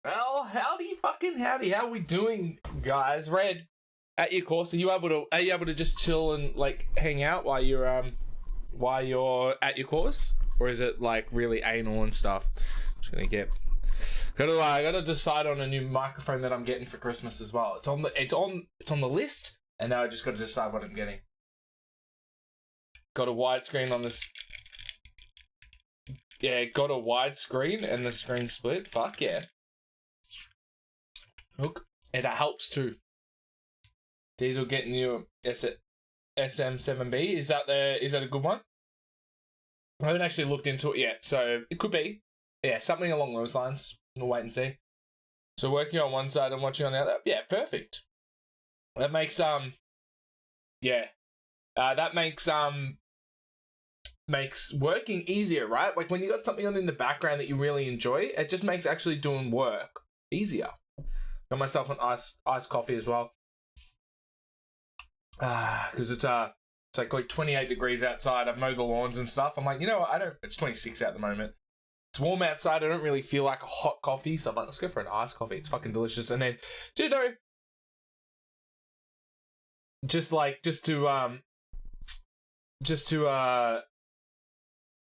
Well, howdy. How we doing, guys? Red, at your course, are you able to just chill and like hang out while you're at your course, or is it like really anal and stuff? Just gonna gotta decide on a new microphone that I'm getting for Christmas as well. It's on the list, and now I just gotta decide what I'm getting. Got a widescreen on this. Yeah, got a widescreen and the screen split. Fuck yeah. Look, it helps too. Diesel getting you SM7B. Is that a good one? I haven't actually looked into it yet, so it could be. Yeah, something along those lines. We'll wait and see. So working on one side and watching on the other. Yeah, perfect. That makes makes working easier, right? Like when you got something on in the background that you really enjoy, it just makes actually doing work easier. Got myself an iced coffee as well. Because it's like 28 degrees outside. I've mowed the lawns and stuff. I'm like, you know what? It's 26 at the moment. It's warm outside. I don't really feel like a hot coffee, so I'm like, let's go for an iced coffee. It's fucking delicious. And then, you know, just to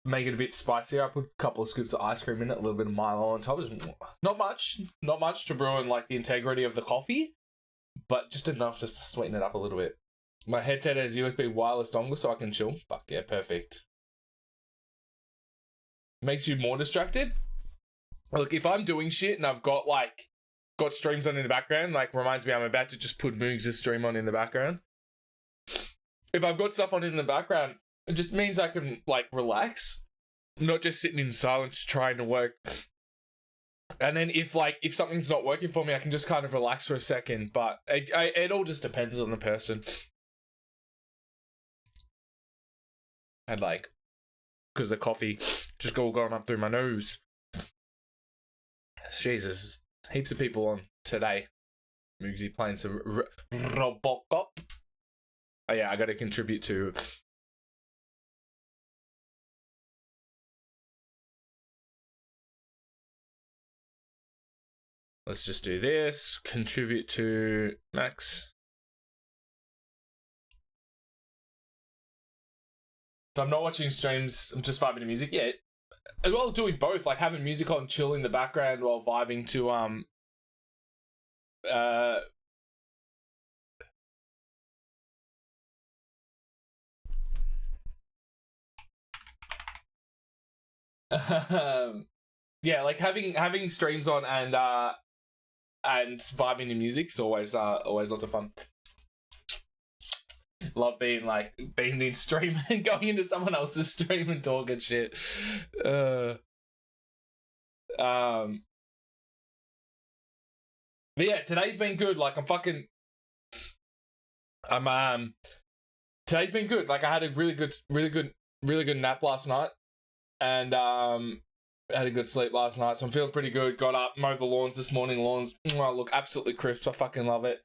make it a bit spicier, I put a couple of scoops of ice cream in it, a little bit of Milo on top. Not much to ruin like the integrity of the coffee, but just enough just to sweeten it up a little bit. My headset has USB wireless dongle, so I can chill. Fuck yeah, perfect. Makes you more distracted. Look, if I'm doing shit and I've got streams on in the background, like reminds me I'm about to just put Moogs' stream on in the background. If I've got stuff on in the background, it just means I can like relax, not just sitting in silence trying to work. And then if something's not working for me, I can just kind of relax for a second. But it all just depends on the person. And like, because the coffee just all going up through my nose. Jesus, heaps of people on today. Moogsy playing some Robocop. Oh yeah, I got to contribute to. Let's just do this. Contribute to Max. If I'm not watching streams, I'm just vibing to music. Yeah, as well as doing both, like having music on, chill in the background while vibing to yeah, like having streams on and vibing to music's always lots of fun. Love being in stream and going into someone else's stream and talking shit. But yeah, today's been good. Like today's been good. Like I had a really good nap last night, and had a good sleep last night, so I'm feeling pretty good. Got up, mowed the lawns this morning. Lawns look absolutely crisp. I fucking love it.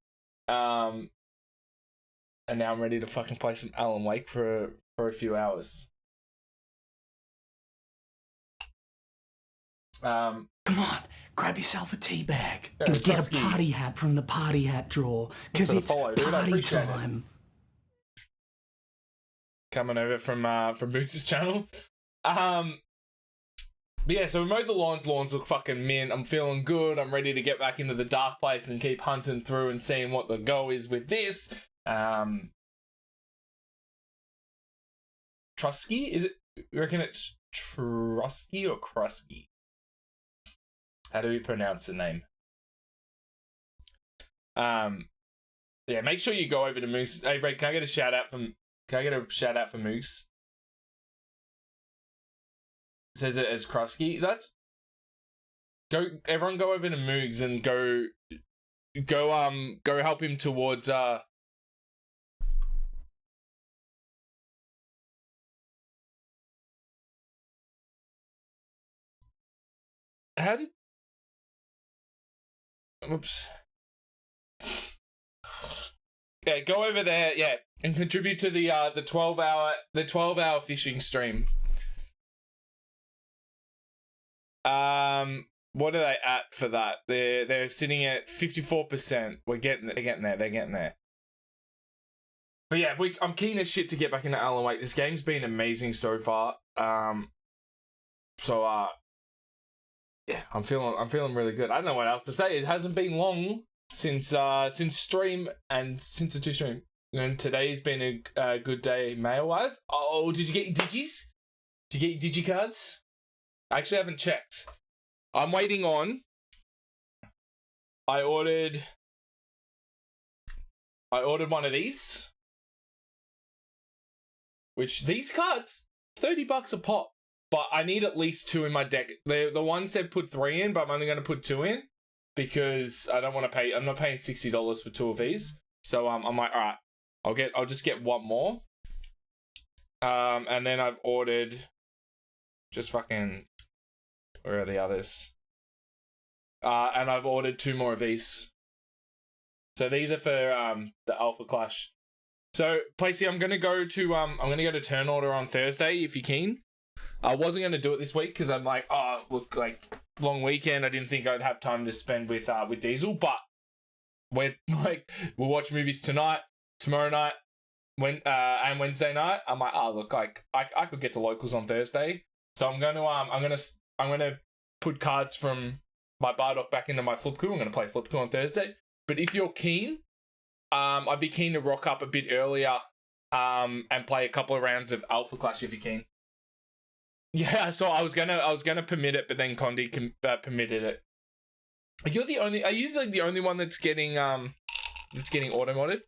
And now I'm ready to fucking play some Alan Wake for a few hours. Come on, grab yourself a tea bag and get a party hat from the party hat drawer, because it's party time. Coming over from Boots' channel. But yeah, so we mowed the lawns. Lawns look fucking mint. I'm feeling good. I'm ready to get back into the dark place and keep hunting through and seeing what the go is with this. Trusky? Is it? You reckon it's Trusky or Krusky? How do we pronounce the name? Yeah, make sure you go over to Moose. Hey, Red, can I get a shout out for Moose? Says it as Krusky. Everyone go over to Moogs and go help him towards oops. Yeah, go over there, yeah, and contribute to the 12-hour fishing stream. What are they at for that? They're sitting at 54%. They're getting there. But yeah, I'm keen as shit to get back into Alan Wake. This game's been amazing so far. Yeah, I'm feeling really good. I don't know what else to say. It hasn't been long since stream and since the two stream. And today's been a good day mail wise. Oh, did you get your digis? Did you get your digicards? I actually haven't checked. I'm waiting on. I ordered one of these. Which these cards, $30 a pop. But I need at least 2 in my deck. The one said put 3 in, but I'm only going to put 2 in because I don't want to pay. I'm not paying $60 for 2 of these. So I'm like, all right, I'll just get 1 more. And then I've ordered just fucking, where are the others? And I've ordered 2 more of these. So these are for the Alpha Clash. So Placey, I'm gonna go to turn order on Thursday if you're keen. I wasn't going to do it this week because I'm like, oh, look, like, long weekend. I didn't think I'd have time to spend with Diesel, but we'll watch movies tonight, tomorrow night, and Wednesday night. I'm like, oh, look, like, I could get to locals on Thursday, so I'm gonna put cards from my Bardock back into my Flip Coup. I'm gonna play Flip Coup on Thursday. But if you're keen, I'd be keen to rock up a bit earlier, and play a couple of rounds of Alpha Clash if you're keen. Yeah, so I was gonna permit it, but then Condi permitted it. Are you the only one that's getting auto modded?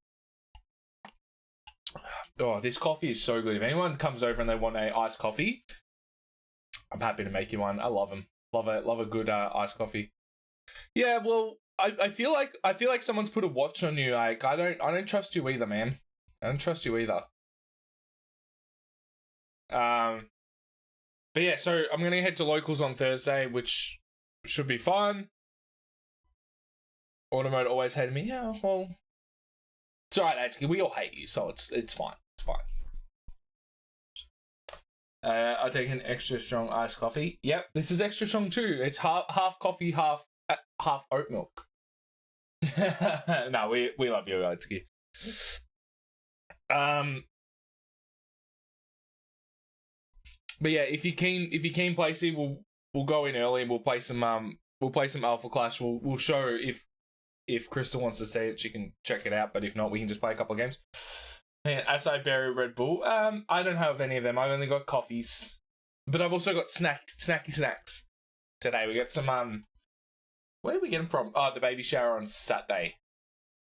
Oh, this coffee is so good. If anyone comes over and they want a iced coffee, I'm happy to make you one. I love them. Love a good iced coffee. Yeah, well, I feel like someone's put a watch on you. Like I don't trust you either, man. I don't trust you either. But yeah, so I'm going to head to locals on Thursday, which should be fun. Automode always hated me. Yeah, well, it's alright, Atsuki. We all hate you, so it's fine. It's fine. I'll take an extra strong iced coffee. Yep, this is extra strong too. It's half coffee, half oat milk. No, we love you, Atsuki. But yeah, if you keen, Placey, we'll go in early and we'll play some Alpha Clash. We'll show if Crystal wants to see it, she can check it out. But if not, we can just play a couple of games. Man, Acai Berry Red Bull. I don't have any of them. I've only got coffees, but I've also got snacky snacks. Today we got some where did we get them from? Oh, the baby shower on Saturday.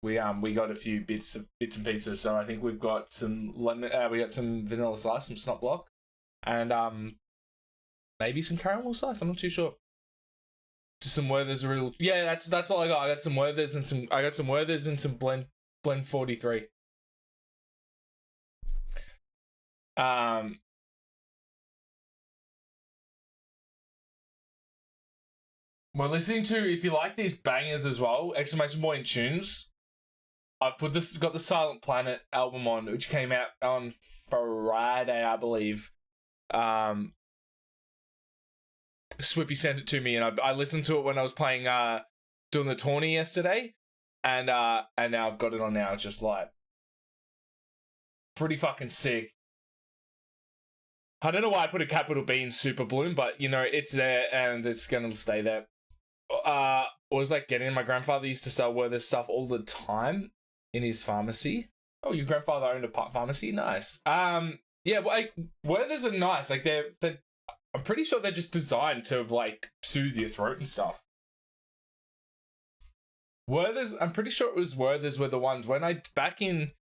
We got a few bits and pieces. So I think we've got some lemon. We got some vanilla slice, some snot block. And maybe some caramel slice. I'm not too sure. Just some Werther's real. Yeah, that's all I got. I got some Werther's and some blend 43. We're listening to, if you like these bangers as well, exclamation point in tunes. I've got the Silent Planet album on, which came out on Friday, I believe. Swippy sent it to me, and I listened to it when I was playing doing the tourney yesterday, and now I've got it on now. It's just like pretty fucking sick. I don't know why I put a capital B in Super Bloom, but you know it's there and it's gonna stay there. It was like my grandfather used to sell Werther's stuff all the time in his pharmacy. Oh, your grandfather owned a pharmacy? Nice. Yeah, like Werther's are nice. Like they're I'm pretty sure they're just designed to like soothe your throat and stuff. Werther's, I'm pretty sure it was Werther's were the ones when back in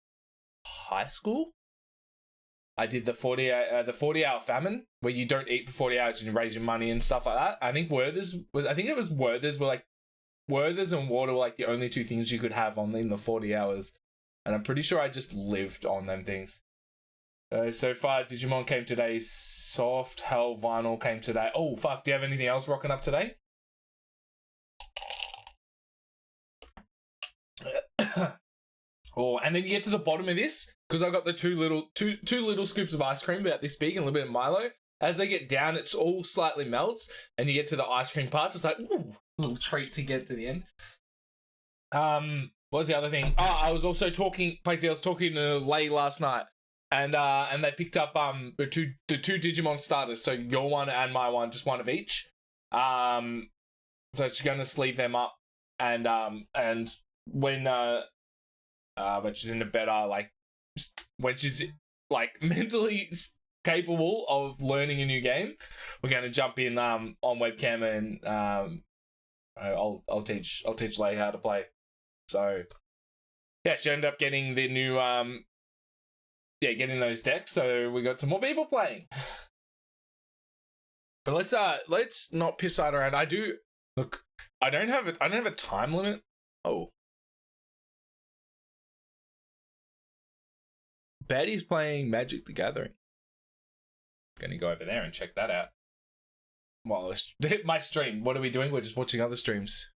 high school, I did the 40-hour famine where you don't eat for 40 hours and you raise your money and stuff like that. I think Werther's and water were like the only 2 things you could have in the 40 hours. And I'm pretty sure I just lived on them things. So far, Digimon came today. Soft Hell Vinyl came today. Oh, fuck. Do you have anything else rocking up today? Oh, and then you get to the bottom of this, because I got the two little scoops of ice cream about this big and a little bit of Milo. as they get down, it's all slightly melts, and you get to the ice cream parts. It's like, ooh, little treat to get to the end. What was the other thing? Oh, I was also talking, Placey, I was talking to Lay last night, and they picked up the two Digimon starters, so your one and my one, just one of each. So she's gonna sleeve them up, and when she's in a better, like, when she's like mentally capable of learning a new game, we're gonna jump in on webcam, and I'll teach Lay how to play. So yeah, she ended up getting the new getting those decks, so we got some more people playing. But let's not piss that around. I don't have a time limit. Oh, Betty's playing Magic the Gathering. Gonna go over there and check that out. Well, my stream. What are we doing? We're just watching other streams.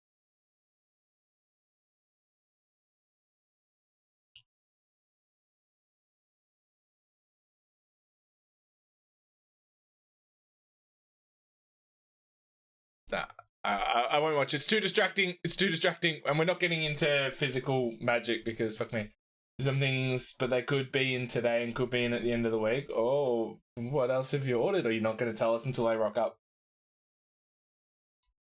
Nah, I won't watch. It's too distracting. And we're not getting into physical Magic because fuck me. Some things, but they could be in today and could be in at the end of the week. Oh, what else have you ordered? Or are you not going to tell us until I rock up?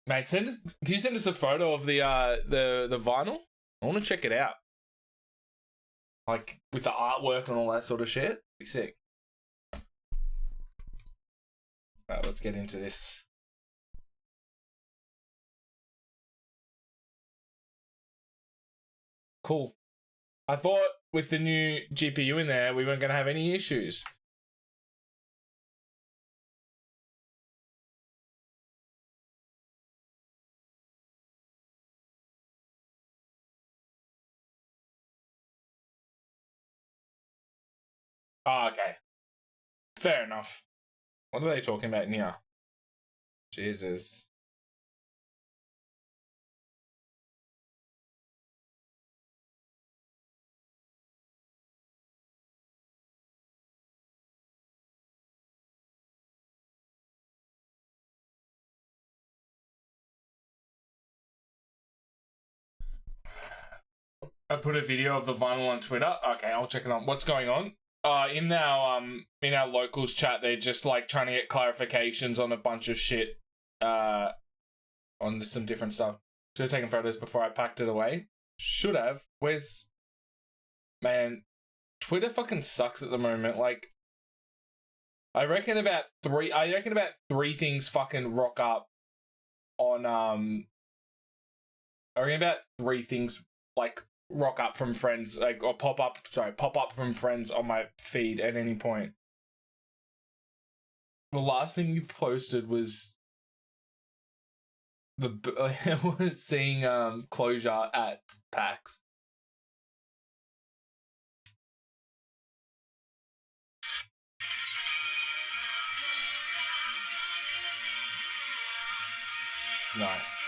Mate, can you send us a photo of the vinyl? I want to check it out. Like, with the artwork and all that sort of shit. Be sick. Alright, let's get into this. Cool. I thought with the new GPU in there, we weren't going to have any issues. Oh, okay. Fair enough. What are they talking about in here? Jesus. I put a video of the vinyl on Twitter. Okay, I'll check it on. What's going on? In our locals chat, they're just like trying to get clarifications on a bunch of shit. On some different stuff. Should have taken photos before I packed it away. Should have. Man, Twitter fucking sucks at the moment. Like, I reckon about three things fucking rock up on I reckon about three things like rock up from friends, like, or pop up from friends on my feed at any point. The last thing you posted was was seeing closure at PAX. Nice.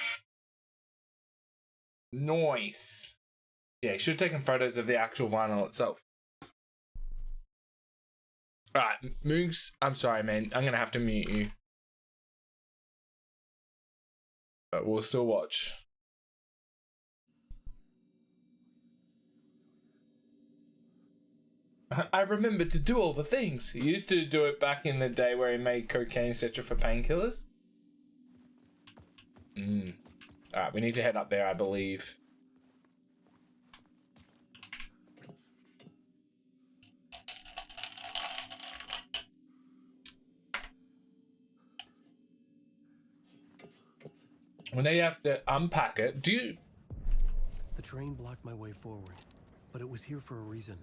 Yeah, you should have taken photos of the actual vinyl itself. Alright, Moogs, I'm sorry, man. I'm gonna have to mute you. But we'll still watch. I remember to do all the things. He used to do it back in the day where he made cocaine, etc. for painkillers. Alright, we need to head up there, I believe. When they have to unpack it, The train blocked my way forward, but it was here for a reason.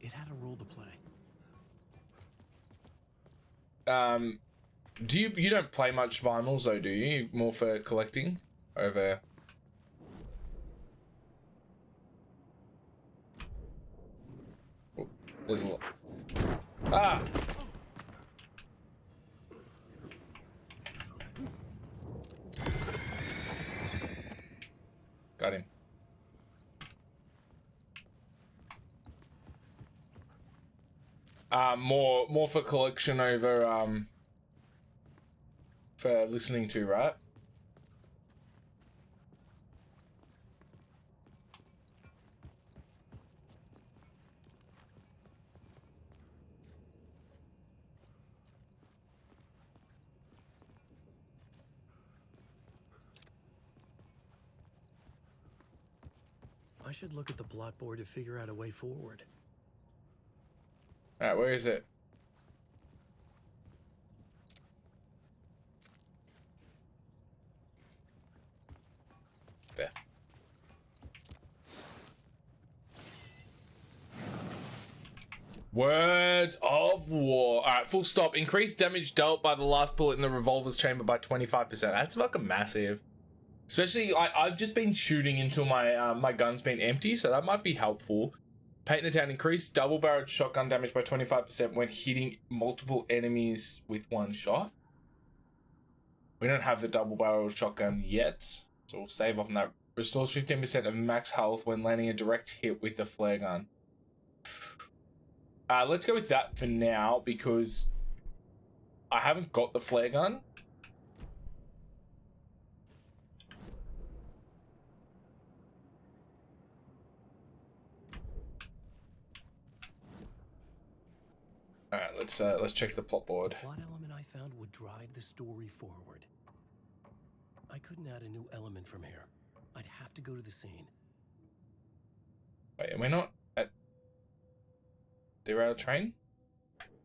It had a role to play. You don't play much vinyls though, do you? More for collecting over. Oh, there's a lot. Ah! Got him. More for collection over for listening to, right? I should look at the plot board to figure out a way forward. Alright, where is it? There. Words of war. Alright, full stop. Increased damage dealt by the last bullet in the revolver's chamber by 25%. That's fucking massive. Especially, I've just been shooting until my my gun's been empty, so that might be helpful. Paint in the town. Increased double-barreled shotgun damage by 25% when hitting multiple enemies with one shot. We don't have the double-barreled shotgun yet, so we'll save off on that. Restores 15% of max health when landing a direct hit with the flare gun. Let's go with that for now, because I haven't got the flare gun. Alright, let's check the plot board. The plot element I found would drive the story forward. I couldn't add a new element from here. I'd have to go to the scene. Wait, are we not at derailed train?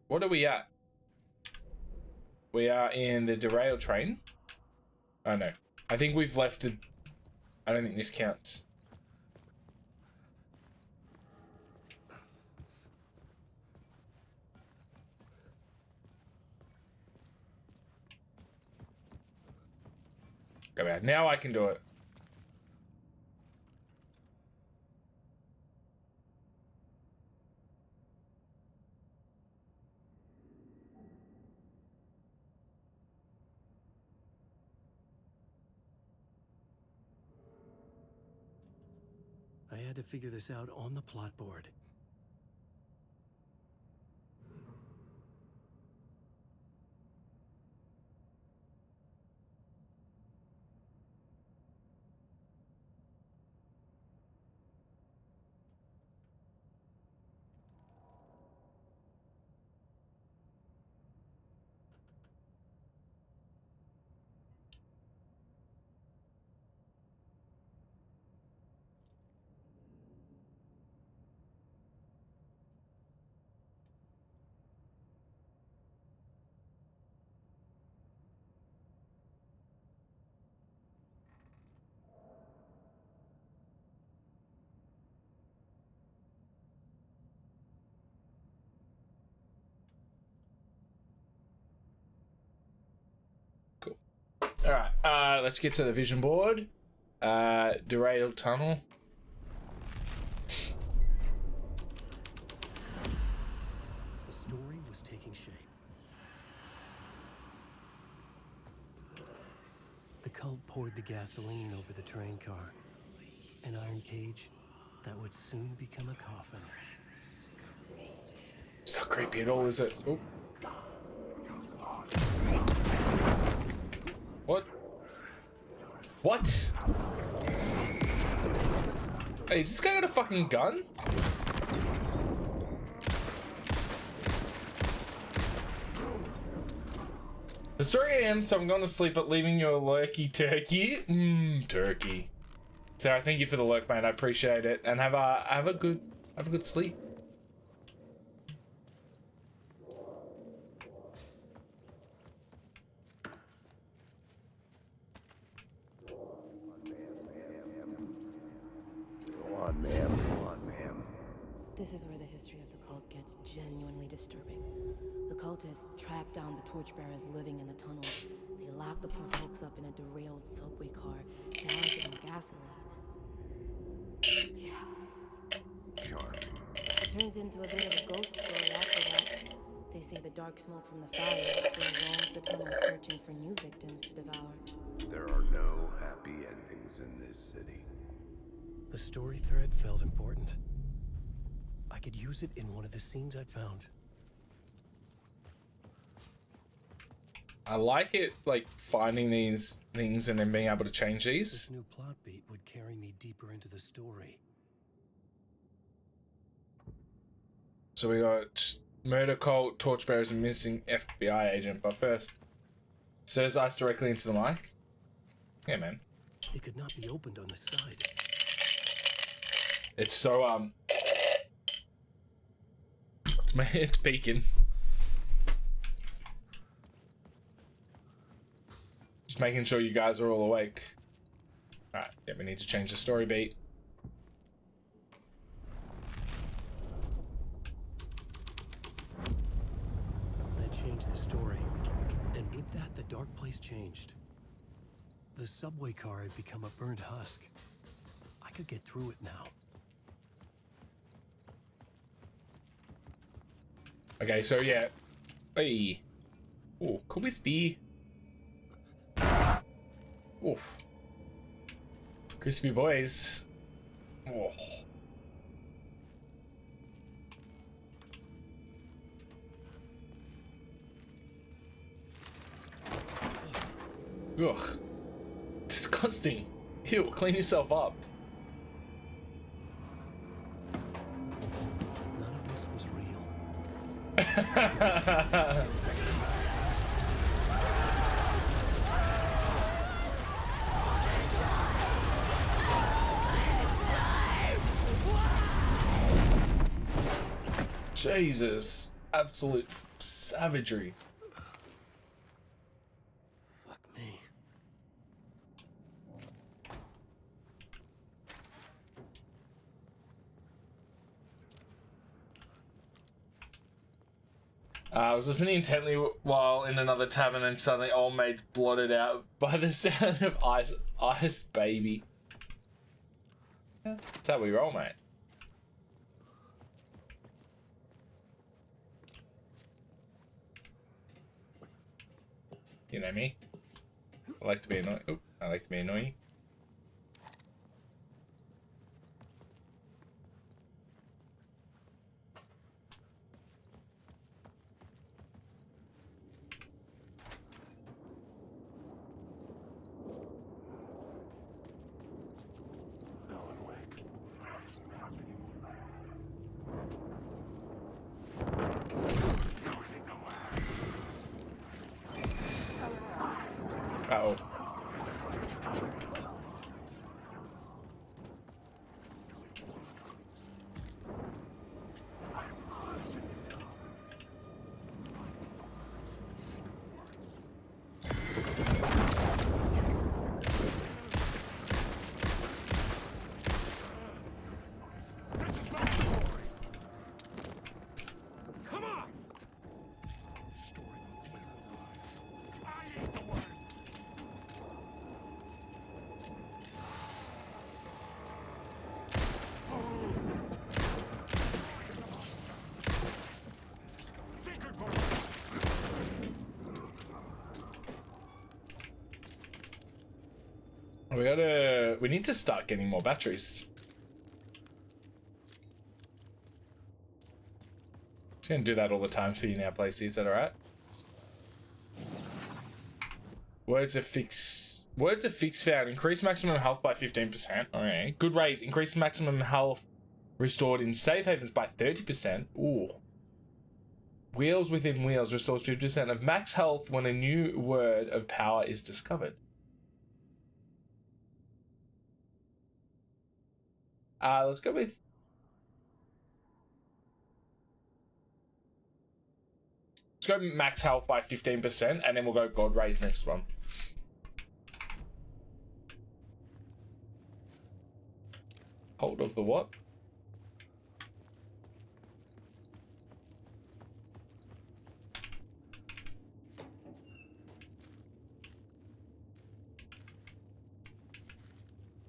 What are we at? We are in the derailed train. Oh no. I think we've left it. I don't think this counts. Go back. Now I can do it. I had to figure this out on the plot board. Alright, let's get to the vision board. Derailed tunnel. The story was taking shape. The cult poured the gasoline over the train car. An iron cage that would soon become a coffin. It's not creepy at all, is it? Oh. What? What? Hey, is this guy got a fucking gun? It's 3 AM, so I'm going to sleep, but leaving you a lurky turkey. Turkey. Sarah, thank you for the lurk, mate. I appreciate it, and have a good sleep. This is where the history of the cult gets genuinely disturbing. The cultists track down the torchbearers living in the tunnels. They lock the provokes up in a derailed subway car, douse it in gasoline. Yeah. Charming. It turns into a bit of a ghost story after that. They say the dark smoke from the fire still roams the tunnels searching for new victims to devour. There are no happy endings in this city. The story thread felt important. I could use it in one of the scenes I'd found. I like it, like finding these things and then being able to change these. This new plot beat would carry me deeper into the story. So we got murder cult, torchbearers, and missing FBI agent. But first, stirs ice directly into the mic. Yeah, man. It could not be opened on the side. It's so it's beacon. Just making sure you guys are all awake. Alright, yeah, we need to change the story beat. I changed the story, and with that, the dark place changed. The subway car had become a burnt husk. I could get through it now. Okay, so yeah. Hey. Oh, crispy. Oof. Crispy boys. Oh. Ugh. Disgusting. Ew, clean yourself up. None of this was real. Jesus. Absolute savagery. Fuck me. I was listening intently while in another tab, and then suddenly old mate blotted out by the sound of ice baby. Yeah, that's how we roll, mate. You know me. I like to be annoying. Oop, I like to be annoying. Uh-oh. We need to start getting more batteries. Just gonna do that all the time for you now, Placey. Is that alright? Words of fix found. Increase maximum health by 15%. Alright. Good raise. Increase maximum health restored in safe havens by 30%. Ooh. Wheels within wheels restores 50% of max health when a new word of power is discovered. Let's go with... Let's go max health by 15%, and then we'll go God Raise next one. Hold of the what?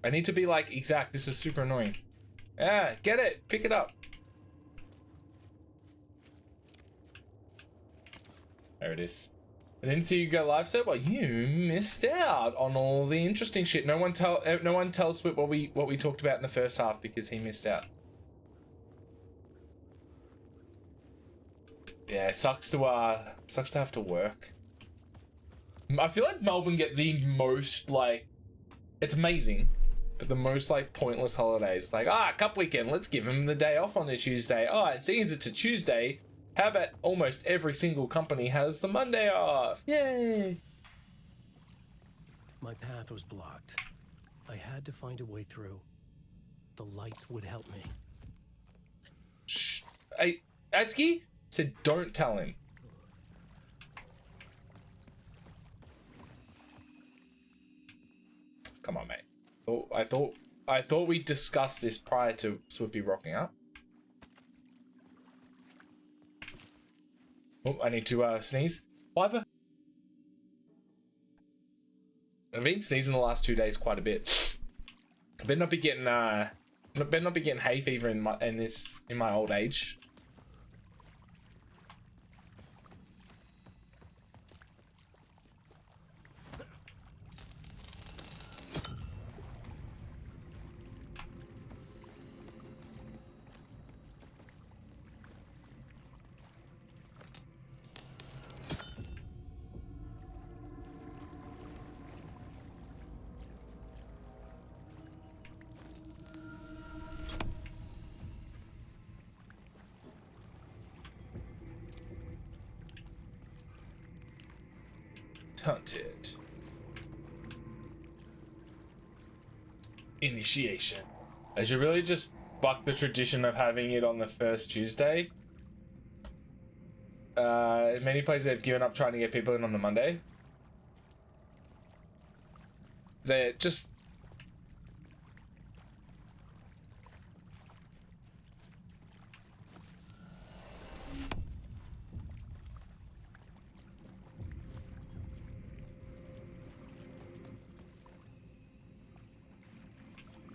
I need to be like exact. This is super annoying. Yeah, get it. Pick it up. There it is. I didn't see you go live, so well, you missed out on all the interesting shit. No one tell Swip what we talked about in the first half because he missed out. Yeah, it sucks to have to work. I feel like Melbourne get the most, like, it's amazing, but the most, like, pointless holidays. Like, Cup weekend, let's give them the day off on a Tuesday. Oh, it seems it's a Tuesday. How about almost every single company has the Monday off? Yay! My path was blocked. I had to find a way through. The lights would help me. Shh. Hey, Atsuki said don't tell him. Come on, mate. Oh, I thought we discussed this prior to Swippy rocking up. Oh, I need to sneeze. I've been sneezing the last 2 days quite a bit. I better not be getting hay fever in my old age. Hunted. Initiation. I should really just buck the tradition of having it on the first Tuesday. Many places have given up trying to get people in on the Monday. They're just...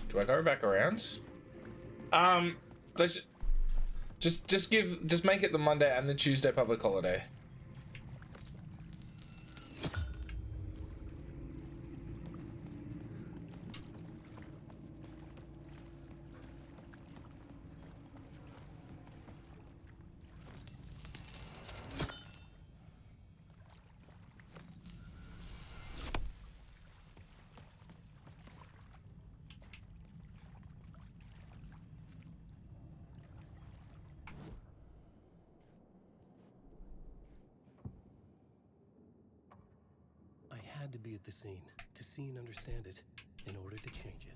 Do I go back around? Let's just make it the Monday and the Tuesday public holiday. I had to be at the scene to see and understand it in order to change it.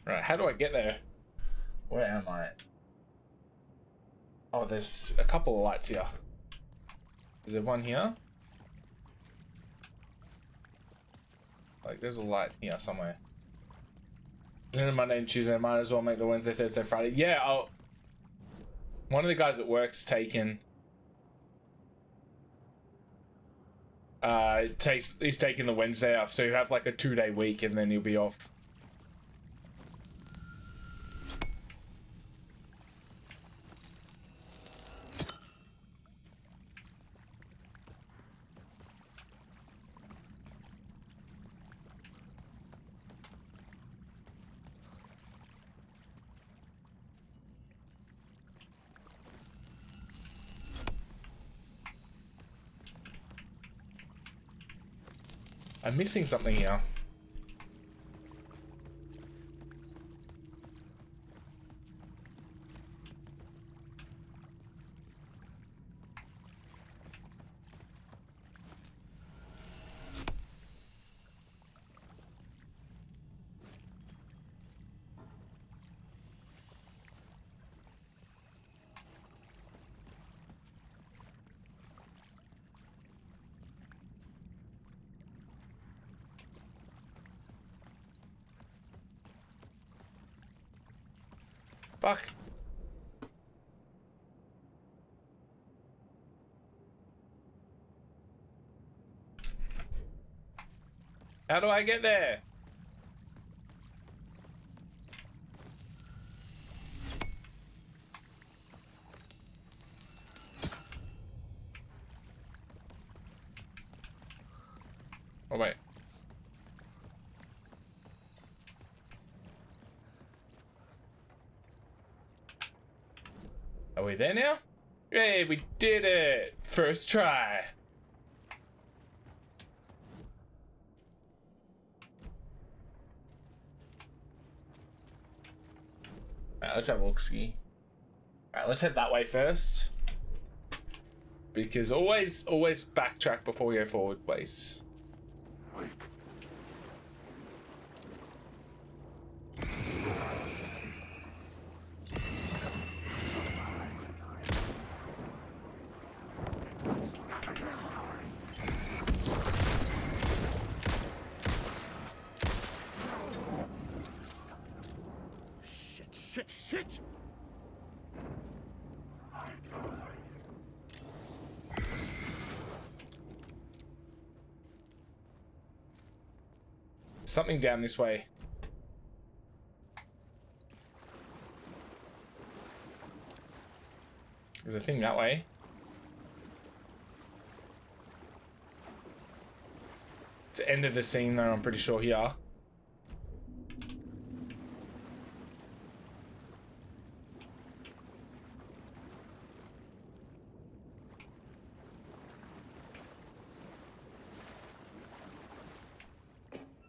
Right, how do I get there? Where am I? Oh, there's a couple of lights here. Is there one here? Like, there's a light here somewhere. Then on Monday and Tuesday, I might as well make the Wednesday, Thursday, Friday. Yeah, one of the guys at work's taken. He's taking the Wednesday off, so you have like a 2-day week, and then he'll be off. I'm missing something here. Fuck. How do I get there? Oh, wait. we there now? Hey, we did it! First try. Alright, let's have a look-see. Alright, let's head that way first. Because always backtrack before we go forward, please. Shit! Something down this way. There's a thing that way. It's the end of the scene though, I'm pretty sure here.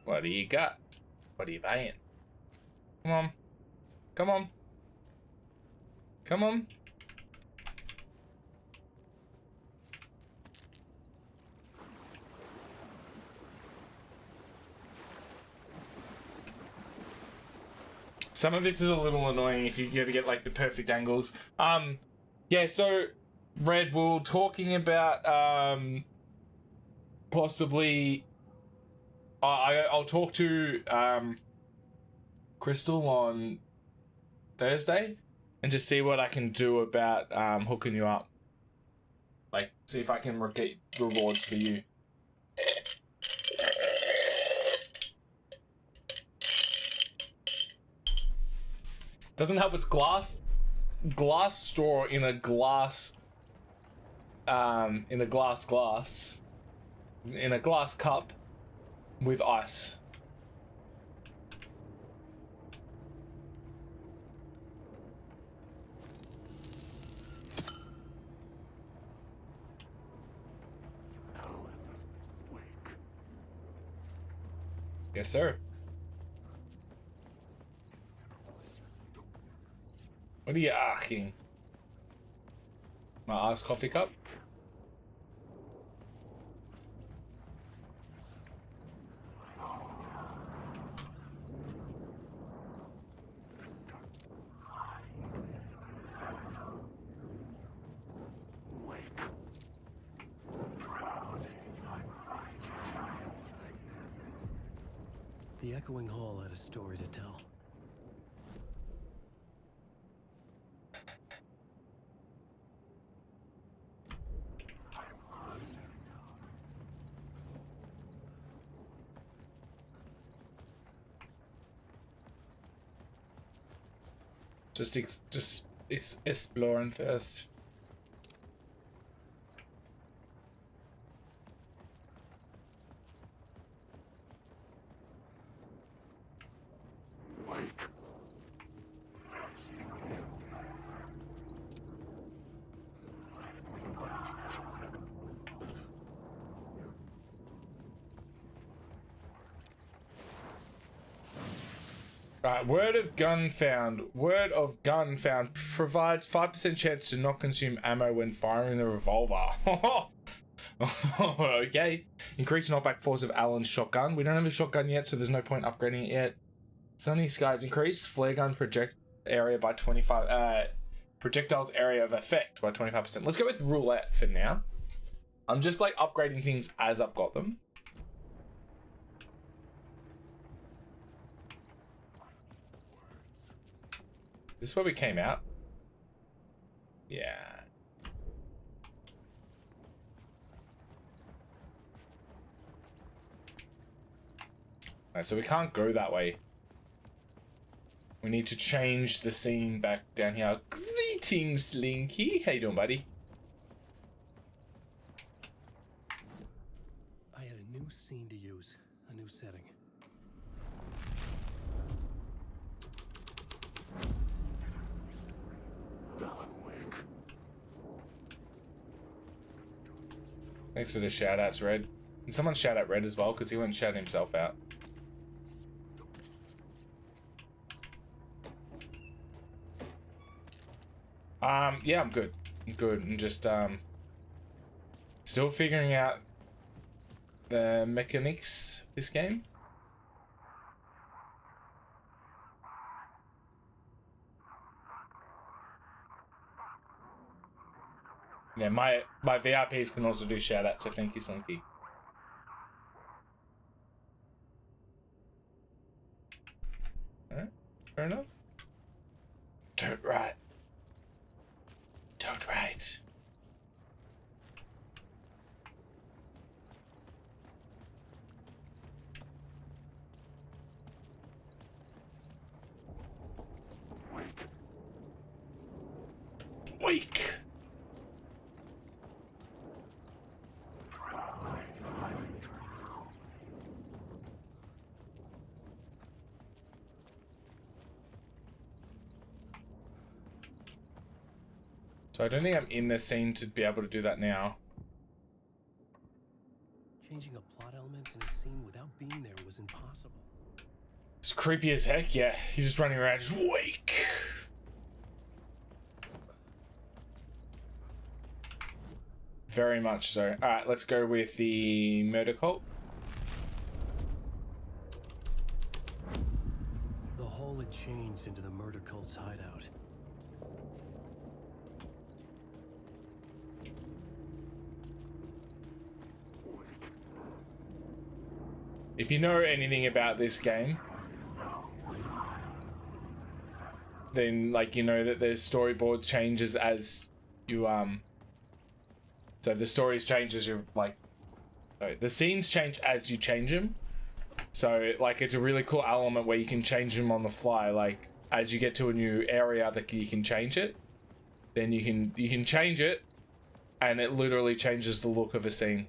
What do you got? What are you buying? Come on. Come on. Come on. Some of this is a little annoying if you gotta get like the perfect angles. Yeah, so Red, we were talking about possibly I'll talk to Crystal on Thursday and just see what I can do about hooking you up. Like, see if I can get rewards for you. Doesn't help it's glass straw in a glass cup with ice. Yes, sir. What are you asking? My iced coffee cup? The echoing hall had a story to tell. Just exploring first. Right, word of gun found. Word of gun found provides 5% chance to not consume ammo when firing the revolver. Okay. Increase knockback force of Alan's shotgun. We don't have a shotgun yet, so there's no point upgrading it yet. Sunny skies increased. Flare gun project area by 25. Projectiles area of effect by 25%. Let's go with roulette for now. I'm just like upgrading things as I've got them. Is this where we came out? Yeah. Alright, so we can't go that way. We need to change the scene back down here. Greetings, Slinky. How you doing, buddy? I had a new scene to use, a new setting. Thanks for the shout outs, Red. Can someone shout out Red as well? Because he wouldn't shout himself out. Yeah, I'm good. I'm good. I'm just, still figuring out the mechanics of this game. Yeah, my VIPs can also do shout outs, so thank you, Slinky. Alright, fair enough. Don't right. Don't right. Wake. So I don't think I'm in the scene to be able to do that now. Changing a plot element in a scene without being there was impossible. It's creepy as heck, yeah. He's just running around, just wake. Very much so. Alright, let's go with the murder cult. The hole had changed into the murder cult's hideout. If you know anything about this game, then like you know that the storyboard changes as you so the stories change as you like sorry, the scenes change as you change them. So like it's a really cool element where you can change them on the fly. Like as you get to a new area that you can change it, then you can change it and it literally changes the look of a scene.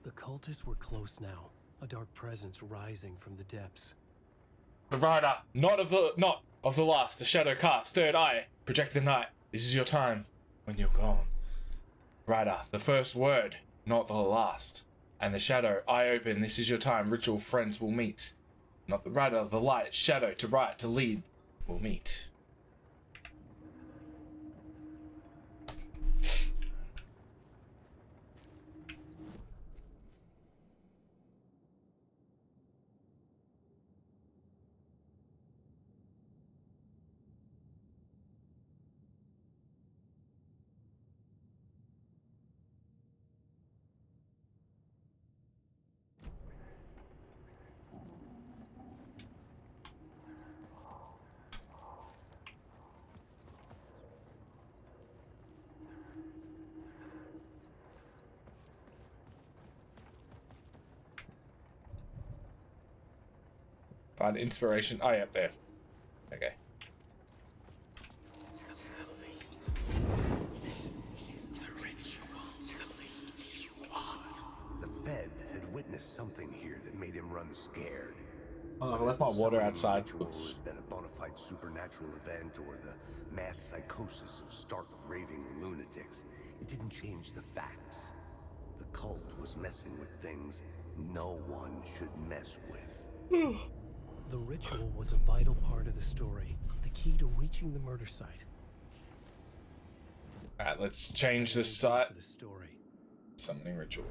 The cultists were close now, a dark presence rising from the depths. The rider, not of the last, the shadow cast, third eye, project the night. This is your time when you're gone. Rider, the first word, not the last. And the shadow, eye open, this is your time, ritual friends will meet. Not the rider, the light, shadow, to right, to lead, will meet. Find inspiration. Oh, yeah, there. Okay. The Fed had witnessed something here that made him run scared. Oh, I left my water outside. Ritual Oops. had been a bona fide supernatural event or the mass psychosis of stark raving lunatics. It didn't change the facts. The cult was messing with things no one should mess with. The ritual was a vital part of the story, the key to reaching the murder site. Alright, let's change the site. For the story. Summoning ritual.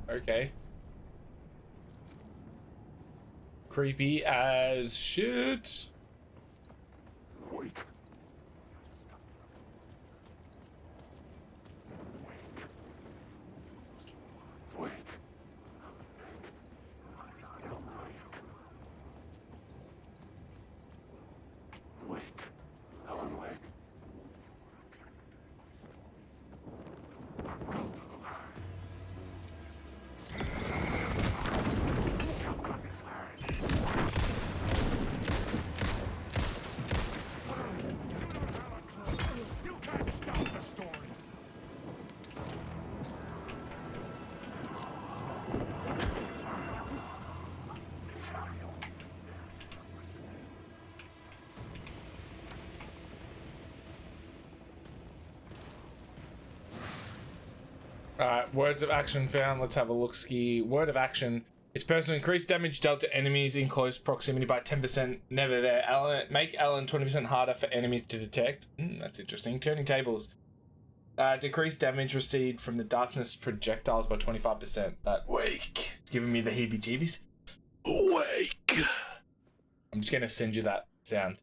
Okay. Creepy as shit. Wake. Wake. Wake. Helen, wake. Words of action found. Let's have a look ski. Word of action. It's personal. Increase damage dealt to enemies in close proximity by 10%. Never there. Alan, make Alan 20% harder for enemies to detect. That's interesting. Turning tables. Decrease damage received from the darkness projectiles by 25%. That wake. It's giving me the heebie-jeebies. Wake. I'm just going to send you that sound.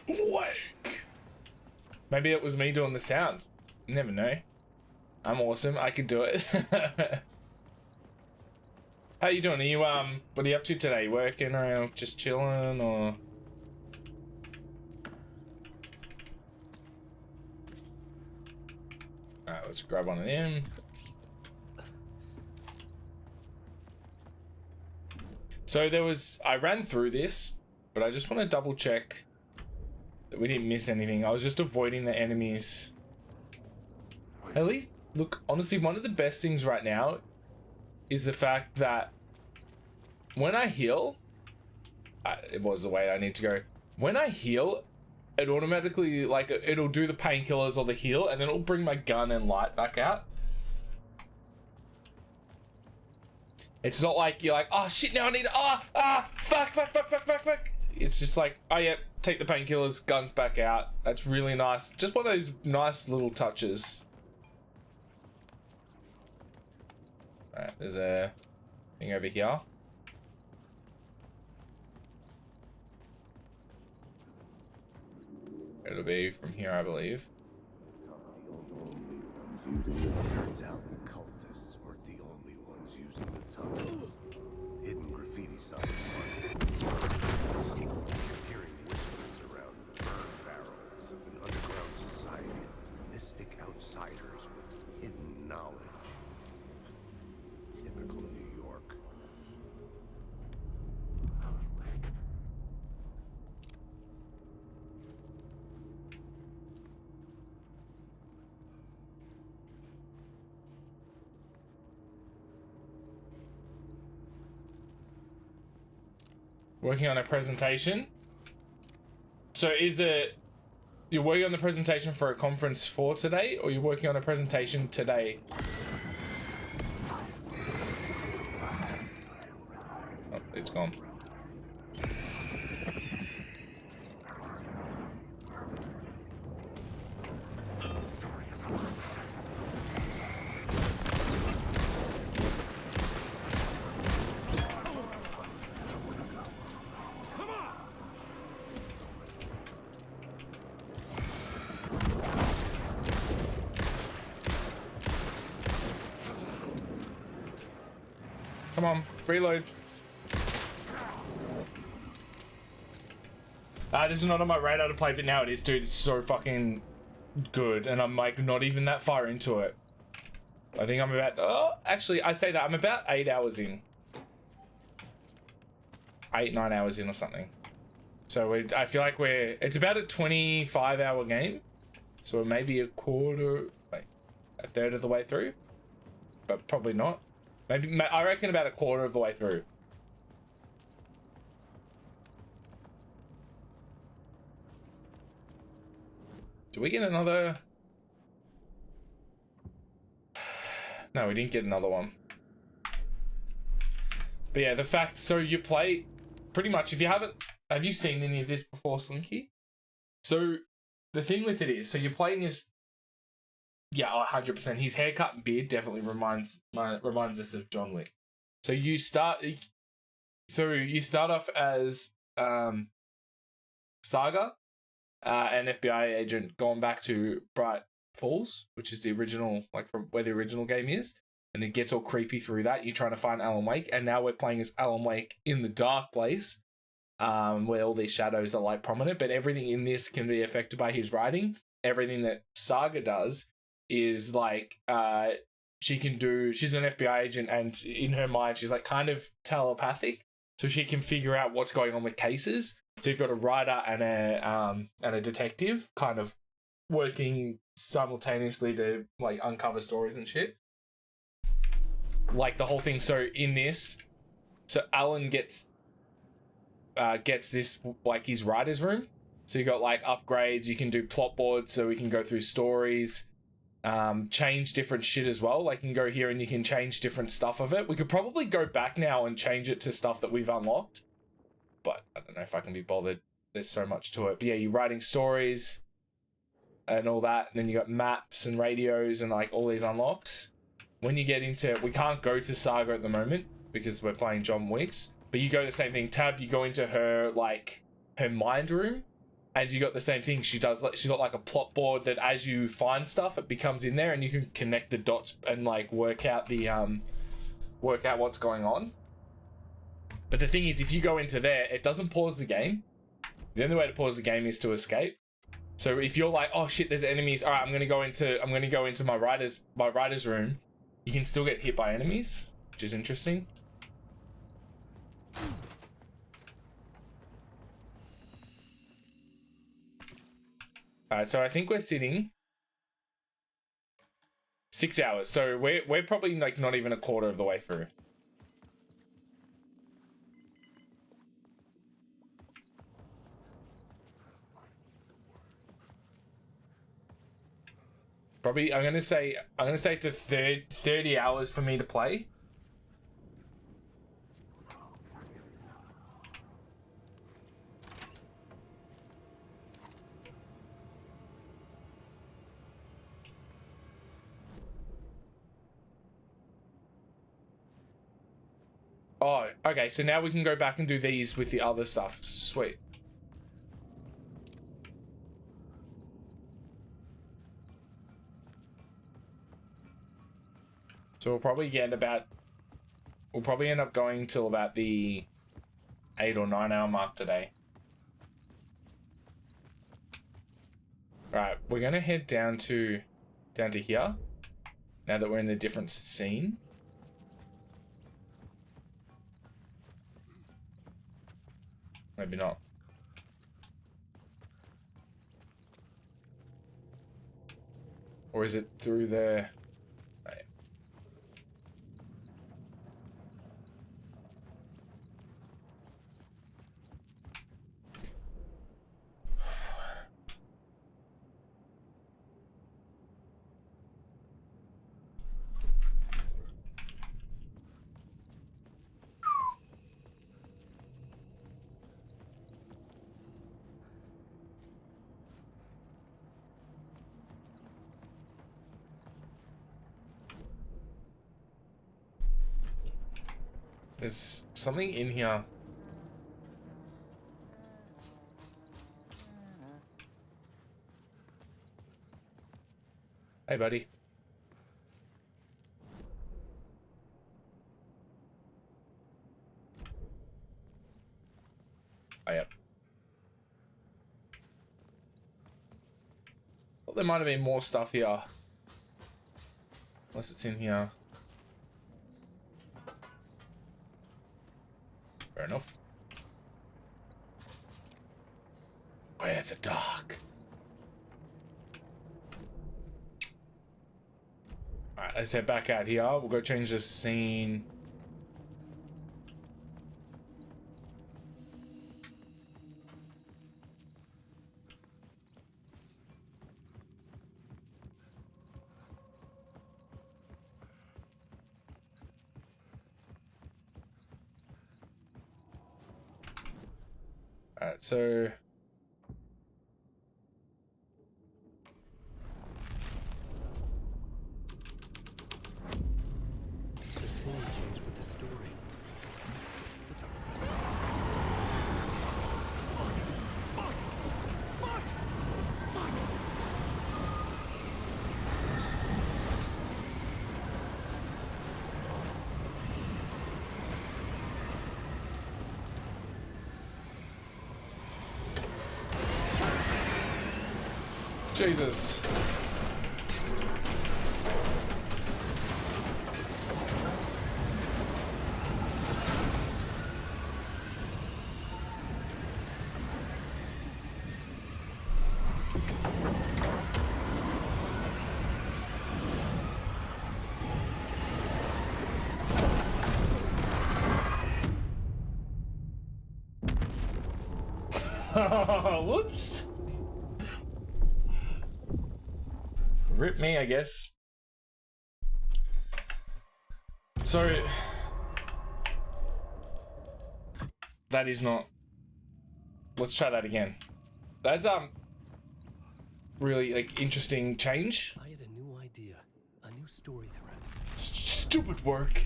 Wake. Maybe it was me doing the sound. You never know. I'm awesome. I could do it. How you doing? Are you what are you up to today? Working or just chilling or? Alright, let's grab one of them. So I ran through this, but I just want to double check that we didn't miss anything. I was just avoiding the enemies. At least, look, honestly, one of the best things right now is the fact that when I heal, it was the way I need to go. When I heal, it automatically, like, it'll do the painkillers or the heal, and then it'll bring my gun and light back out. It's not like you're like, oh shit, now I need to, fuck. It's just like, oh yeah, take the painkillers, guns back out. That's really nice. Just one of those nice little touches. Alright, there's a thing over here. It'll be from here, I believe. Turns out the cultists weren't the only ones using the tunnels. Hidden graffiti signs. Hearing whispers around burn barrels of an underground society of mystic outsiders with hidden knowledge. Typical New York. Working on a presentation. So is it you're working on the presentation for a conference for today, or you're working on a presentation today? Oh, it's gone. Come on, reload. This is not on my radar to play, but now it is, dude. It's so fucking good, and I'm like not even that far into it. I think I'm about, oh, actually, I say that I'm about 8 hours in. 8, 9 hours in or something. So I feel like it's about a 25-hour game. So maybe a quarter, like a third of the way through, but probably not. Maybe, I reckon about a quarter of the way through. Do we get another? No, we didn't get another one. But yeah, the fact, so you play, pretty much, if you haven't, have you seen any of this before, Slinky? So, the thing with it is, so you're playing as, yeah, 100%, his haircut and beard definitely reminds us of John Wick. So you start off as Saga, an FBI agent going back to Bright Falls, which is the original, like from where the original game is, and it gets all creepy through that. You're trying to find Alan Wake, and now we're playing as Alan Wake in the dark place, where all these shadows are like prominent, but everything in this can be affected by his writing. Everything that Saga does is like she's an FBI agent, and in her mind she's like kind of telepathic, so she can figure out what's going on with cases. So you've got a writer and a detective kind of working simultaneously to like uncover stories and shit. Like the whole thing. So in this, Alan gets this like his writer's room. So you got like upgrades. You can do plot boards, so we can go through stories, change different shit as well. Like you can go here and you can change different stuff of it. We could probably go back now and change it to stuff that we've unlocked, but I don't know if I can be bothered. There's so much to it. But yeah, you're writing stories and all that, and then you got maps and radios and like all these unlocks. When you get into, we can't go to Saga at the moment because we're playing John Wick's, but you go the same thing. Tab, you go into her like her mind room, and you got the same thing. She's got like a plot board that as you find stuff, it becomes in there, and you can connect the dots and like work out what's going on. But the thing is, if you go into there, it doesn't pause the game. The only way to pause the game is to escape. So if you're like, oh shit, there's enemies. All right, I'm gonna go into my writer's room. You can still get hit by enemies, which is interesting. Alright, so I think we're sitting 6 hours. So we're probably like not even a quarter of the way through. Probably, I'm gonna say to 30 hours for me to play. Oh, okay, so now we can go back and do these with the other stuff. Sweet. So we'll probably end up going till about the 8 or 9 hour mark today. Alright, we're gonna head down to here, now that we're in a different scene. Maybe not. Or is it through there? Right. There's something in here. Hey, buddy. Oh, yep. Well, there might have been more stuff here. Unless it's in here. Fair enough. Where the dark. Alright, let's head back out here. We'll go change the scene. Alright, so The scene changed with the story. The dark presence. Jesus. Whoops. Rip me, I guess. So that is not. Let's try that again. That's really like interesting change. I had a new idea, a new story thread. Stupid work.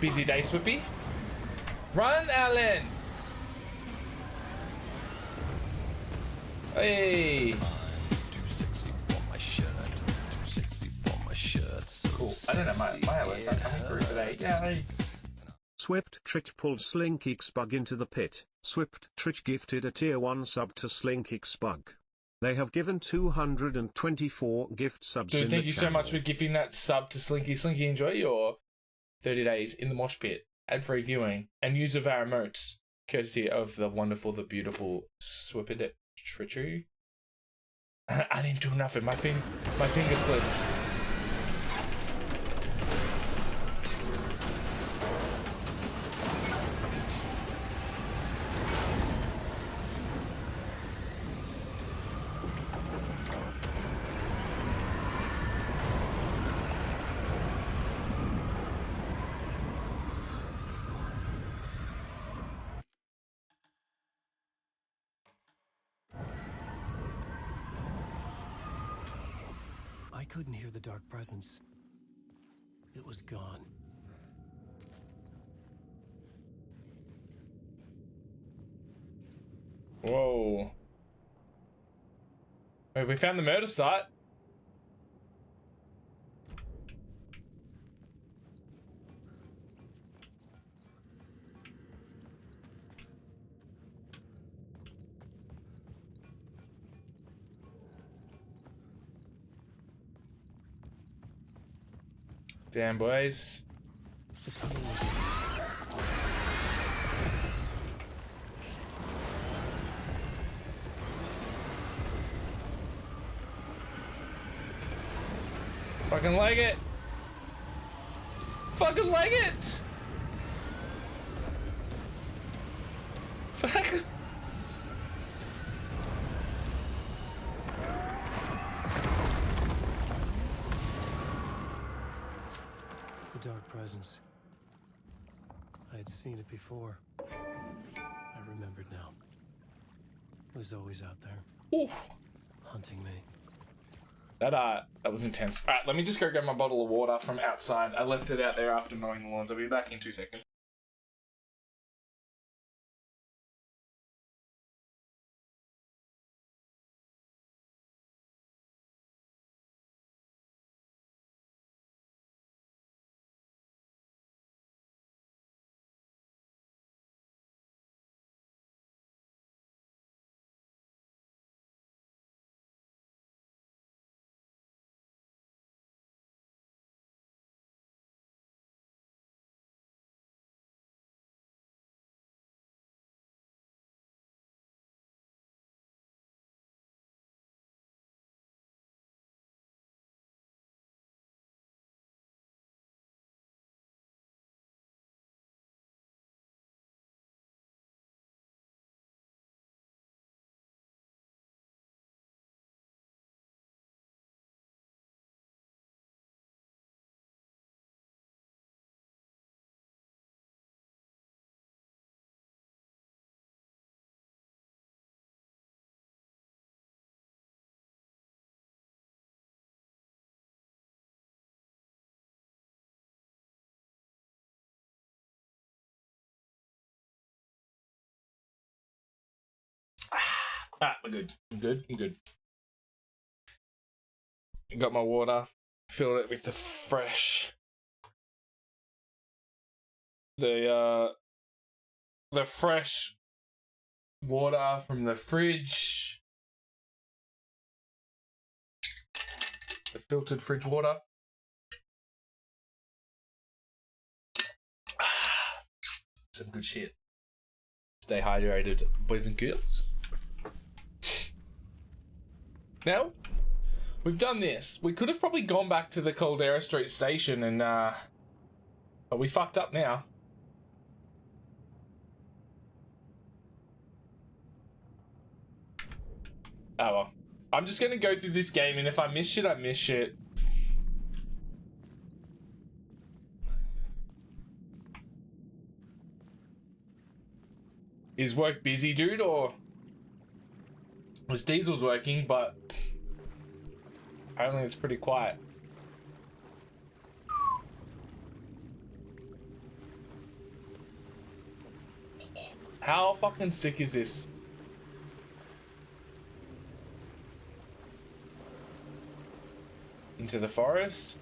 Busy day, Swippy. Run, Alan. Hey. Cool. I don't know, my alerts aren't coming through today. Yeah. Swift Tritch pulled Slinkix Bug into the pit. Swift Tritch gifted a tier 1 sub to Slinkix Bug. They have given 224 gift subs Dude, in thank the you so channel. much for gifting that sub to Slinky. Slinky, enjoy your 30 days in the mosh pit, ad-free viewing, and use of our emotes, courtesy of the wonderful, the beautiful Swipped Tritchery. I didn't do nothing. My finger slipped. I couldn't hear the dark presence. It was gone. Whoa. Wait, we found the murder site. Damn, boys. The tunnel was... Fucking leg it. Fucking leg it. Fuck. The dark presence. I had seen it before. I remembered now. It was always out there, Oof. hunting me. That was intense. Alright, let me just go grab my bottle of water from outside. I left it out there after mowing the lawns. I'll be back in 2 seconds. Ah, we're good. I'm good. Got my water. Filled it with the fresh... The fresh water from the fridge. The filtered fridge water. Some good shit. Stay hydrated, boys and girls. Now, We've done this. We could have probably gone back to the Caldera Street station and, but we fucked up now. Oh well. I'm just gonna go through this game, and if I miss shit, I miss shit. Is work busy, dude, or was Diesel's working, but apparently it's pretty quiet. How fucking sick is this? Into the forest.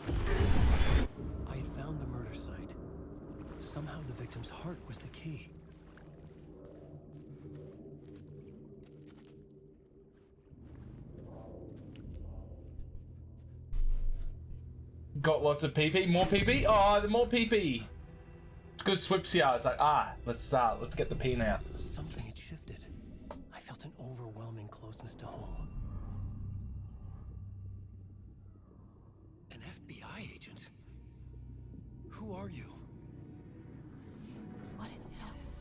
I had found the murder site. Somehow the victim's heart was the key. Got lots of PP. More PP? Oh, the more PP. It's good Swip's here. It's like, let's get the P now. Something had shifted. I felt an overwhelming closeness to home. An FBI agent? Who are you? What is this?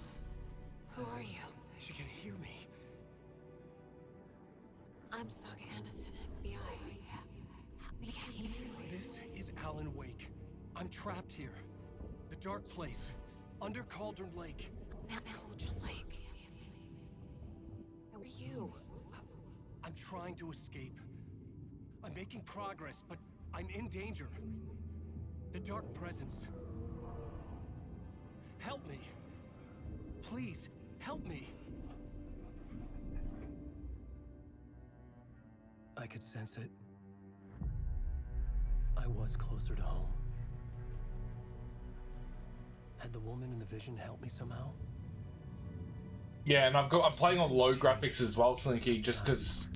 Who are you? She can hear me. I'm Saga Anderson, FBI. This is Alan Wake. I'm trapped here. The dark place. Under Cauldron Lake. Cauldron Lake. Who are you? I'm trying to escape. I'm making progress, but I'm in danger. The dark presence. Help me. Please, help me. I could sense it. I was closer to home. Had the woman in the vision helped me somehow? Yeah, and I'm playing on low graphics as well, Slinky, just because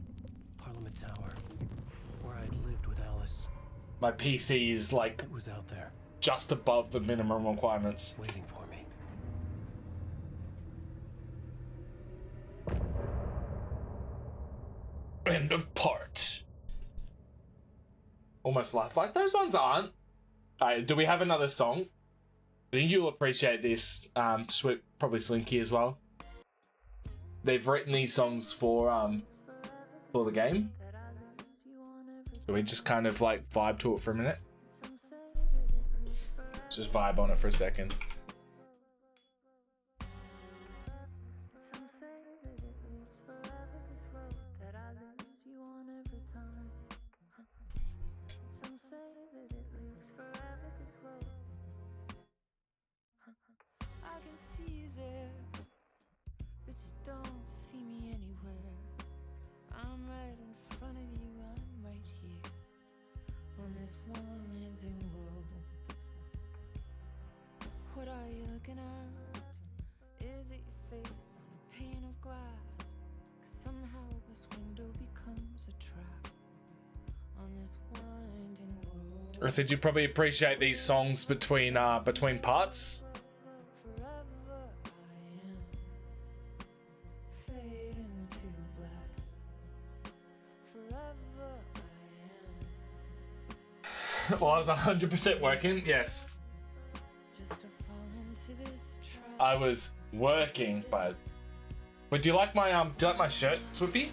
Parliament Tower, where I'd lived with Alice. my PC is like It was out there, just above the minimum requirements. waiting for me. End of part. Almost like those ones aren't. Alright, do we have another song? I think you'll appreciate this. Swip, probably Slinky as well. They've written these songs for the game. So we just kind of like vibe to it for a minute. Just vibe on it for a second. I can see you there, but you don't see me anywhere. I'm right in front of you, I'm right here, on this winding road. What are you looking at? Is it your face on a pane of glass? 'Cause somehow this window becomes a trap on this winding road. I said you'd probably appreciate these songs between parts. Forever I am, fading to black. Forever I am, Well, I was 100% working. Yes, just to fall into this trap. I was working, but do you like my shirt, Swippy?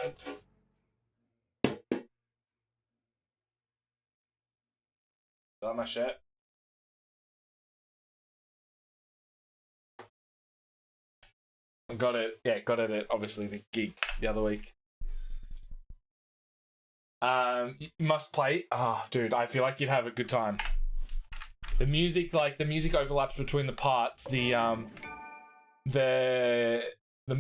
Oops. Do you like my shirt? I got it. Yeah, got it at obviously the gig the other week. You must play. Oh, dude, I feel like you'd have a good time. The music overlaps between the parts. The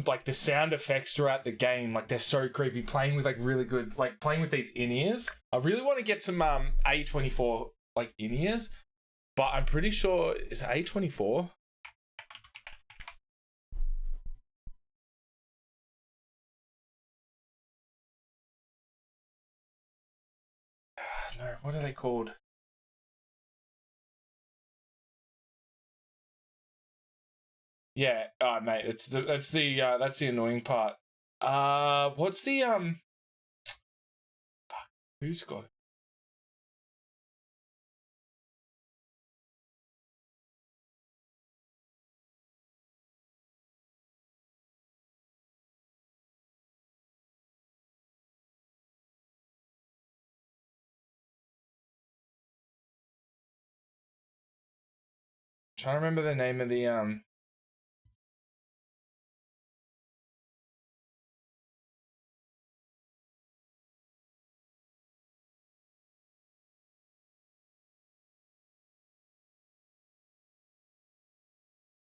like the sound effects throughout the game, like they're so creepy. Playing with like really good, like playing with these in-ears. I really want to get some A24 like in-ears, but I'm pretty sure it's A24. No, what are they called? Yeah, mate, that's the annoying part. What's the who's got it? Trying to remember the name of the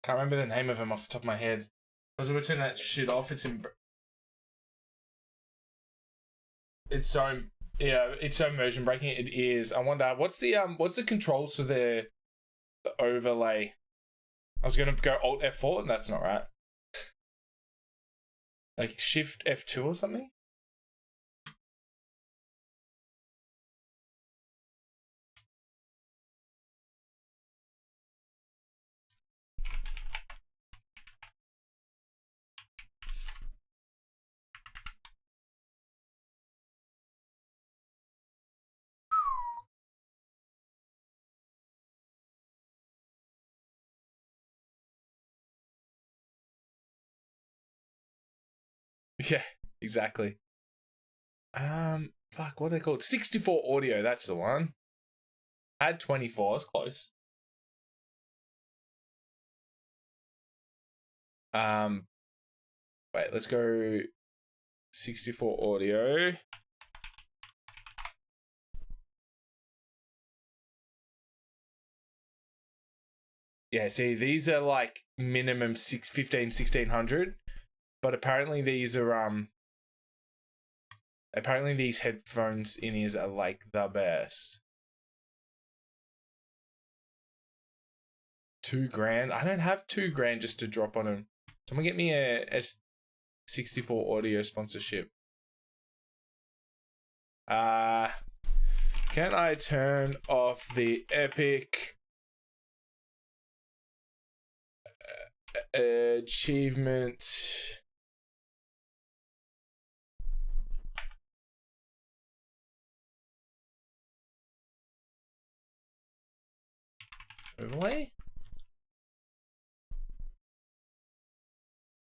can't remember the name of him off the top of my head. I was going to turn that shit off. It's so it's so immersion breaking. It is. I wonder what's the controls for the overlay. I was gonna go Alt F4 and that's not right. Like Shift F2 or something. Yeah, exactly. Fuck, what are they called? 64 audio, that's the one. I had 24, it's close. Wait, let's go 64 audio. Yeah, see, these are like minimum 1600, but apparently these are apparently these headphones in-ears are like the best. $2,000. I don't have $2,000 just to drop on them. Someone get me a S64 audio sponsorship. Can I turn off the epic achievement? Overlay?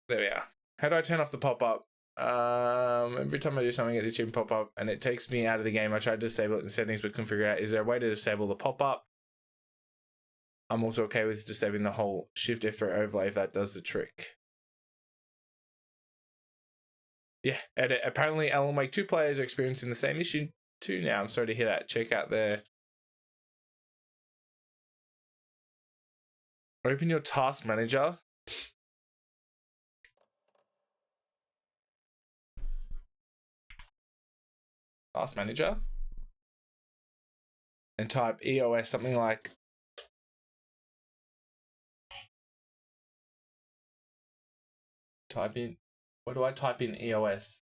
There we are. How do I turn off the pop-up? Every time I do something, I get the achievement pop-up and it takes me out of the game. I tried to disable it in the settings, but couldn't figure out. Is there a way to disable the pop-up? I'm also okay with disabling the whole Shift F3 overlay if that does the trick. Yeah, edit. Apparently Alan Wake 2 players are experiencing the same issue too now. I'm sorry to hear that. Check out their... Open your task manager. Task manager. And type EOS, something like... Type in... What do I type in EOS?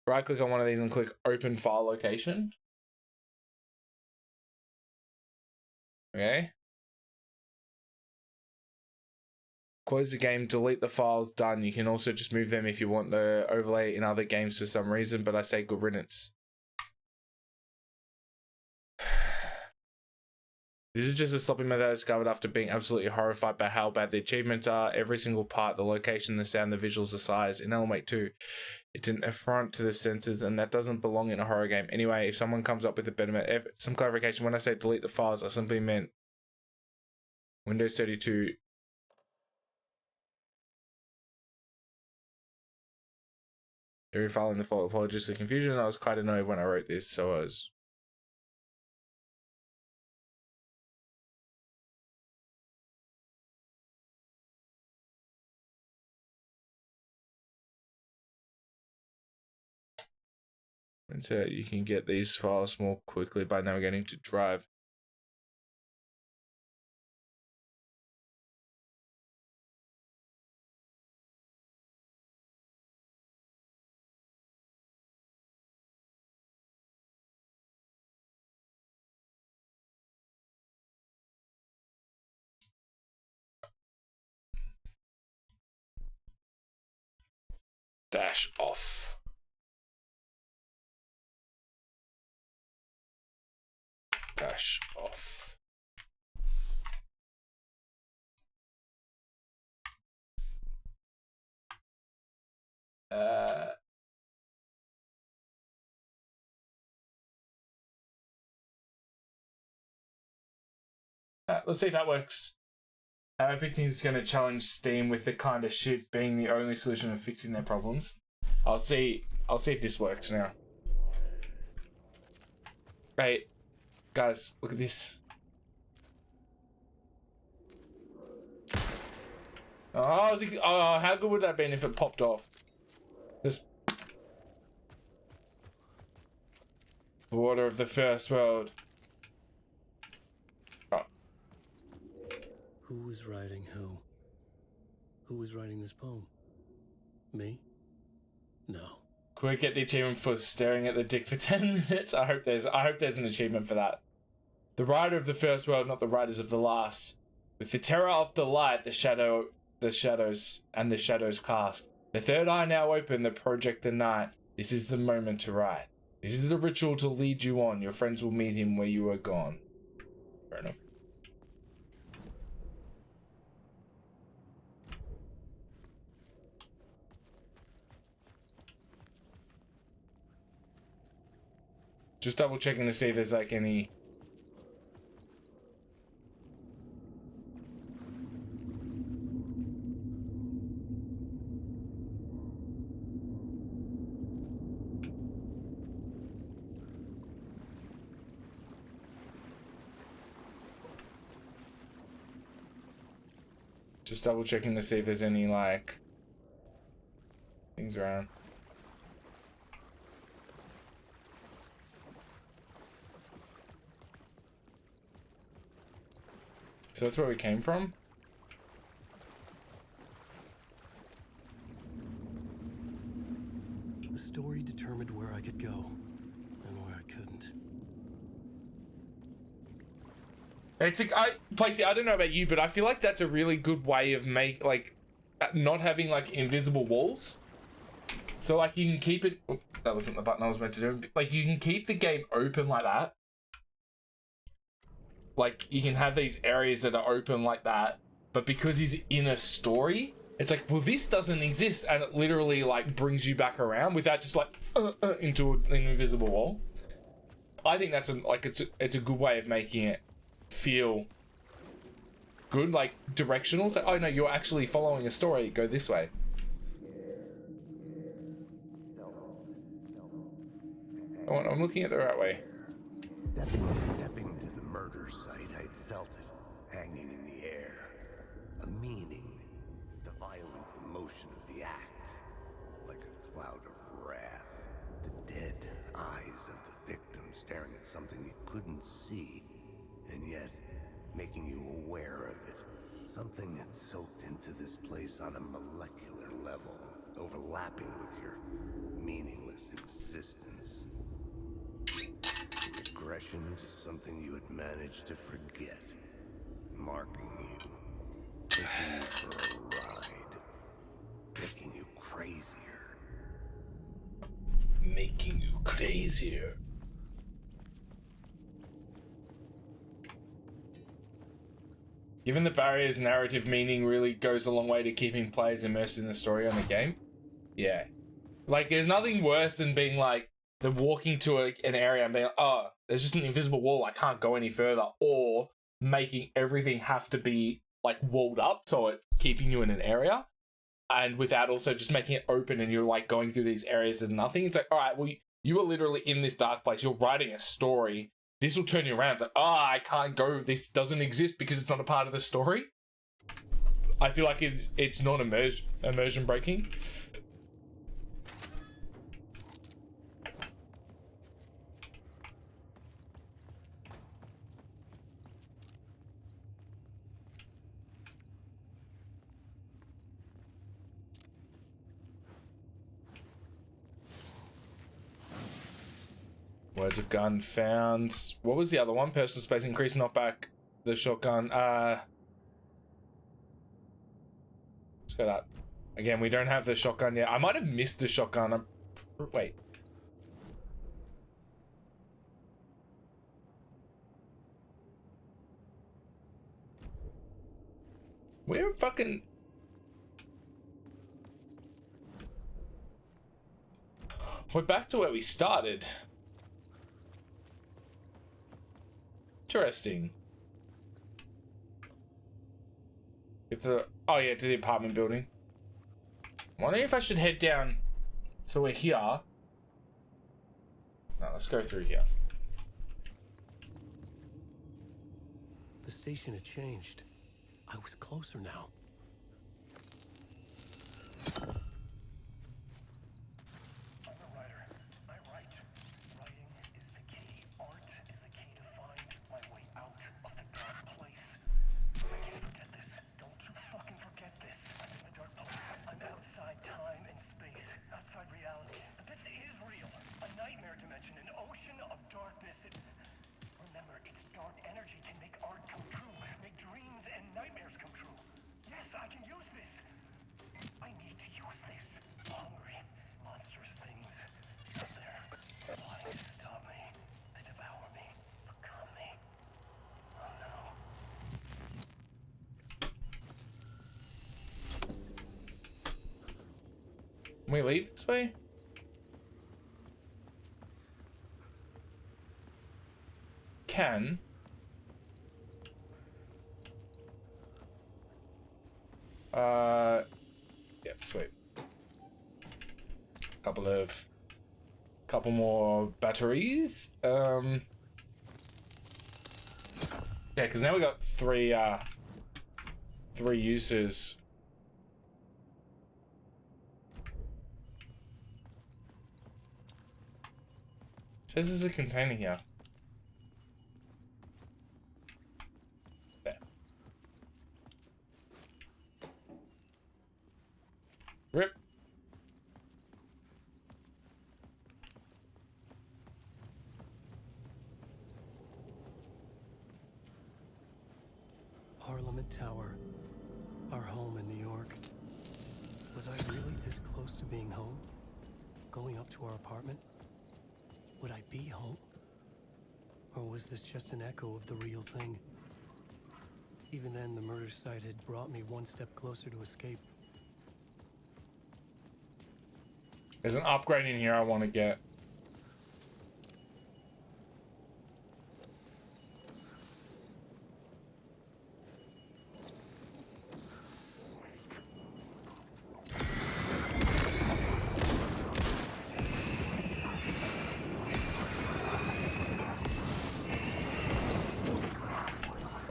Right click on one of these and click open file location. Okay. Close the game, delete the files, done. You can also just move them if you want the overlay in other games for some reason, but I say good riddance. This is just a sloppy method I discovered after being absolutely horrified by how bad the achievements are. Every single part, the location, the sound, the visuals, the size. In Alan Wake 2, it's an affront to the senses, and that doesn't belong in a horror game. Anyway, if someone comes up with a better... Some clarification, when I say delete the files, I simply meant Windows 32... Every file in the folder. Apologies for the confusion. I was quite annoyed when I wrote this, so I was... And so you can get these files more quickly by navigating to Drive. Dash off. Dash off. Let's see if that works. I think it's going to challenge Steam with the kind of shit being the only solution of fixing their problems. I'll see if this works now. Hey, guys, look at this. Oh, how good would that have been if it popped off? Just water of the first world. Oh. Who was writing who? Who was writing this poem? Me? No. Could we get the achievement for staring at the dick for 10 minutes? I hope there's an achievement for that. The writer of the first world, not the writers of the last. With the terror of the light, the shadows cast. The third eye now open, the project the night. This is the moment to write. This is the ritual to lead you on. Your friends will meet him where you are gone. Fair enough. Just double checking to see if there's like any... Just double checking to see if there's any like things around. So that's where we came from? The story determined where I could go and where I couldn't. Placey, I don't know about you, but I feel like that's a really good way of not having like invisible walls. So like you can keep it. Oh, that wasn't the button I was meant to do. Like you can keep the game open like that. Like you can have these areas that are open like that, but because he's in a story, it's like, well, this doesn't exist, and it literally like brings you back around without just like into an invisible wall. I think that's it's a good way of making it feel good, like directional. It's like, oh no, you're actually following a story. Go this way. Oh, I'm looking at the right way. Stepping to the murder site, I'd felt it hanging in the air. A meaning, the violent emotion of the act, like a cloud of wrath. The dead eyes of the victim staring at something you couldn't see, and yet making you aware of it. Something had soaked into this place on a molecular level, overlapping with your meaningless existence. Regression to something you had managed to forget, marking you, taking you for a ride, making you crazier. Making you crazier. Given the barriers, narrative meaning really goes a long way to keeping players immersed in the story on the game. Yeah. Like, there's nothing worse than being like, they're walking to an area and being like, oh, there's just an invisible wall, I can't go any further. Or making everything have to be, like, walled up, so it's keeping you in an area. And without also just making it open and you're, like, going through these areas of nothing. It's like, all right, well, you are literally in this dark place. You're writing a story. This will turn you around. It's like, oh, I can't go. This doesn't exist because it's not a part of the story. I feel like it's not immersion breaking. Words of gun found. What was the other one? Personal space increase, not back the shotgun. Let's go that. Again, we don't have the shotgun yet. I might have missed the shotgun. Wait. We're fucking... We're back to where we started. Interesting. It's a... Oh yeah, to the apartment building. I'm wondering if I should head down. So we're here. No, let's go through here. The station had changed. I was closer now. Can we leave this way? Can. Yep, sweet. Couple more batteries. Yeah, because now we got three uses. Says there's a container here. There. Rip. Parliament Tower. Our home in New York. Was I really this close to being home? Going up to our apartment? Would I be home? Or was this just an echo of the real thing? Even then, the murder site had brought me one step closer to escape. There's an upgrade in here I want to get.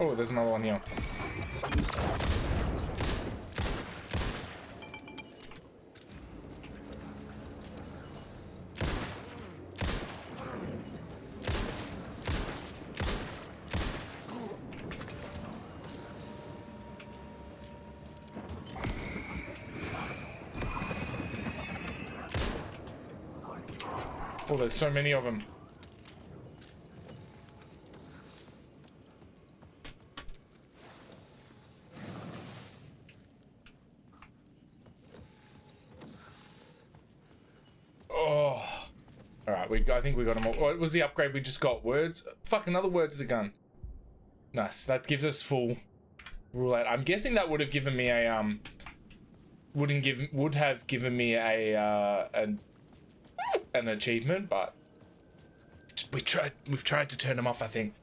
Oh, there's another one here. Oh, there's so many of them. I think we got them all. What was the upgrade we just got? Words? Fuck, another words of the gun. Nice. That gives us full roulette. I'm guessing that would have given me a would have given me an achievement, but we've tried to turn them off, I think.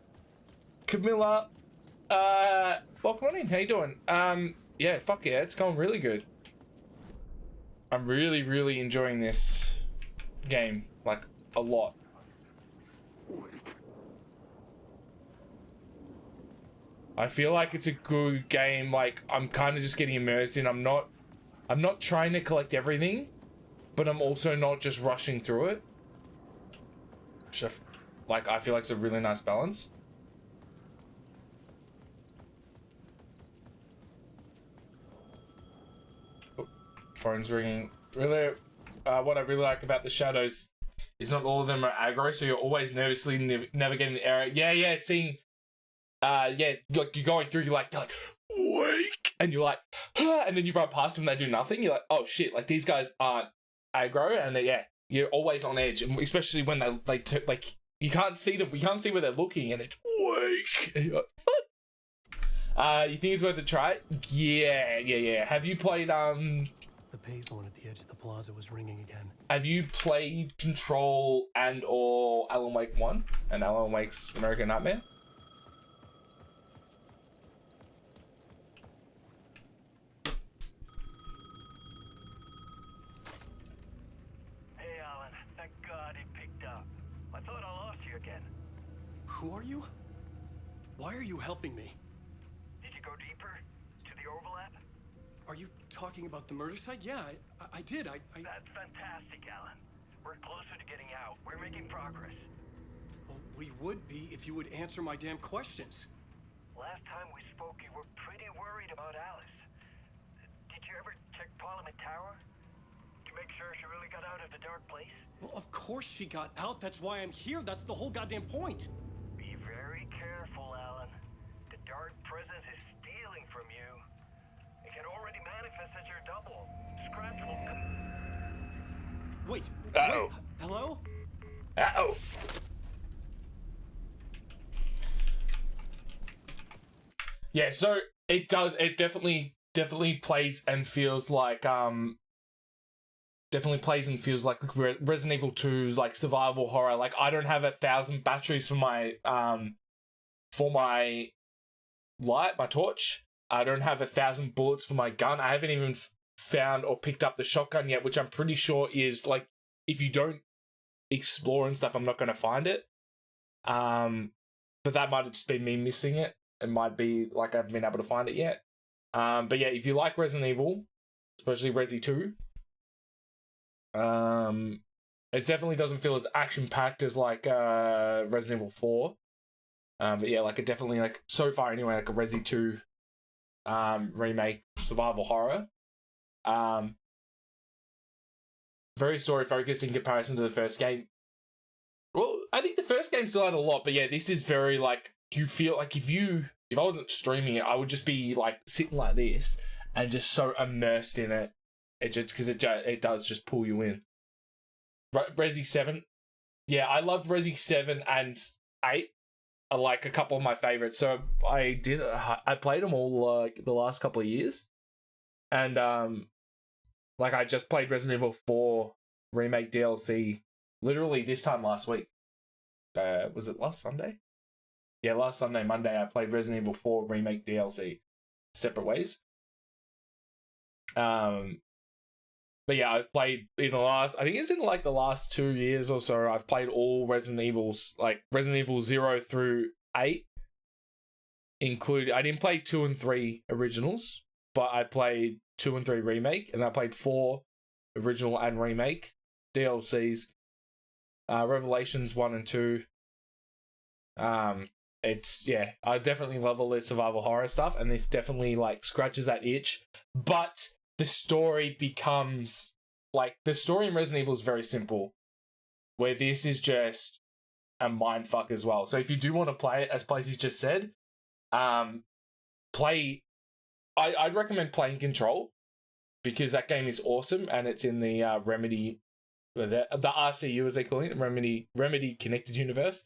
Camilla, welcome on in. How you doing? Yeah, fuck yeah, it's going really good. I'm really enjoying this game, like, a lot. I feel like it's a good game. Like, I'm kind of just getting immersed in. I'm not trying to collect everything, but I'm also not just rushing through it. Which I feel like it's a really nice balance. Oh, phone's ringing. Really, what I really like about the shadows is not all of them are aggro, so you're always nervously navigating the area. Yeah, seeing, yeah, like you're going through, you're like, wake and you're like, and then you run past them and they do nothing. You're like, oh shit, like these guys aren't aggro, and you're always on edge, and especially when they like you can't see them, we can't see where they're looking, and it's weak. And you're like, fuck. You think it's worth a try? Yeah. Have you played The payphone at the edge of the plaza was ringing again. Have you played Control and or Alan Wake 1 and Alan Wake's American Nightmare? Hey, Alan. Thank God he picked up. I thought I lost you again. Who are you? Why are you helping me? Did you go deeper? To the overlap? Are you talking about the murder site? Yeah, I did. I... That's fantastic, Alan. We're closer to getting out. We're making progress. Well, we would be if you would answer my damn questions. Last time we spoke, you were pretty worried about Alice. Did you ever check Parliament Tower? To make sure she really got out of the dark place? Well, of course she got out. That's why I'm here. That's the whole goddamn point. Be very careful, Alan. The dark presence is stealing from you. It can already manifest as your double. Scratch will Wait. Uh-oh. Wait. Hello? Uh-oh. Yeah, so it definitely plays and feels like Resident Evil 2's like survival horror. Like I don't have 1,000 batteries for my light, my torch. I don't have 1,000 bullets for my gun. I haven't even found or picked up the shotgun yet, which I'm pretty sure is like, if you don't explore and stuff, I'm not going to find it. But that might have just been me missing it. It might be like I haven't been able to find it yet. But yeah, if you like Resident Evil, especially Resi 2, it definitely doesn't feel as action-packed as like Resident Evil 4. But yeah, like it definitely, like so far anyway, like a Resi 2 remake survival horror. Very story focused in comparison to the first game. Well, I think the first game still had a lot, but yeah, this is very like, you feel like if I wasn't streaming it, I would just be like sitting like this and just so immersed in it. It just because it does just pull you in. Resi 7, yeah, I loved Resi 7 and 8. Are like a couple of my favorites. So I played them all like the last couple of years, and like I just played Resident Evil 4 remake DLC literally this time last week. Was it last Sunday? Yeah, last Sunday, Monday, I played Resident Evil 4 remake DLC, separate ways. But yeah, I've played in the last, I think it's in like the last 2 years or so, I've played all Resident Evils, like Resident Evil 0 through 8. I didn't play 2 and 3 originals, but I played 2 and 3 remake, and I played 4 original and remake DLCs. Revelations 1 and 2. It's, yeah, I definitely love all this survival horror stuff, and this definitely like scratches that itch, but the story becomes like, the story in Resident Evil is very simple, where this is just a mindfuck as well. So if you do want to play it, as Placey's just said, I'd recommend playing Control, because that game is awesome, and it's in the Remedy, the RCU as they call it, Remedy Connected Universe.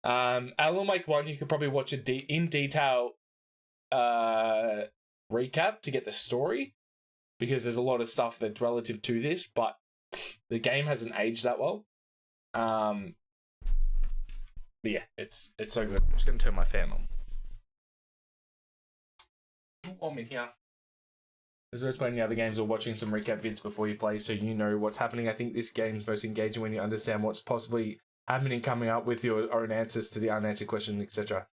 Alan Wake 1, you could probably watch a in detail recap to get the story, because there's a lot of stuff that's relative to this, but the game hasn't aged that well. But yeah, it's so good. I'm just gonna turn my fan on. I'm in here. As well as playing the other games or watching some recap vids before you play, so you know what's happening. I think this game's most engaging when you understand what's possibly happening, coming up with your own answers to the unanswered questions, etc.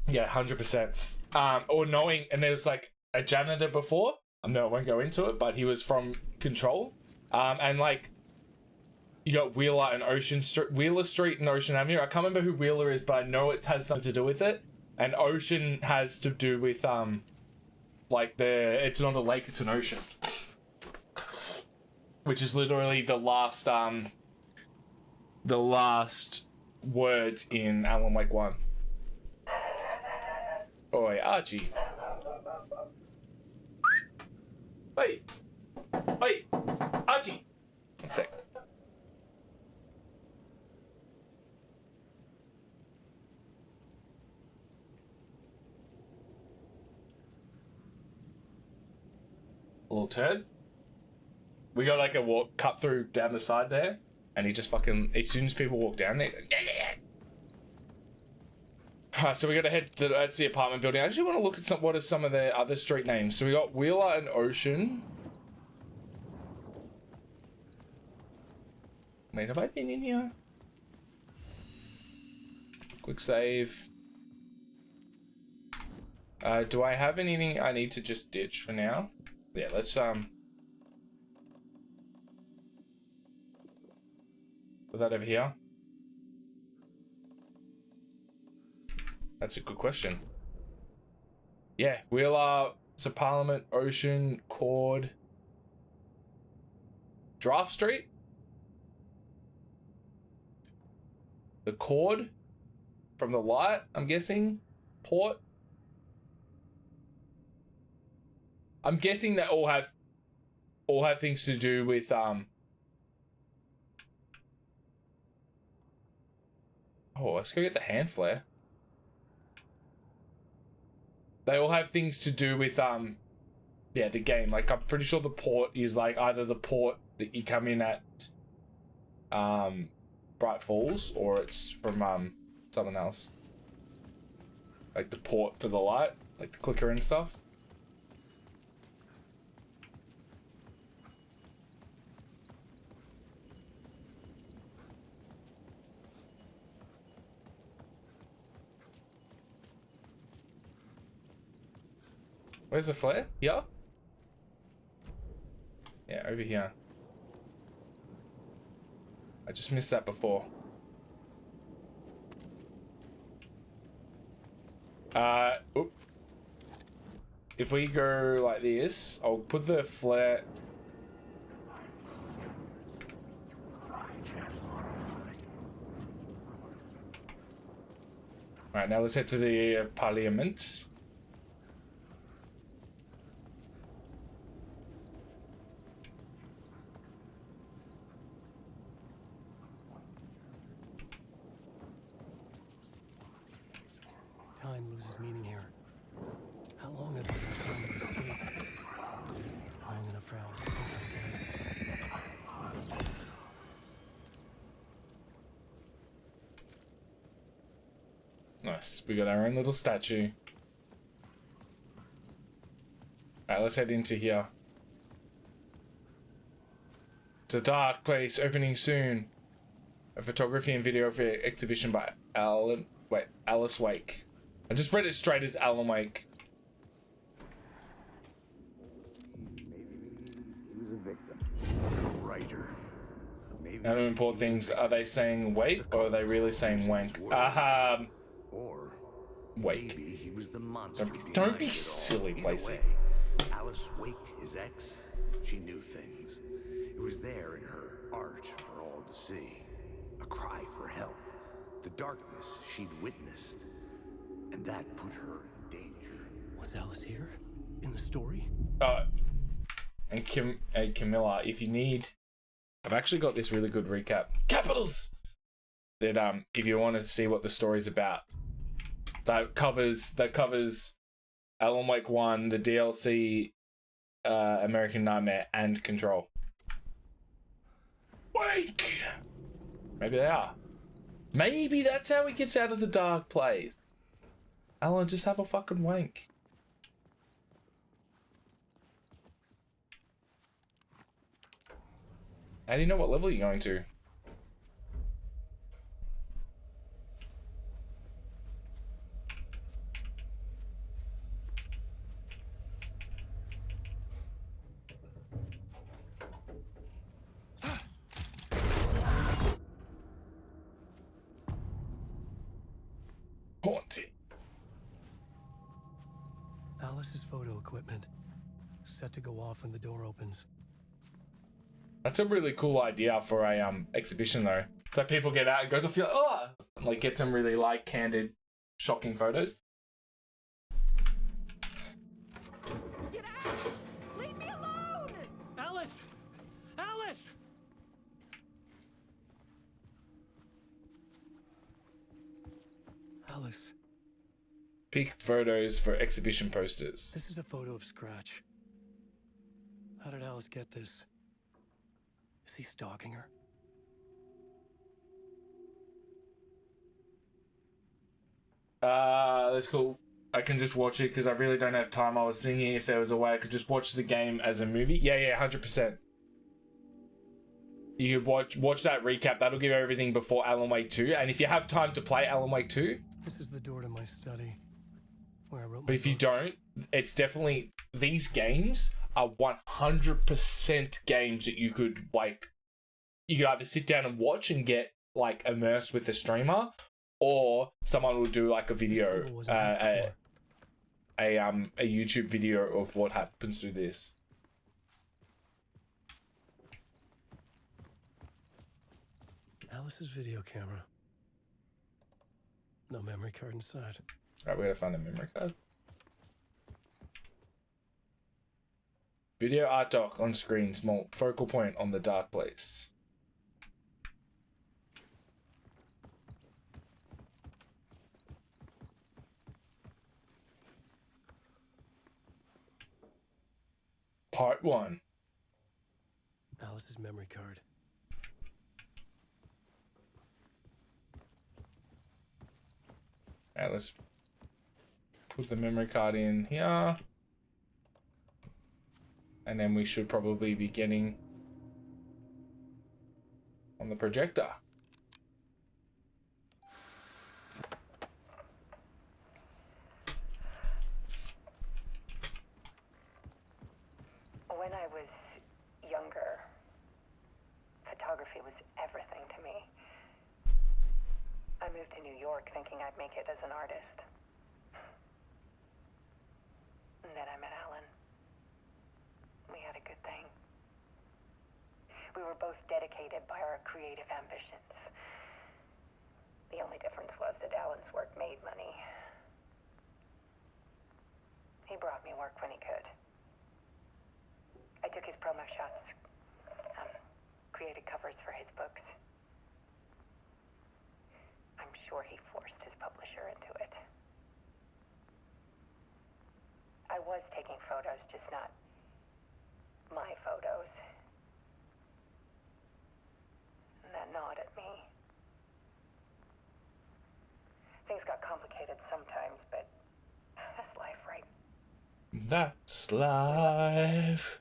Yeah, 100%. Or knowing, and there was like a janitor before. I won't go into it, but he was from Control. And like, you got Wheeler Street and Ocean Avenue. I can't remember who Wheeler is, but I know it has something to do with it. And Ocean has to do with like it's not a lake, it's an ocean, which is literally the last words in Alan Wake 1. Oi, Archie. Wait. Wait. Archie. 1 sec. Little turd. We got like a walk cut through down the side there, and he just fucking, as soon as people walk down there, he's like, yeah. Alright, so we gotta head to that's the apartment building. I actually want to look at what are some of the other street names. So we got Wheeler and Ocean. Wait, have I been in here? Quick save. Do I have anything I need to just ditch for now? Yeah, let's put that over here. That's a good question. Yeah, Wheeler, so Parliament, Ocean, Cord, Draft Street, the Cord from the light, I'm guessing, Port. I'm guessing that all have things to do with Oh, let's go get the hand flare. They all have things to do with yeah, the game. Like I'm pretty sure the port is like either the port that you come in at Bright Falls, or it's from someone else. Like the port for the light, like the clicker and stuff. Where's the flare? Here? Yeah, over here. I just missed that before. Oop. If we go like this, I'll put the flare. Alright, now let's head to the Parliament. Time loses meaning here. How long have you been trying to escape? Long enough for Alice to think again. Nice, we got our own little statue. Alright, let's head into here. It's a dark place, opening soon. A photography and video for exhibition by Alice Wake. I just read it straight as Alan Wake. Maybe he was a victim. A writer. Maybe. Now to import things, are they saying wake or are they really saying wank? Or Wake. maybe he was the monster. Don't be behind it all. silly, Either Lacey. way, Alice Wake, his ex, she knew things. It was there in her art for all to see. A cry for help. The darkness she'd witnessed. And that put her in danger. Was Alice here? In the story? And Camilla, if you need, I've actually got this really good recap. Capitals! That if you want to see what the story's about. That covers Alan Wake 1, the DLC, American Nightmare, and Control. Wake! Maybe they are. Maybe that's how he gets out of the dark place. Alan, just have a fucking wank. How do you know what level you're going to? Haunted. Alice's photo equipment. Set to go off when the door opens. That's a really cool idea for a exhibition though. So people get out and goes off, you're like, oh, and like get some really like candid, shocking photos. Alice! Alice. Peak photos for exhibition posters. This is a photo of Scratch. How did Alice get this? Is he stalking her? That's cool. I can just watch it because I really don't have time. I was thinking if there was a way I could just watch the game as a movie. Yeah, 100%. You could watch that recap. That'll give everything before Alan Wake 2. And if you have time to play Alan Wake 2, This is the door to my study, where I wrote my but if you books. don't, it's definitely, these games are 100% games that you could either sit down and watch and get like immersed with the streamer, or someone will do like a video, This wasn't here before. a YouTube video of what happens through this. Alice's video camera. No memory card inside. Alright, we gotta find the memory card. Video art dock on screen, small focal point on the dark place. Part 1. Alice's memory card. Alright, let's put the memory card in here. And then we should probably be getting on the projector. When I was younger, photography was everything to me. I moved to New York thinking I'd make it as an artist. And then I met Alan. We had a good thing. We were both dedicated by our creative ambitions. The only difference was that Alan's work made money. He brought me work when he could. I took his promo shots, created covers for his books. I'm sure he forced his publisher into it. I was taking photos, just not my photos. And that gnawed at me. Things got complicated sometimes, but that's life, right? That's life.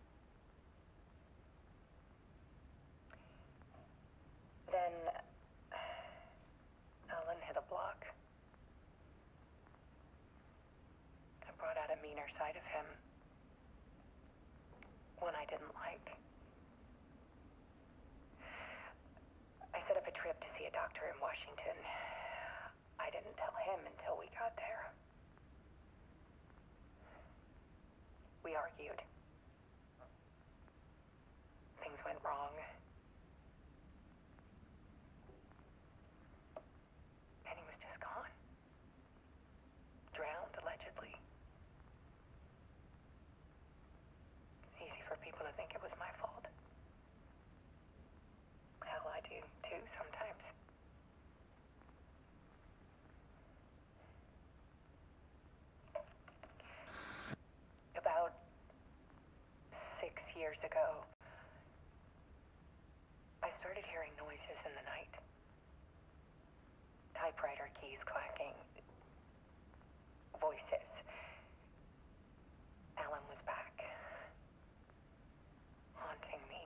Then Alan hit a block. I brought out a meaner side of him. One I didn't like. I set up a trip to see a doctor in Washington. I didn't tell him until we got there. We argued. Things went wrong. And he was just gone. Drowned, allegedly. It's easy for people to think it was my fault. Hell, I do too sometimes. About 6 years ago, I started hearing noises in the night. Typewriter keys clacking. Voices. Alan was back. Haunting me.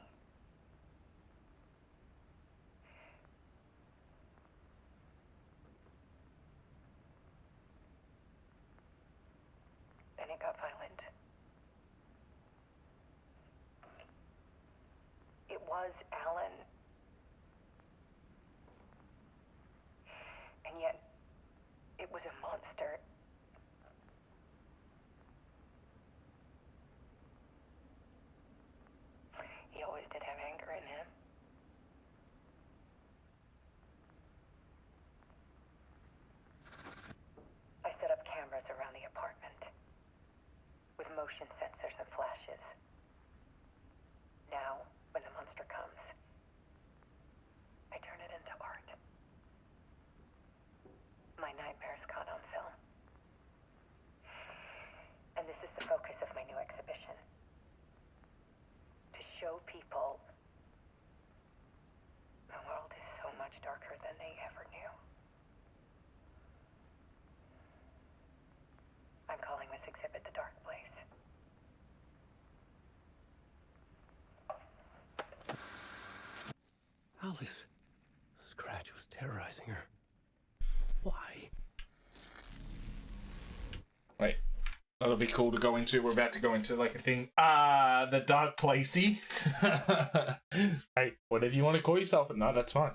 Then it got violent. It was Alan. And yet, it was a monster. He always did have anger in him. I set up cameras around the apartment with motion sensors and flashes. Now, when the monster comes, Alice. Scratch was terrorizing her. Why? Wait. That'll be cool to go into. We're about to go into like a thing. The dark placey. Hey, whatever you want to call yourself. No, that's fine.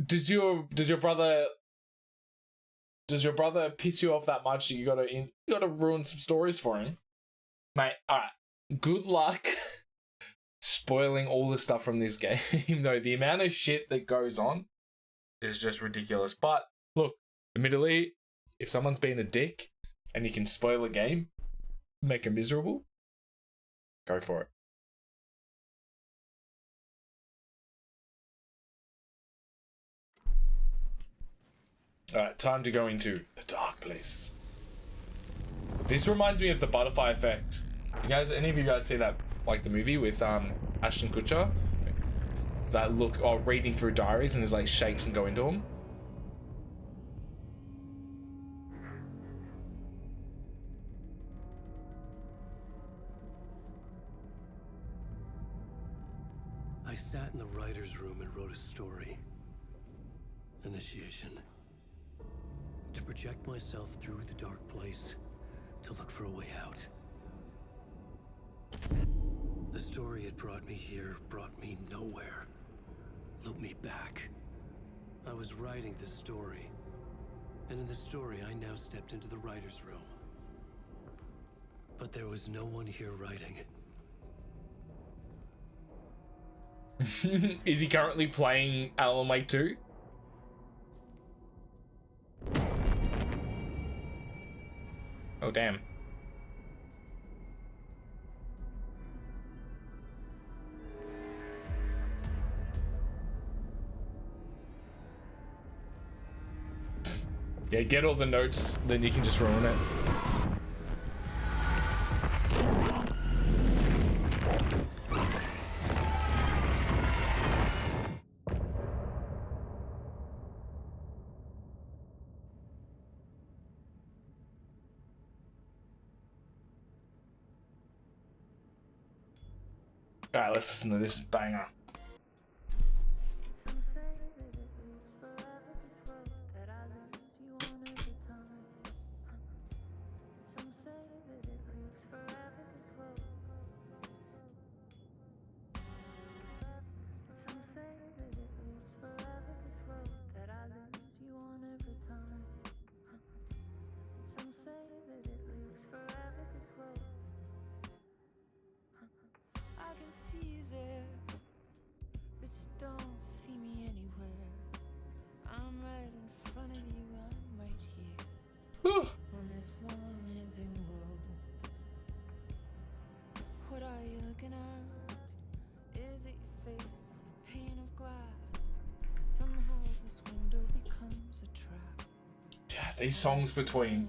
Does your brother piss you off that much that you gotta ruin some stories for him? Mate, alright. Good luck spoiling all the stuff from this game, though. The amount of shit that goes on is just ridiculous. But look, admittedly, if someone's been a dick and you can spoil a game, make them miserable, go for it. Alright, time to go into the dark place. This reminds me of the butterfly effect. Any of you guys see that, like the movie with Ashton Kutcher? That look, reading through diaries and there's like shakes and go into them. I sat in the writer's room and wrote a story. Initiation. To project myself through the dark place, to look for a way out. The story had brought me here, brought me nowhere. Looped me back. I was writing the story. And in the story, I now stepped into the writer's room. But there was no one here writing. Is he currently playing Alan Wake 2? Oh, damn. Yeah, get all the notes, then you can just ruin it. Alright, let's listen to this banger. These songs between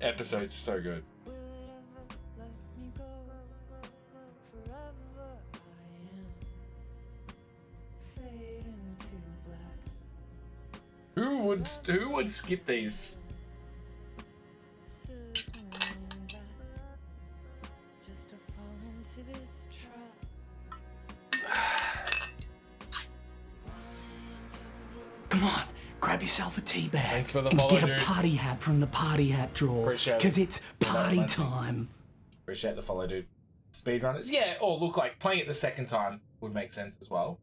episodes are so good. Who would skip these? Come on, grab yourself a tea bag. Thanks for the and follow, get a dude. party hat from the party hat drawer. Appreciate it. Because it's party time. Appreciate the follow, dude. Speedrunners, yeah. Or look, like playing it the second time would make sense as well.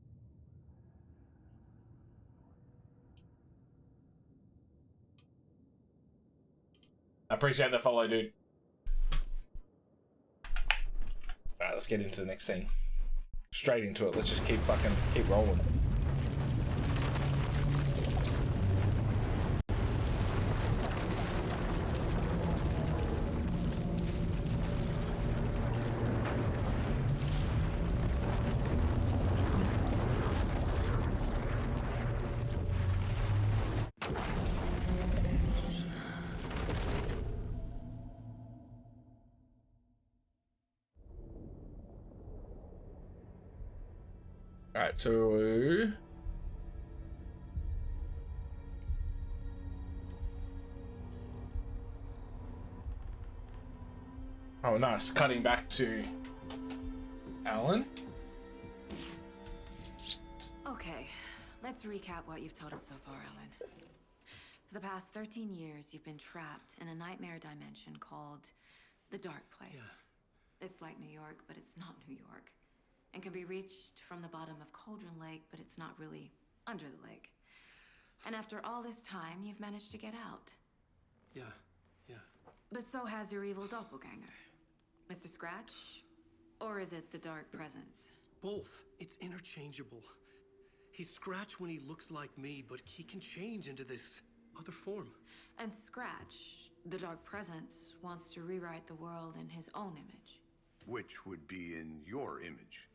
I appreciate the follow, dude. Alright, let's get into the next scene. Straight into it. Let's just keep rolling. Alright, so... Oh, nice. Cutting back to Alan. Let's recap what you've told us so far, Alan. For the past 13 years, you've been trapped in a nightmare dimension called the Dark Place. Yeah. It's like New York, but it's not New York. And can be reached from the bottom of Cauldron Lake, but it's not really under the lake. And after all this time, you've managed to get out. Yeah. But so has your evil doppelganger. Mr. Scratch? Or is it the Dark Presence? Both. It's interchangeable. He's Scratch when he looks like me, but he can change into this other form. And Scratch, the Dark Presence, wants to rewrite the world in his own image. Which would be in your image,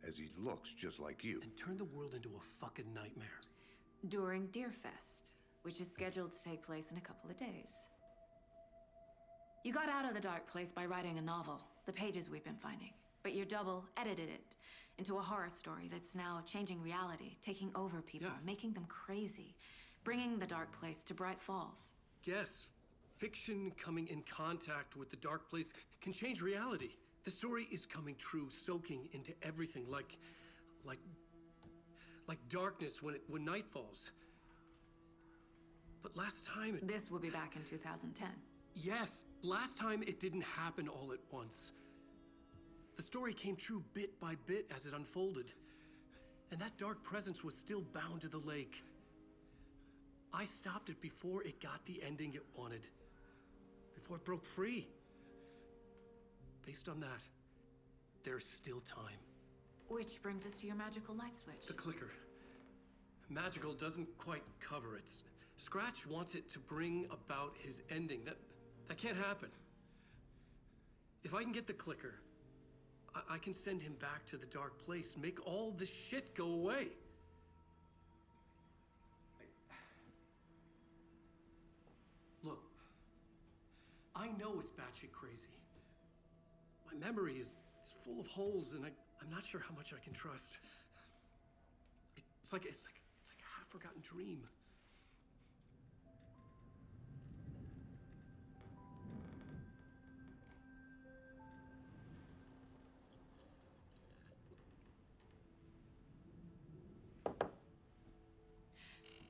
as he looks just like you. And turn the world into a fucking nightmare. During Deerfest, which is scheduled to take place in a couple of days. You got out of the Dark Place by writing a novel, the pages we've been finding. But your double edited it into a horror story that's now changing reality, taking over people, making them crazy, bringing the Dark Place to Bright Falls. Yes, fiction coming in contact with the Dark Place can change reality. The story is coming true, soaking into everything, like darkness when night falls. But last time This will be back in 2010. Yes, last time it didn't happen all at once. The story came true bit by bit as it unfolded. And that dark presence was still bound to the lake. I stopped it before it got the ending it wanted. Before it broke free. Based on that, there's still time. Which brings us to your magical light switch. The clicker. Magical doesn't quite cover it. Scratch wants it to bring about his ending. That can't happen. If I can get the clicker, I can send him back to the Dark Place, make all this shit go away. Look, I know it's batshit crazy. My memory is full of holes, and I'm not sure how much I can trust. It's like a half-forgotten dream.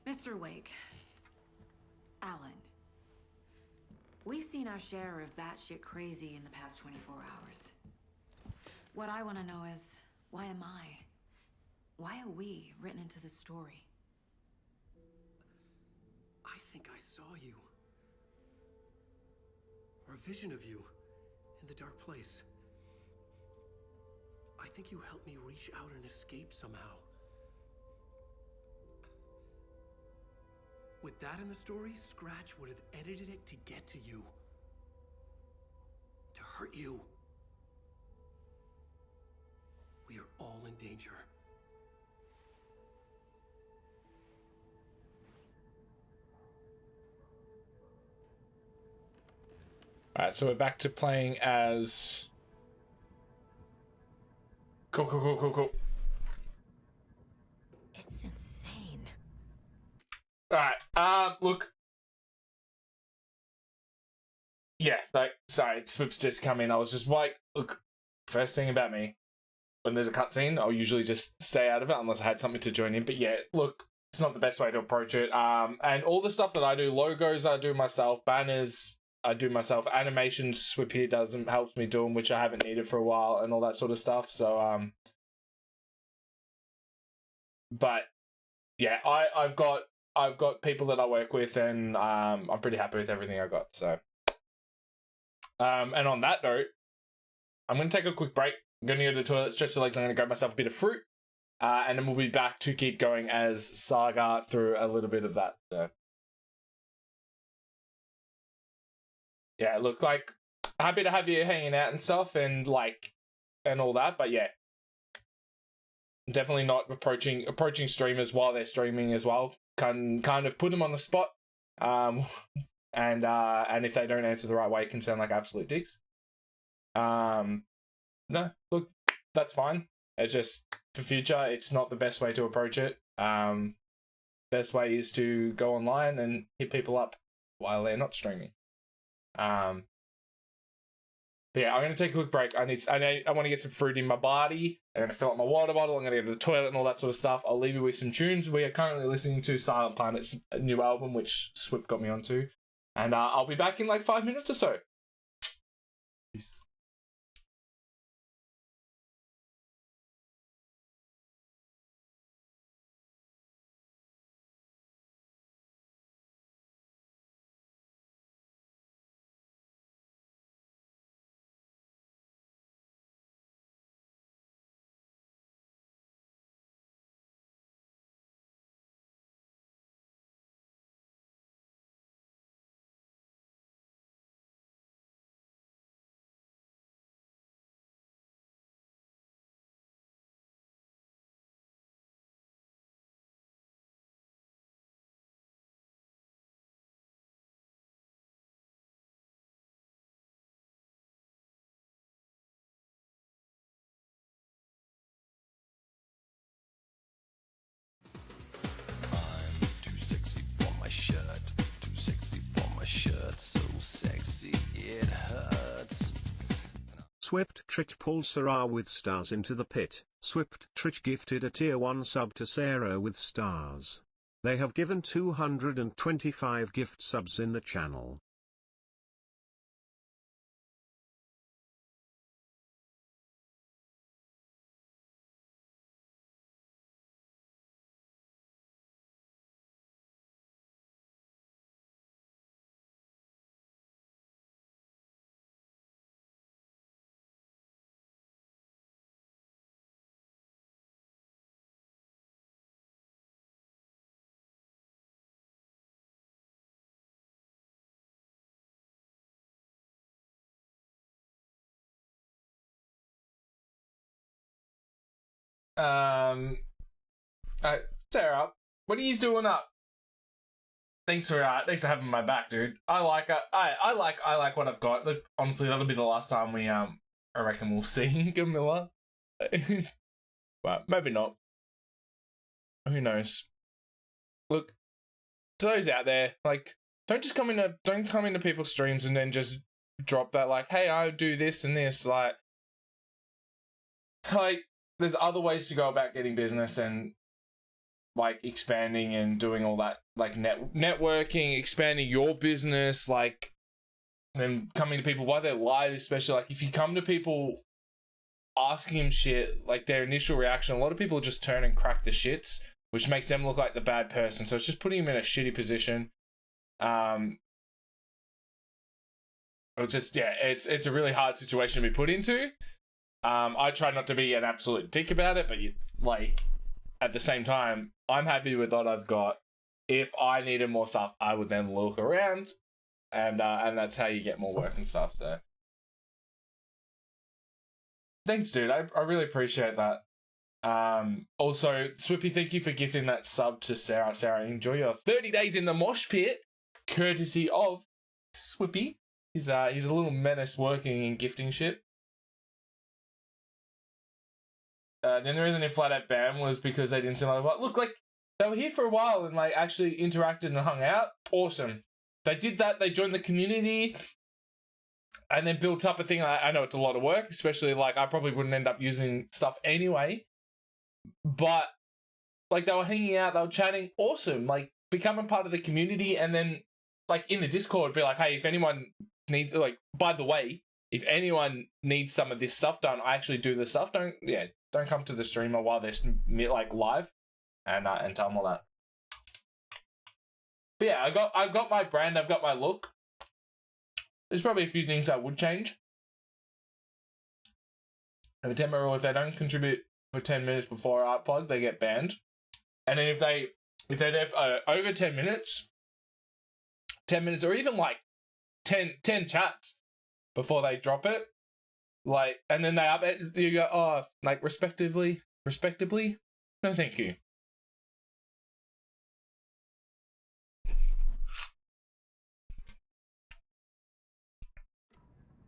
Mr. Wake, Alan, we've seen our share of batshit crazy in the past 24 hours. What I want to know is, why am I? Why are we written into the story? I think I saw you. Or a vision of you in the Dark Place. I think you helped me reach out and escape somehow. With that in the story, Scratch would have edited it to get to you. To hurt you. We are all in danger. Alright, so we're back to playing as... Cool. It's insane. Alright, look. Yeah, sorry, Swip's just come in. I was just like, look, first thing about me, when there's a cutscene, I'll usually just stay out of it unless I had something to join in. But yeah, look, it's not the best way to approach it. And all the stuff that I do, logos I do myself, banners I do myself, animations Swip here helps me do them, which I haven't needed for a while, and all that sort of stuff. So, but yeah, I've got people that I work with, and I'm pretty happy with everything I got. So, and on that note, I'm gonna take a quick break. I'm gonna go to the toilet, stretch the legs. I'm gonna grab myself a bit of fruit, and then we'll be back to keep going as Saga through a little bit of that. So, yeah, look, like, happy to have you hanging out and stuff, and all that. But yeah, definitely not approaching streamers while they're streaming as well. Can kind of put them on the spot, and if they don't answer the right way, it can sound like absolute dicks. No, look, that's fine. It's just, for future, it's not the best way to approach it. Best way is to go online and hit people up while they're not streaming. But yeah, I'm gonna take a quick break. I want to get some fruit in my body. I'm gonna fill up my water bottle. I'm gonna go to the toilet and all that sort of stuff. I'll leave you with some tunes. We are currently listening to Silent Planet's new album, which Swip got me onto, and I'll be back in like 5 minutes or so. Peace. Swift Tritch pulls Sarah with stars into the pit. Swift Tritch gifted a tier 1 sub to Sarah with stars. They have given 225 gift subs in the channel. Sarah, what are you doing up? Thanks for having my back, dude. I like what I've got. Look, honestly, that'll be the last time we I reckon we'll see Camilla. But maybe not. Who knows? Look, to those out there, like, don't come into people's streams and then just drop that like, hey, I do this and this. Like there's other ways to go about getting business and like expanding and doing all that, like networking, expanding your business, like, and coming to people while they're live, especially like if you come to people asking them shit, like their initial reaction, a lot of people just turn and crack the shits, which makes them look like the bad person. So it's just putting them in a shitty position. It's a really hard situation to be put into. I try not to be an absolute dick about it, but at the same time, I'm happy with what I've got. If I needed more stuff, I would then look around, and that's how you get more work and stuff. So, thanks, dude. I really appreciate that. Also, Swippy, thank you for gifting that sub to Sarah. Sarah, enjoy your 30 days in the mosh pit, courtesy of Swippy. He's a little menace working in gifting shit. Then the reason they flat out banned was because they didn't seem like, look, like, they were here for a while and, like, actually interacted and hung out. Awesome. They did that. They joined the community and then built up a thing. I know it's a lot of work, especially, like, I probably wouldn't end up using stuff anyway. But, like, they were hanging out. They were chatting. Awesome. Like, becoming part of the community and then, like, in the Discord, be like, hey, if anyone needs, like, by the way, if anyone needs some of this stuff done, I actually do the stuff. Don't come to the streamer while they're like live, and tell them all that. But yeah, I got my brand. I've got my look. There's probably a few things I would change. And the 10-minute rule: if they don't contribute for 10 minutes before Art Plug, they get banned. And then if they're there for over 10 minutes, or even like 10 chats before they drop it, like, and then they up it, you go, oh, like, respectably, no thank you.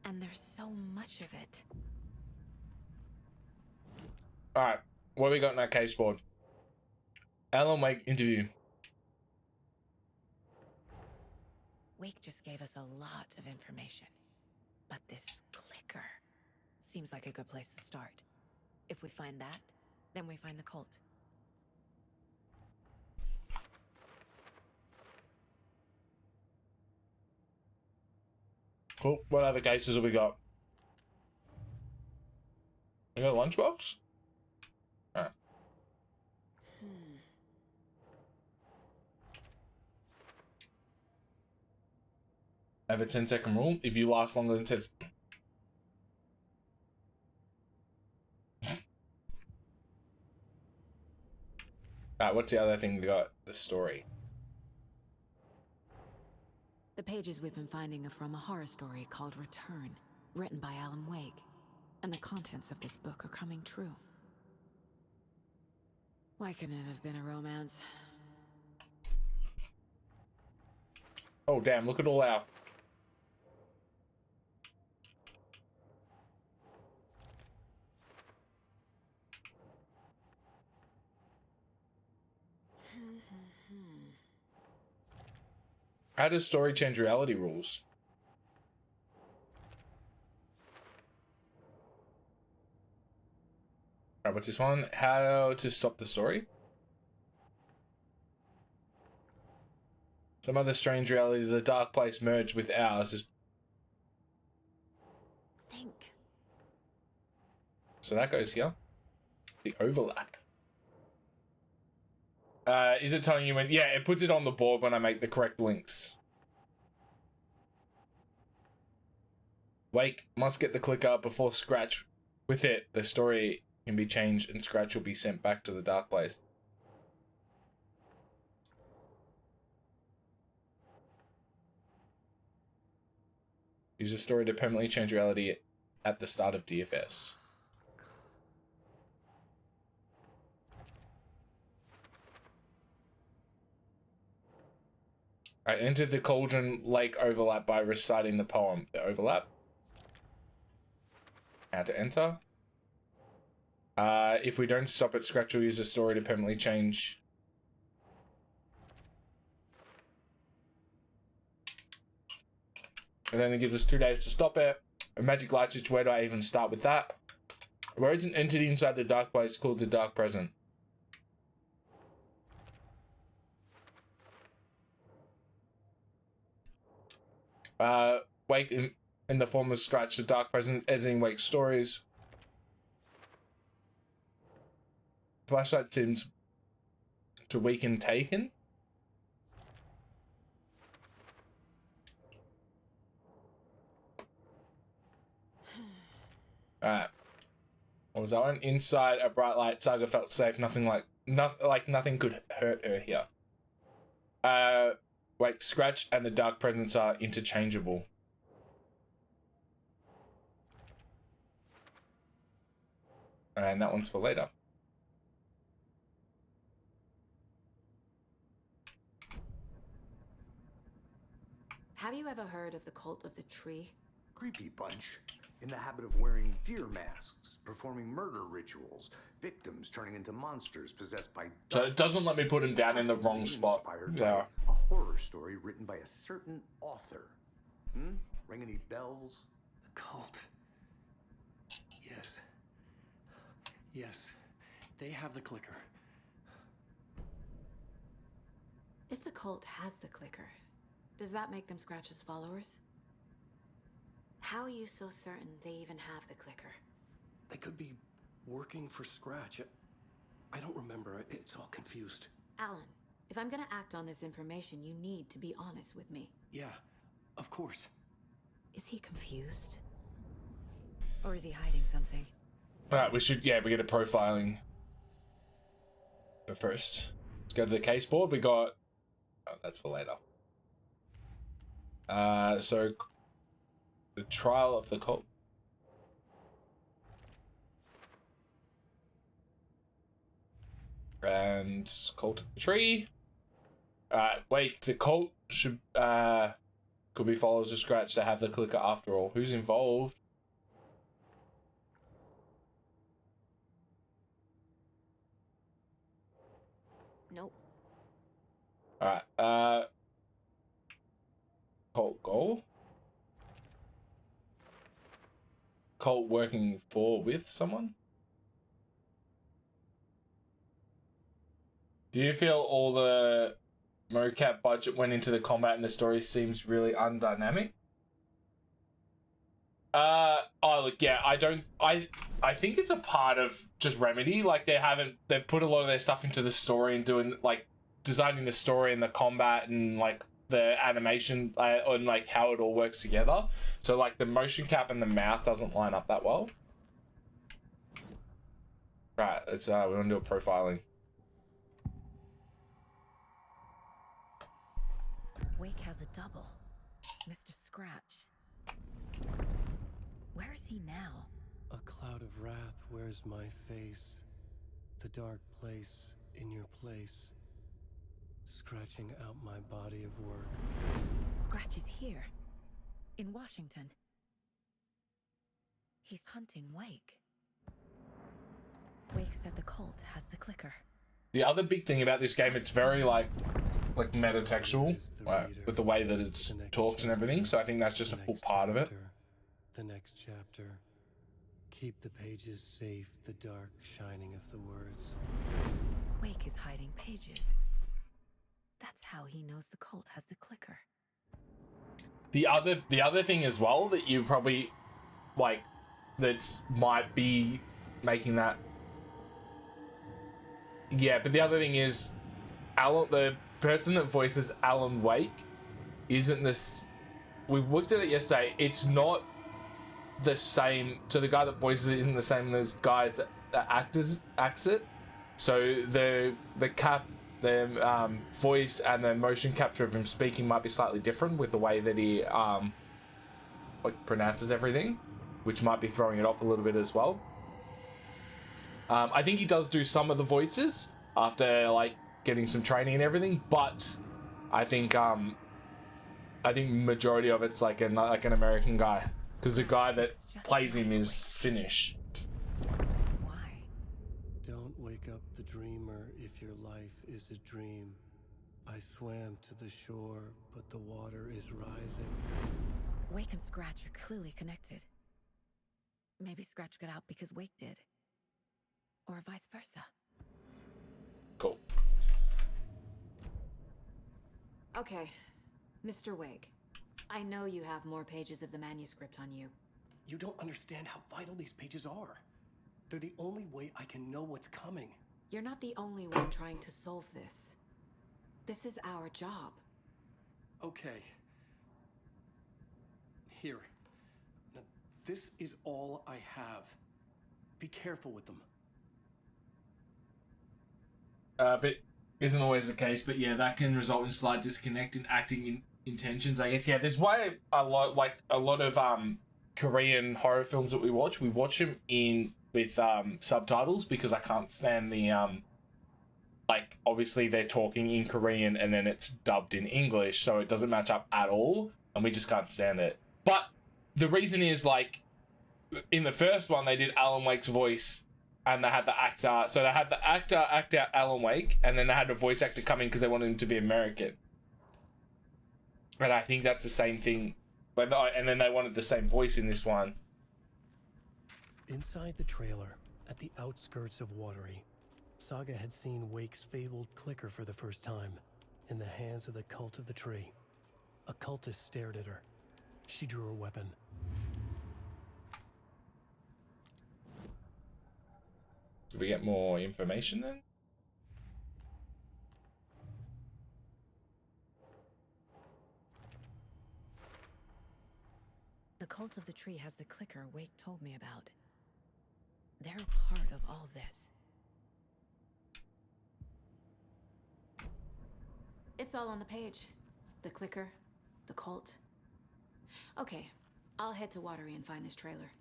And there's so much of it. Alright, what have we got in our case board? Alan Wake interview. Wake just gave us a lot of information. But this click clicker. Seems like a good place to start. If we find that, then we find the cult. Cool. What other cases have we got? We got a lunchbox? Alright. I have a 10-second rule. If you last longer than 10... Alright, what's the other thing we got? The story. The pages we've been finding are from a horror story called Return, written by Alan Wake. And the contents of this book are coming true. Why couldn't it have been a romance? Oh damn, look at all our... How does story change reality rules? Alright, what's this one? How to stop the story? Some other strange realities of the dark place merged with ours. Think. So that goes here. The overlap. Is it telling you when... Yeah, it puts it on the board when I make the correct links. Wake must get the clicker before Scratch. With it, the story can be changed and Scratch will be sent back to the dark place. Use the story to permanently change reality at the start of DFS. I entered the Cauldron Lake overlap by reciting the poem. The overlap. How to enter. If we don't stop it, Scratch will use the story to permanently change. It only gives us 2 days to stop it. A magic light switch, where do I even start with that? Where is an entity inside the dark place called the Dark Present? Wake in the form of Scratch, the Dark Present, editing Wake's stories. Flashlight seems to weaken Taken. Alright. What was that one? Inside a bright light, Saga felt safe. Nothing could hurt her here. Wake, Scratch and the Dark Presence are interchangeable. And that one's for later. Have you ever heard of the cult of the tree? Creepy bunch. In the habit of wearing deer masks, performing murder rituals, victims turning into monsters possessed by... So it doesn't let me put him down in the wrong spot. Inspired by a horror story written by a certain author. Ring any bells? The cult. Yes. Yes. They have the clicker. If the cult has the clicker, does that make them Scratch's followers? How are you so certain they even have the clicker? They could be working for Scratch. I don't remember. It's all confused. Alan, if I'm gonna act on this information, you need to be honest with me. Yeah, of course. Is he confused? Or is he hiding something? Alright, we get a profiling. But first, let's go to the case board. We got... Oh, that's for later. So... The trial of the cult. And cult of the tree. Wait, the cult should could be followers of Scratch to have the clicker after all. Who's involved? Nope. Alright, cult goal. cult working for with someone? Do you feel all the mocap budget went into the combat and the story seems really undynamic? Oh look, yeah, I think it's a part of just Remedy. Like they've put a lot of their stuff into the story and doing like designing the story and the combat and like the animation and like how it all works together. So like the motion cap and the mouth doesn't line up that well. Right, let's we want to do a profiling. Wake has a double. Mr. Scratch. Where is he now? A cloud of wrath wears my face. The dark place in your place. Scratching out my body of work. Scratch is here. In Washington. He's hunting Wake. Wake said the cult has the clicker. The other big thing about this game, it's very like metatextual with the way that it talks and everything. So I think that's just a full part of it. The next chapter. Keep the pages safe, the dark shining of the words. Wake is hiding pages. That's how he knows the cult has the clicker. The other thing as well that you probably like that might be making that. Yeah, but the other thing is Alan, the person that voices Alan Wake isn't this. We looked at it yesterday. It's not the same. So the guy that voices it isn't the same as guys that acts it. So the voice and the motion capture of him speaking might be slightly different with the way that he like pronounces everything, which might be throwing it off a little bit as well. I think he does do some of the voices after like getting some training and everything, but I think majority of it's like an American guy, because the guy that plays him is Finnish. Why? Don't wake up the dreamer if your life is a dream. I swam to the shore, but the water is rising. Wake and Scratch are clearly connected. Maybe Scratch got out because Wake did. Or vice versa. Cool. Okay, Mr. Wake. I know you have more pages of the manuscript on you. You don't understand how vital these pages are. They're the only way I can know what's coming. You're not the only one trying to solve this. This is our job. Okay. Here. Now, this is all I have. Be careful with them. But isn't always the case. But yeah, that can result in slight disconnect in acting intentions, I guess. Yeah, there's why a lot of Korean horror films that we watch them with subtitles, because I can't stand the like obviously they're talking in Korean and then it's dubbed in English, so it doesn't match up at all, and we just can't stand it. But the reason is, like, in the first one they did Alan Wake's voice, and they had the actor, so they had the actor act out Alan Wake, and then they had a voice actor come in because they wanted him to be American. And I think that's the same thing, and then they wanted the same voice in this one. Inside the trailer, at the outskirts of Watery, Saga had seen Wake's fabled clicker for the first time, in the hands of the Cult of the Tree. A cultist stared at her. She drew her weapon. Do we get more information then? The Cult of the Tree has the clicker Wake told me about. They're a part of all of this. It's all on the page. The clicker, the cult. Okay, I'll head to Watery and find this trailer.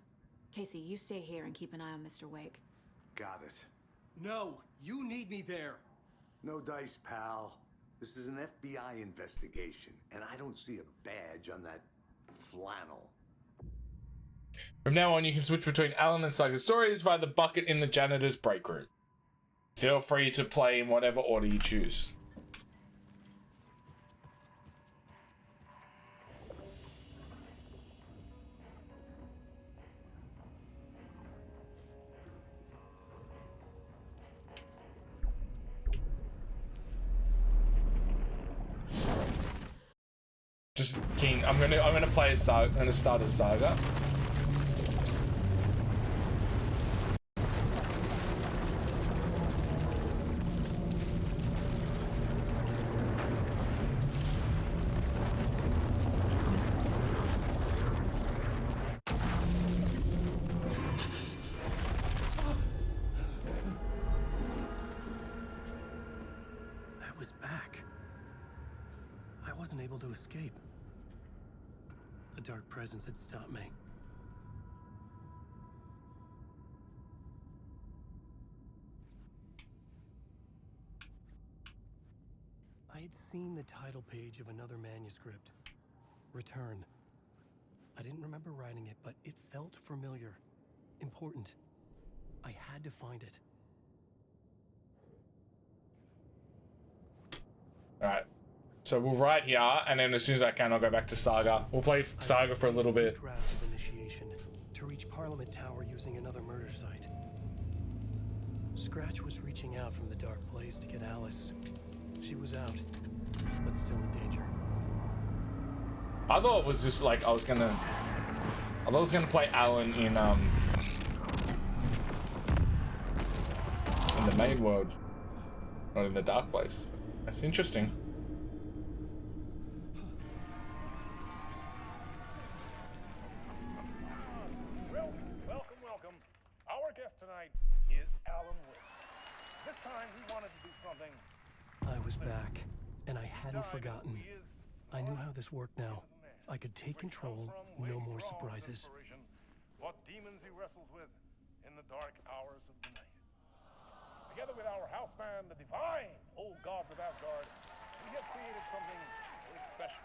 Casey, you stay here and keep an eye on Mr. Wake. Got it. No, you need me there. No dice, pal. This is an FBI investigation, and I don't see a badge on that flannel. From now on, you can switch between Alan and Saga's stories via the bucket in the janitor's break room. Feel free to play in whatever order you choose. just keen. I'm gonna play a Saga. I'm gonna start a Saga. I was back. I wasn't able to escape. The dark presence had stopped me. I had seen the title page of another manuscript. Return. I didn't remember writing it, but it felt familiar. Important. I had to find it. Alright. So we'll write here, and then as soon as I can, I'll go back to Saga. We'll play Saga for a little bit. Draft of initiation to reach Parliament Tower using another murder site. Scratch was reaching out from the dark place to get Alice. She was out, but still in danger. I thought it was just like I was gonna play Alan in the main world, not in the dark place. That's interesting. Welcome. Our guest tonight is Alan Wake. This time we wanted to do something. I was back, and I hadn't forgotten. I knew how this worked now. I could take control, no more surprises. What demons he wrestles with in the dark hours of the night. Together with our house band, the divine old gods of Asgard, we have created something very special.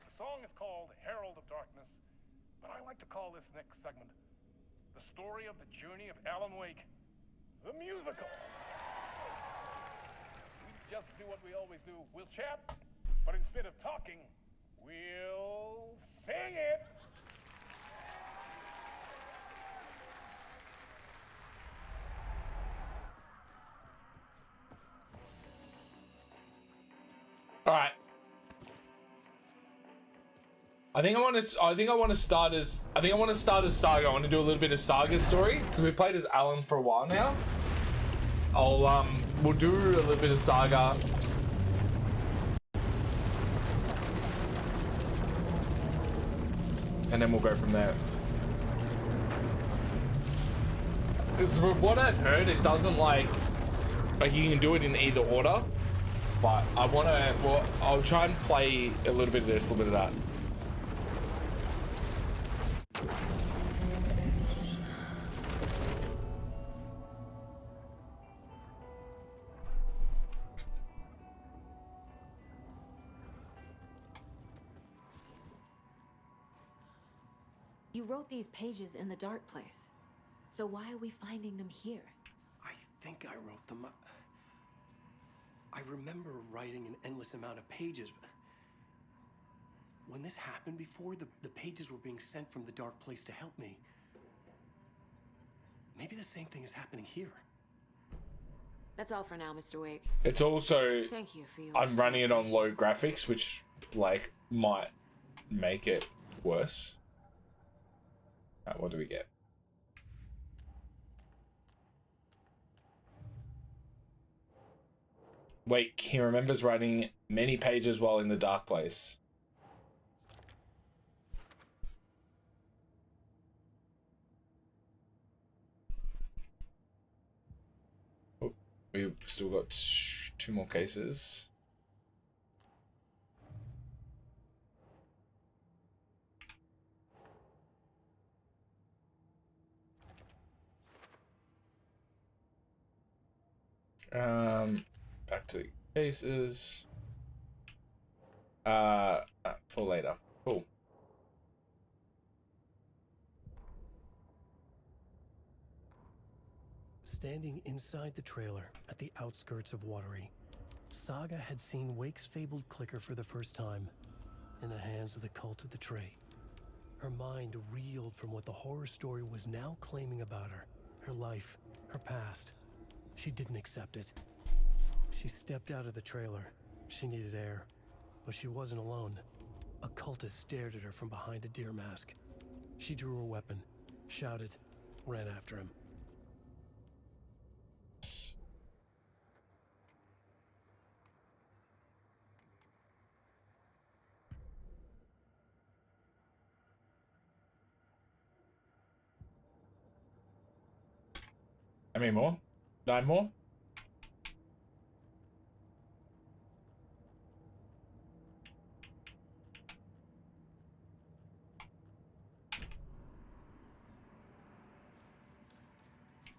The song is called Herald of Darkness, but I like to call this next segment the story of the journey of Alan Wake, the musical. We just do what we always do. We'll chat, but instead of talking, we'll sing it. All right. I think I want to start as Saga. I want to do a little bit of Saga's story because we played as Alan for a while now. We'll do a little bit of Saga. And then we'll go from there. Because from what I've heard, it doesn't like you can do it in either order. But I'll try and play a little bit of this, a little bit of that. You wrote these pages in the dark place. So why are we finding them here? I think I wrote them. I remember writing an endless amount of pages, but when this happened before, the pages were being sent from the dark place to help me. Maybe the same thing is happening here. That's all for now, Mr. Wake. It's also, Thank you for your I'm running it on low graphics, which like might make it worse. What do we get? Wake, he remembers writing many pages while in the dark place. Oh, we've still got 2 more cases. Back to the cases. For later. Cool. Standing inside the trailer at the outskirts of Watery, Saga had seen Wake's fabled clicker for the first time, in the hands of the cult of the Tree. Her mind reeled from what the horror story was now claiming about her, her life, her past. She didn't accept it. She stepped out of the trailer. She needed air, but she wasn't alone. A cultist stared at her from behind a deer mask. She drew her weapon, shouted, ran after him. How many more? 9 more?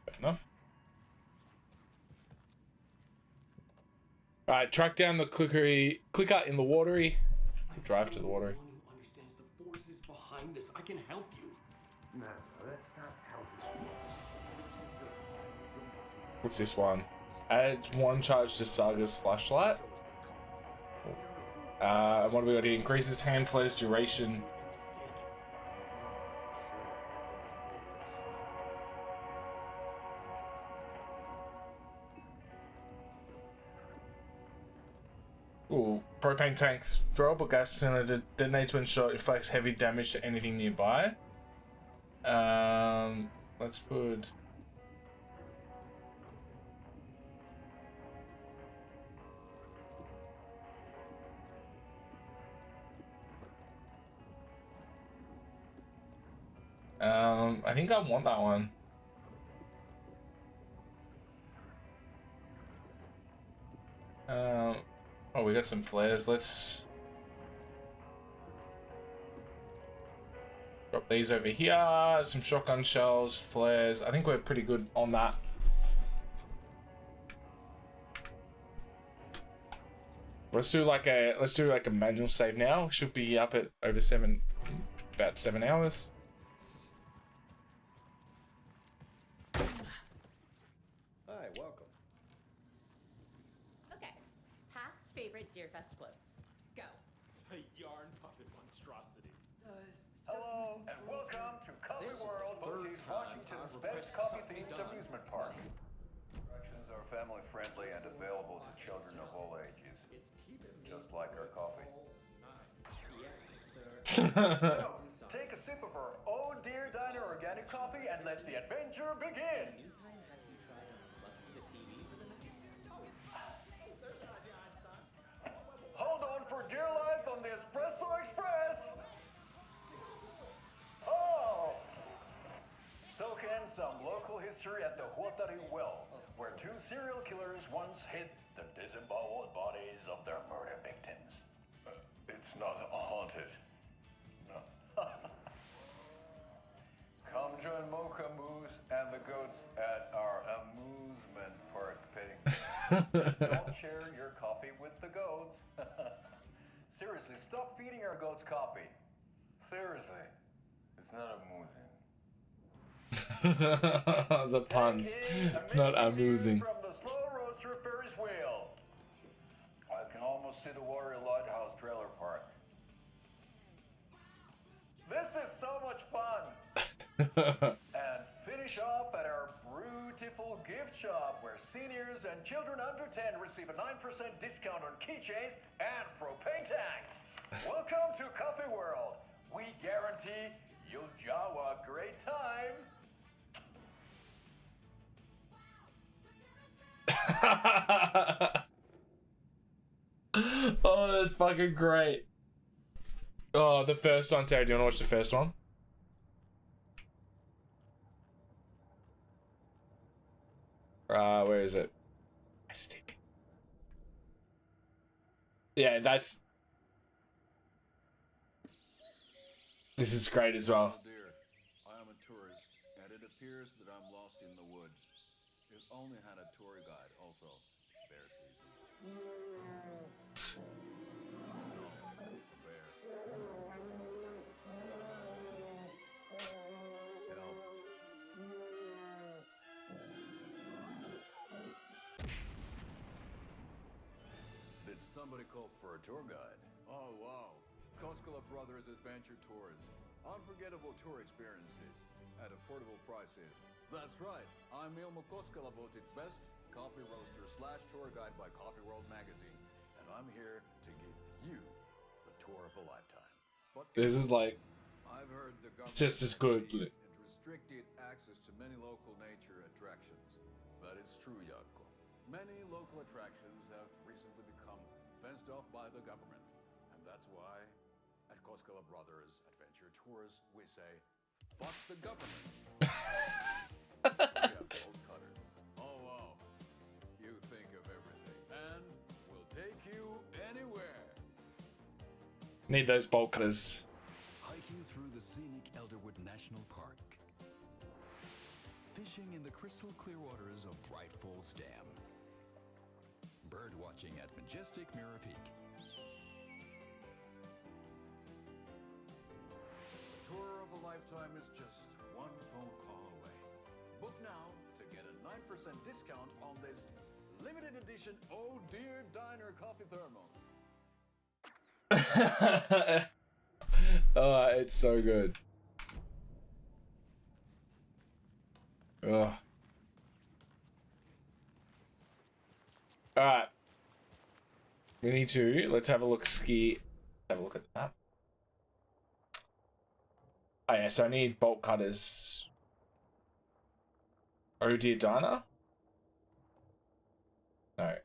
Fair enough. Alright, track down the clicker in the watery. Drive to the watery. Anyone who understands the forces behind this, I can help you. No, that's not how this works. What's this one? Add 1 charge to Saga's flashlight. What do we got here? Increases hand flare's duration. Ooh, propane tanks. Throwable gas cylinder detonates when shot. Inflicts heavy damage to anything nearby. Let's put. I think I want that one. Oh, we got some flares. Let's drop these over here. Some shotgun shells, flares. I think we're pretty good on that. Let's do like a manual save now. Should be up at over about 7 hours. Hi, welcome. Okay, past favorite Deerfest floats. Go. The yarn puppet monstrosity. Hello, and welcome to Coffee World, Booties, Washington's best coffee-themed amusement park. Attractions are family-friendly and available to children of all ages, just like our coffee. So, take a sip of our Oh Dear Diner organic coffee and let the adventure begin. Hold on for dear life on the Espresso Express. Oh! Soak in some local history at the Huotari Well, where 2 serial killers once hid the disemboweled bodies of their murder victims. It's not haunted. No. Come join Mocha Moose and the goats at our amusement park petting. Don't share your coffee with the goats. Seriously, stop feeding our goats coffee. Seriously, it's not amusing. The puns. It's not amusing. From the slow roaster Ferris wheel. I can almost see the Warrior Lighthouse trailer park. This is so much fun. And finish off at our beautiful gift shop where seniors and children under 10 receive a 9% discount on keychains and propane tanks. Welcome to Coffee World. We guarantee you'll jaw a great time. Oh, that's fucking great. Oh, the first one, Sarah. Do you want to watch the first one? Where is it? Yeah, this is great as well. Oh dear, I am a tourist, and it appears that I'm lost in the woods. If only had a tour guide. Also, it's bear season. No, a bear. Help. Did somebody call for a tour guide? Oh wow, Koskela Brothers Adventure Tours. Unforgettable tour experiences at affordable prices. That's right, I'm Ilmo Koskela, voted best coffee roaster / tour guide by Coffee World magazine, and I'm here to give you the tour of a lifetime. This is like, I've heard the it's just as good. government and restricted access to many local nature attractions. That is true, Yatko. Many local attractions have recently become fenced off by the government. And that's why, at Koskela Brothers Adventure Tours, we say, fuck the government. We have bolt cutters. Oh, wow. You think of everything. And we'll take you anywhere. Need those bolt cutters. Hiking through the scenic Elderwood National Park. Fishing in the crystal clear waters of Bright Falls Dam. Bird watching at majestic Mirror Peak. The tour of a lifetime is just one phone call away. Book now to get a 9% discount on this limited edition Oh Dear Diner coffee thermos. Oh, it's so good. Ugh. Alright. We need to, let's have a look have a look at that. Oh yeah, so I need bolt cutters. Oh Dear Diner? No.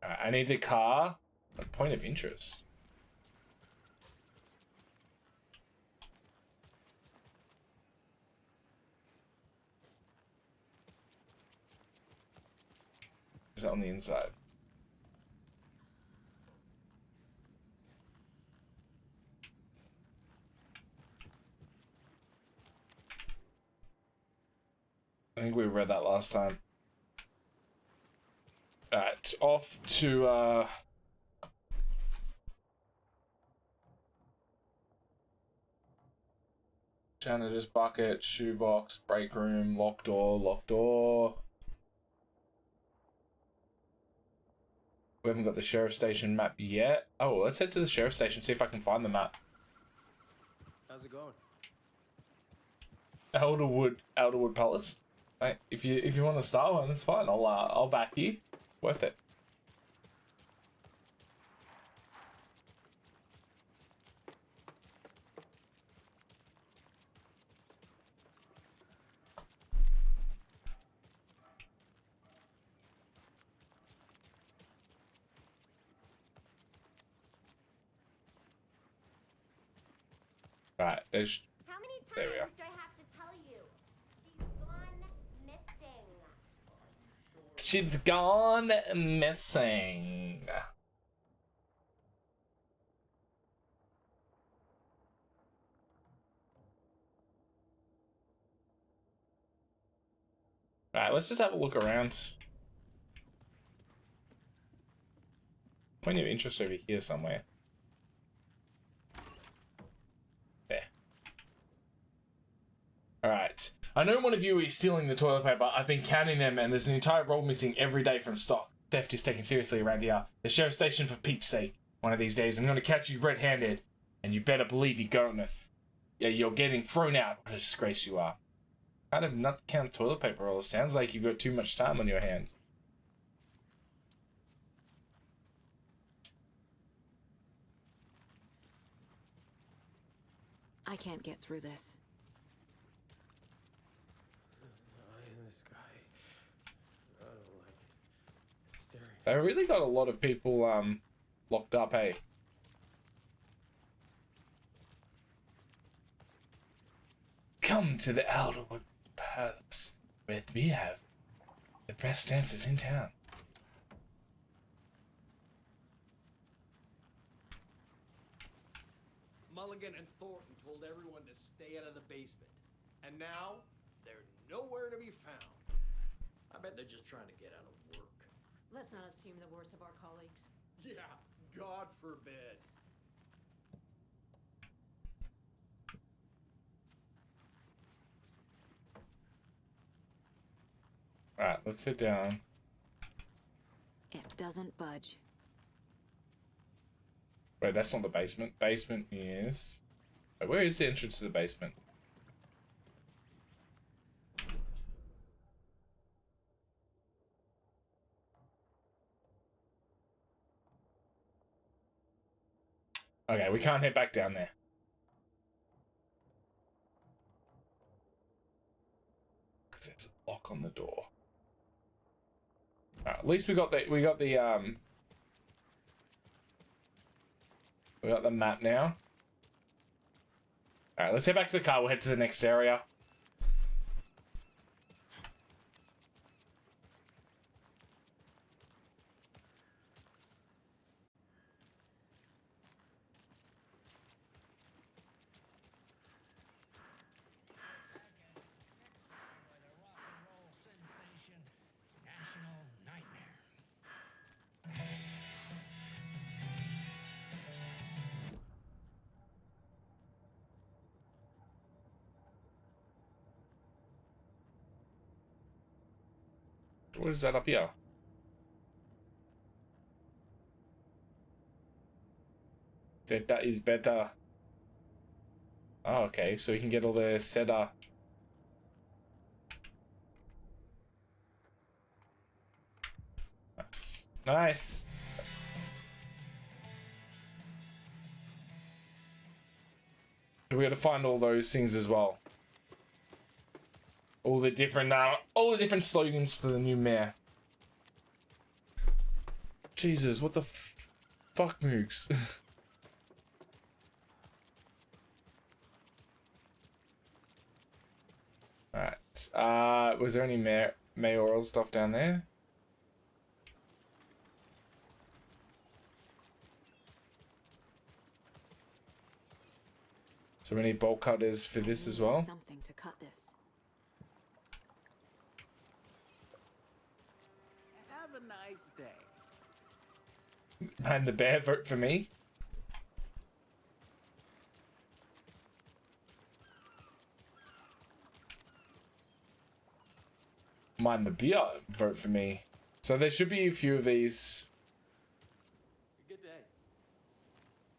I need the car. A point of interest. Is that on the inside? I think we read that last time. Alright, off to janitor's bucket, shoebox, break room, locked door, locked door. We haven't got the sheriff station map yet. Oh, let's head to the sheriff station, see if I can find the map. How's it going? Elderwood Palace. Hey, if you want to start one, that's fine. I'll back you. Worth it. Right, there's. How many There we times are. do I have to tell you? She's gone missing. She's gone missing. Alright, let's just have a look around. Point of interest over here somewhere. There. Alright. I know one of you is stealing the toilet paper. I've been counting them and there's an entire roll missing every day from stock. Theft is taken seriously around here. The sheriff's station for Pete's sake. One of these days I'm gonna catch you red-handed. And you better believe you're going to... Yeah, you're getting thrown out. What a disgrace you are. Kind of not count toilet paper rolls. Sounds like you've got too much time on your hands. I can't get through this. Eye in the sky. I don't like it. It's staring. They really got a lot of people locked up, hey. Come to the Alderwood Palace with we have the best dancers in town. Mulligan and Thornton told everyone to stay out of the basement. And now, they're nowhere to be found. I bet they're just trying to get out of work. Let's not assume the worst of our colleagues. Yeah, God forbid. Alright, let's sit down. It doesn't budge. Wait, that's not the basement. Basement is... Wait, where is the entrance to the basement? Okay, we can't head back down there. Because there's a lock on the door. At least we got the map now. Alright, let's head back to the car. We'll head to the next area. What is that up here? That is better. Oh, okay, so we can get all the setter. Nice. Nice. We got to find all those things as well. All the different slogans to the new mayor. Jesus, what the fuck, Moogs? Alright. Was there any mayoral stuff down there? So many bolt cutters for this as well. Something to cut this. Have a nice day. And the bear, vote for me. Mind the beer, vote for me. So there should be a few of these. Good day.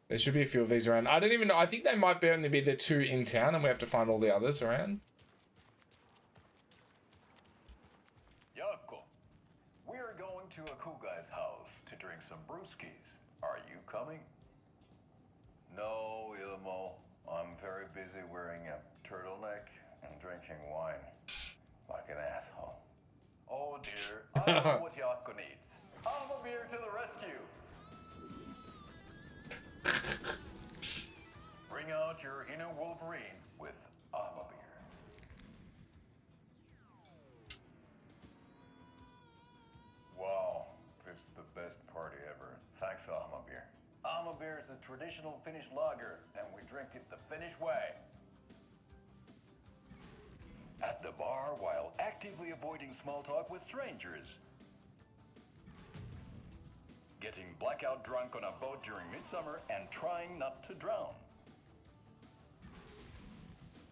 There should be a few of these around. I don't even know. I think they might only be the 2 in town and we have to find all the others around. Yako, we're going to a cool guy's house to drink some brewskis. Are you coming? No, Ilmo. I'm very busy wearing a turtleneck and drinking wine. Like an asshole. Oh dear, I know what Yako needs. I'm a beer to the rescue. Bring out your inner Wolverine with Armor Beer. Wow, this is the best party ever. Thanks, Armor Beer. Armor Beer is a traditional Finnish lager, and we drink it the Finnish way. At the bar while actively avoiding small talk with strangers. Getting blackout drunk on a boat during midsummer and trying not to drown.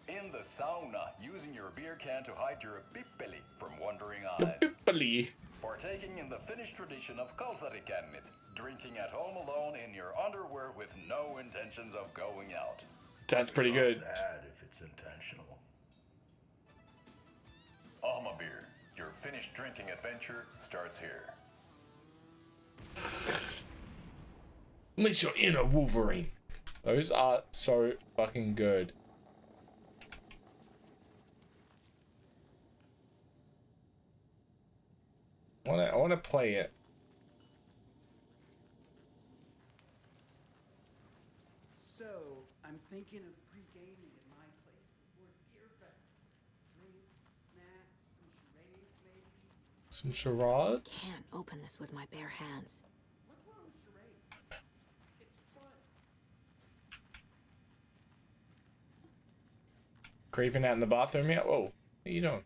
In the sauna, using your beer can to hide your pippeli from wandering eyes. Pippeli. Partaking in the Finnish tradition of kalsarikännit, drinking at home alone in your underwear with no intentions of going out. That's pretty good. Sad if it's intentional. Alma Beer, your Finnish drinking adventure starts here. Unleash your inner Wolverine. Those are so fucking good. I wanna play it. So, I'm thinking of pre-gaming at my place before Deer Fest. Drinks, snacks, some charades, maybe? Some charades? Can't open this with my bare hands. What's wrong with charades? It's fun. Creeping out in the bathroom yet? Whoa, what are you doing?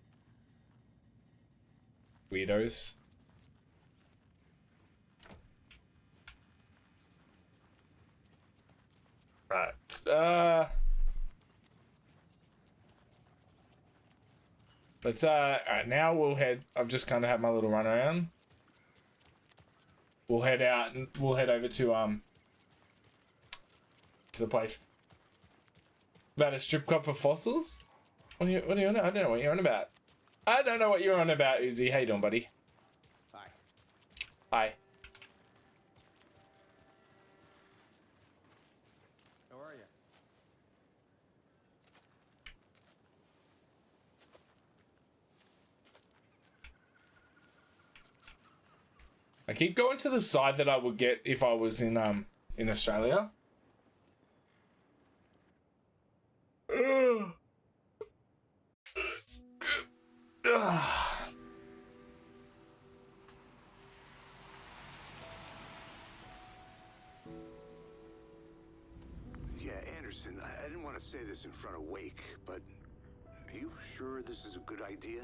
Weirdos. Right. Let's alright, now we'll head. I've just kind of had my little run around. We'll head out and we'll head over to the place. About a strip club for fossils? What are you on? I don't know what you're on about. I don't know what you're on about, Uzi. How you doing, buddy? Hi. Hi. I keep going to the side that I would get if I was in Australia. Yeah, Anderson, I didn't want to say this in front of Wake, but are you sure this is a good idea?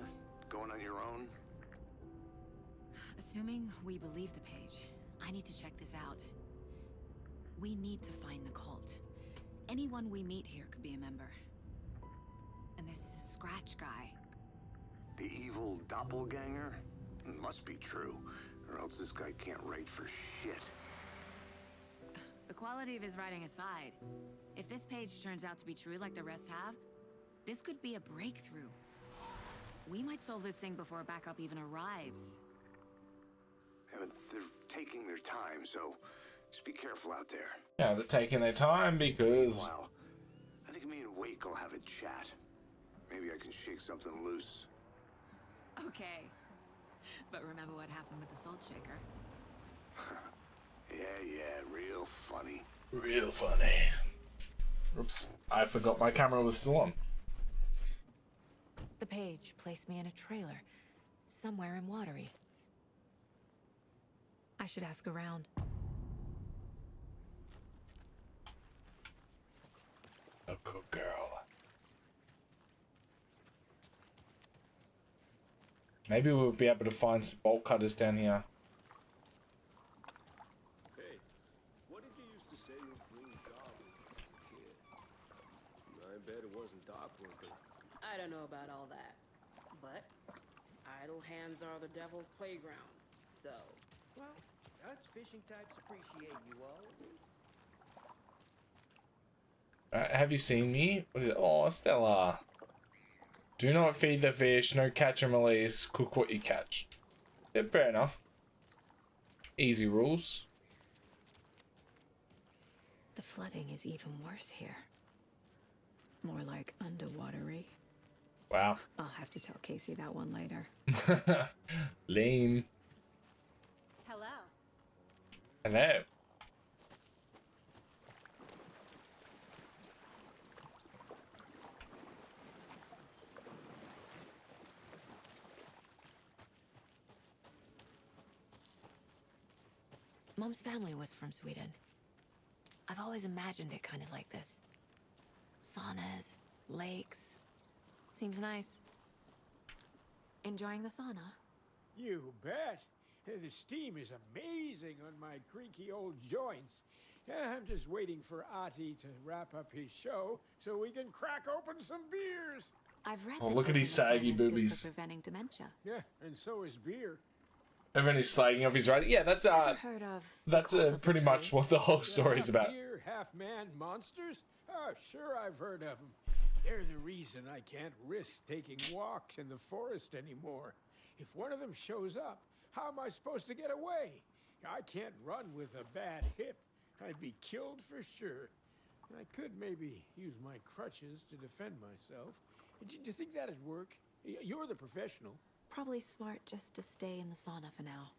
Going on your own? Assuming we believe the page, I need to check this out. We need to find the cult. Anyone we meet here could be a member. And this Scratch guy. The evil doppelganger? Must be true, or else this guy can't write for shit. The quality of his writing aside, if this page turns out to be true like the rest have, this could be a breakthrough. We might solve this thing before a backup even arrives. Yeah, but they're taking their time, so just be careful out there. Yeah, they're taking their time because... Meanwhile, I think me and Wake will have a chat. Maybe I can shake something loose. Okay. But remember what happened with the salt shaker? Yeah, real funny. Real funny. Oops, I forgot my camera was still on. The page placed me in a trailer, somewhere in Watery. I should ask around. A good girl. Maybe we'll be able to find some bolt cutters down here. Hey, what did you used to say your dream job was as a kid? I bet it wasn't dock worker. I don't know about all that, but idle hands are the devil's playground, so... Well, us fishing types appreciate you all at least. Have you seen me? What is it? Oh, Stella. Do not feed the fish, no catch and release, cook what you catch. Yeah, fair enough. Easy rules. The flooding is even worse here. More like underwatery. Wow. I'll have to tell Casey that one later. Lame. Hello. Hello. Mom's family was from Sweden. I've always imagined it kind of like this. Saunas, lakes. Seems nice. Enjoying the sauna? You bet. The steam is amazing on my creaky old joints. I'm just waiting for Ati to wrap up his show so we can crack open some beers. I've read Oh, that look at these saggy is good boobies. for preventing dementia. Yeah, and so is beer. Everybody's slagging off his writing. Yeah, that's Heard of pretty much what the whole story's about. Beer, half-man monsters? Oh, sure I've heard of them. They're the reason I can't risk taking walks in the forest anymore. If one of them shows up, how am I supposed to get away? I can't run with a bad hip. I'd be killed for sure. I could maybe use my crutches to defend myself. Do you think that'd work? You're the professional. Probably smart just to stay in the sauna for now.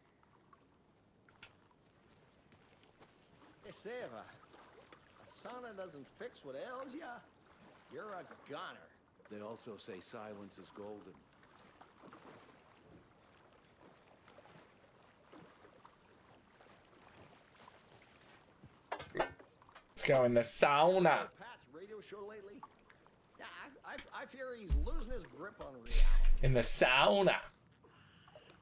Hey, say if a sauna doesn't fix what ails ya, you're a goner. They also say silence is golden. Let's go in the sauna. Pat's radio show lately? Yeah, I fear he's losing his grip on reality. In the sauna.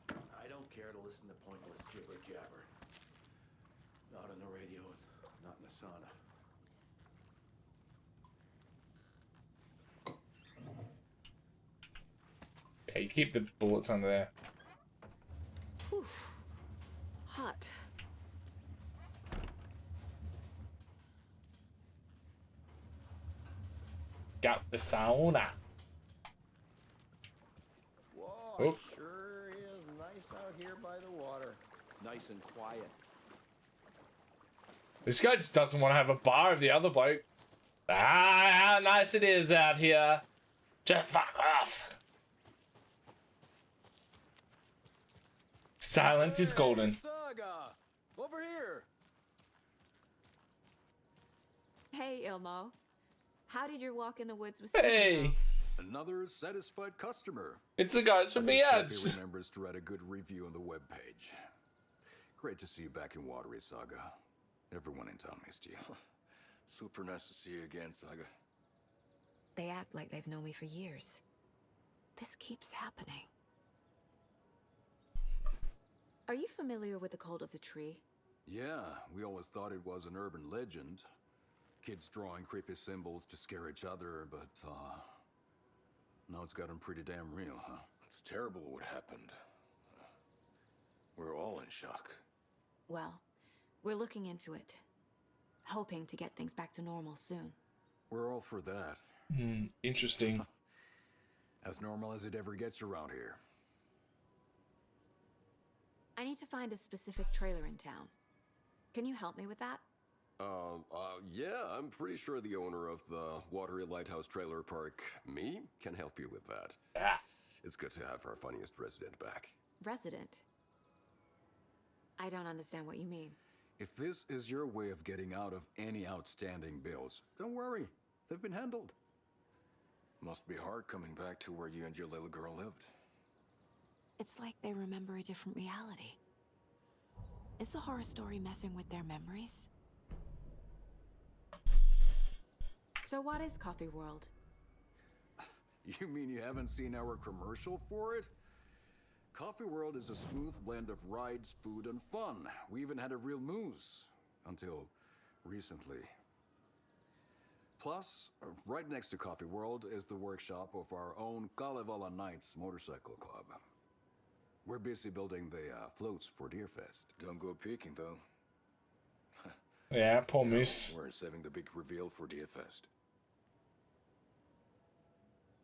I don't care to listen to pointless jibber jabber. Not on the radio, not in the sauna. Yeah, you keep the bullets under there. Whew. Hot. Got the sauna. Whoa, Oh. sure is nice out here by the water. Nice and quiet. This guy just doesn't want to have a bar of the other bloke. Ah, how nice it is out here. Just fuck off. Silence is golden. So, did your walk in the woods with Hey! Another satisfied customer. It's the guys from the ads. He remembers to write a good review on the webpage. Great to see you back in Watery, Saga. Everyone in town missed you. Super nice to see you again, Saga. They act like they've known me for years. This keeps happening. Are you familiar with the Cult of the Tree? Yeah, we always thought it was an urban legend. Kids drawing creepy symbols to scare each other, but, now it's gotten pretty damn real, huh? It's terrible what happened. We're all in shock. Well, we're looking into it. Hoping to get things back to normal soon. We're all for that. Interesting. As normal as it ever gets around here. I need to find a specific trailer in town. Can you help me with that? Yeah, I'm pretty sure the owner of the Watery Lighthouse Trailer Park, me, can help you with that. It's good to have our funniest resident back. Resident? I don't understand what you mean. If this is your way of getting out of any outstanding bills, don't worry. They've been handled. Must be hard coming back to where you and your little girl lived. It's like they remember a different reality. Is the horror story messing with their memories? So what is Coffee World? You mean you haven't seen our commercial for it? Coffee World is a smooth blend of rides, food, and fun. We even had a real moose. Until recently. Plus, right next to Coffee World is the workshop of our own Kalevala Knights Motorcycle Club. We're busy building the floats for Deerfest. Don't go peeking, though. Yeah, poor moose. We're saving the big reveal for Deerfest.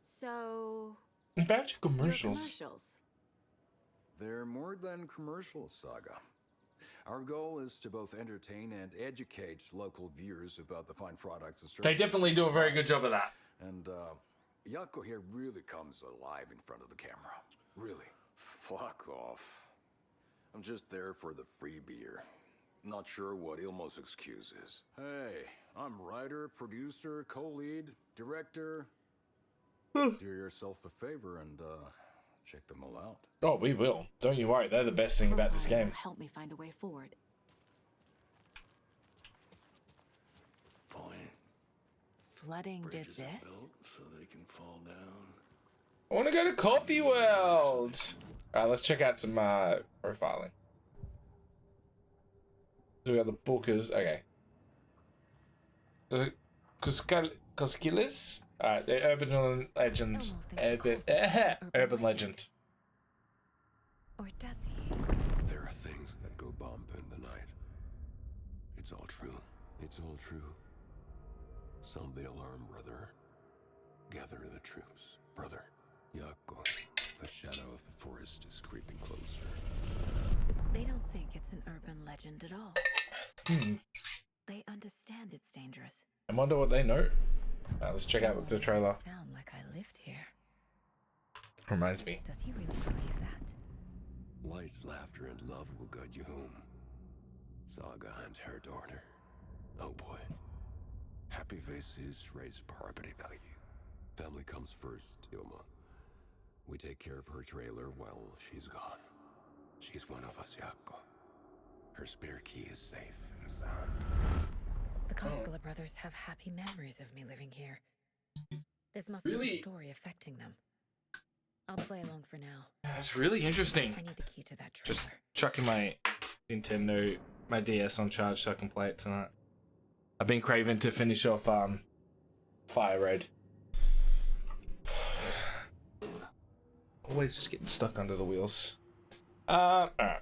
So... Back to commercials. Commercials. They're more than commercials, Saga. Our goal is to both entertain and educate local viewers about the fine products and services. They definitely do a very good job of that. And, Yako here really comes alive in front of the camera. Really. Fuck off. I'm just there for the free beer. Not sure what Ilmo's excuse is. Hey, I'm writer, producer, co-lead, director. Do yourself a favor and, check them all out. Oh, we will. Don't you worry. They're the best thing about this game. Help me find a way forward. Point. Flooding did this? So they can fall down. I want to go to Coffee World. All right, let's check out some profiling. So we got the bookers. Okay. Koskilis? Alright, the urban legend. Urban legend. Or does he? There are things that go bump in the night. It's all true. It's all true. Sound the alarm, brother. Gather the troops, brother. Yako, the shadow of the forest is creeping closer. They don't think it's an urban legend at all. They understand it's dangerous. I wonder what they know. Let's check out the trailer. Sound like I lived here. Reminds me. Does he really believe that? Light, laughter, and love will guide you home. Saga and her daughter. Oh boy. Happy faces raise property value. Family comes first, Ilma. We take care of her trailer while she's gone. She's one of us, Yako. Her spare key is safe and sound. The Koskela brothers have happy memories of me living here. This must be Really? the story affecting them. I'll play along for now. That's really interesting. I need the key to that trailer. Just chucking my Nintendo, my DS on charge so I can play it tonight. I've been craving to finish off Fire Red. Always just getting stuck under the wheels. Alright.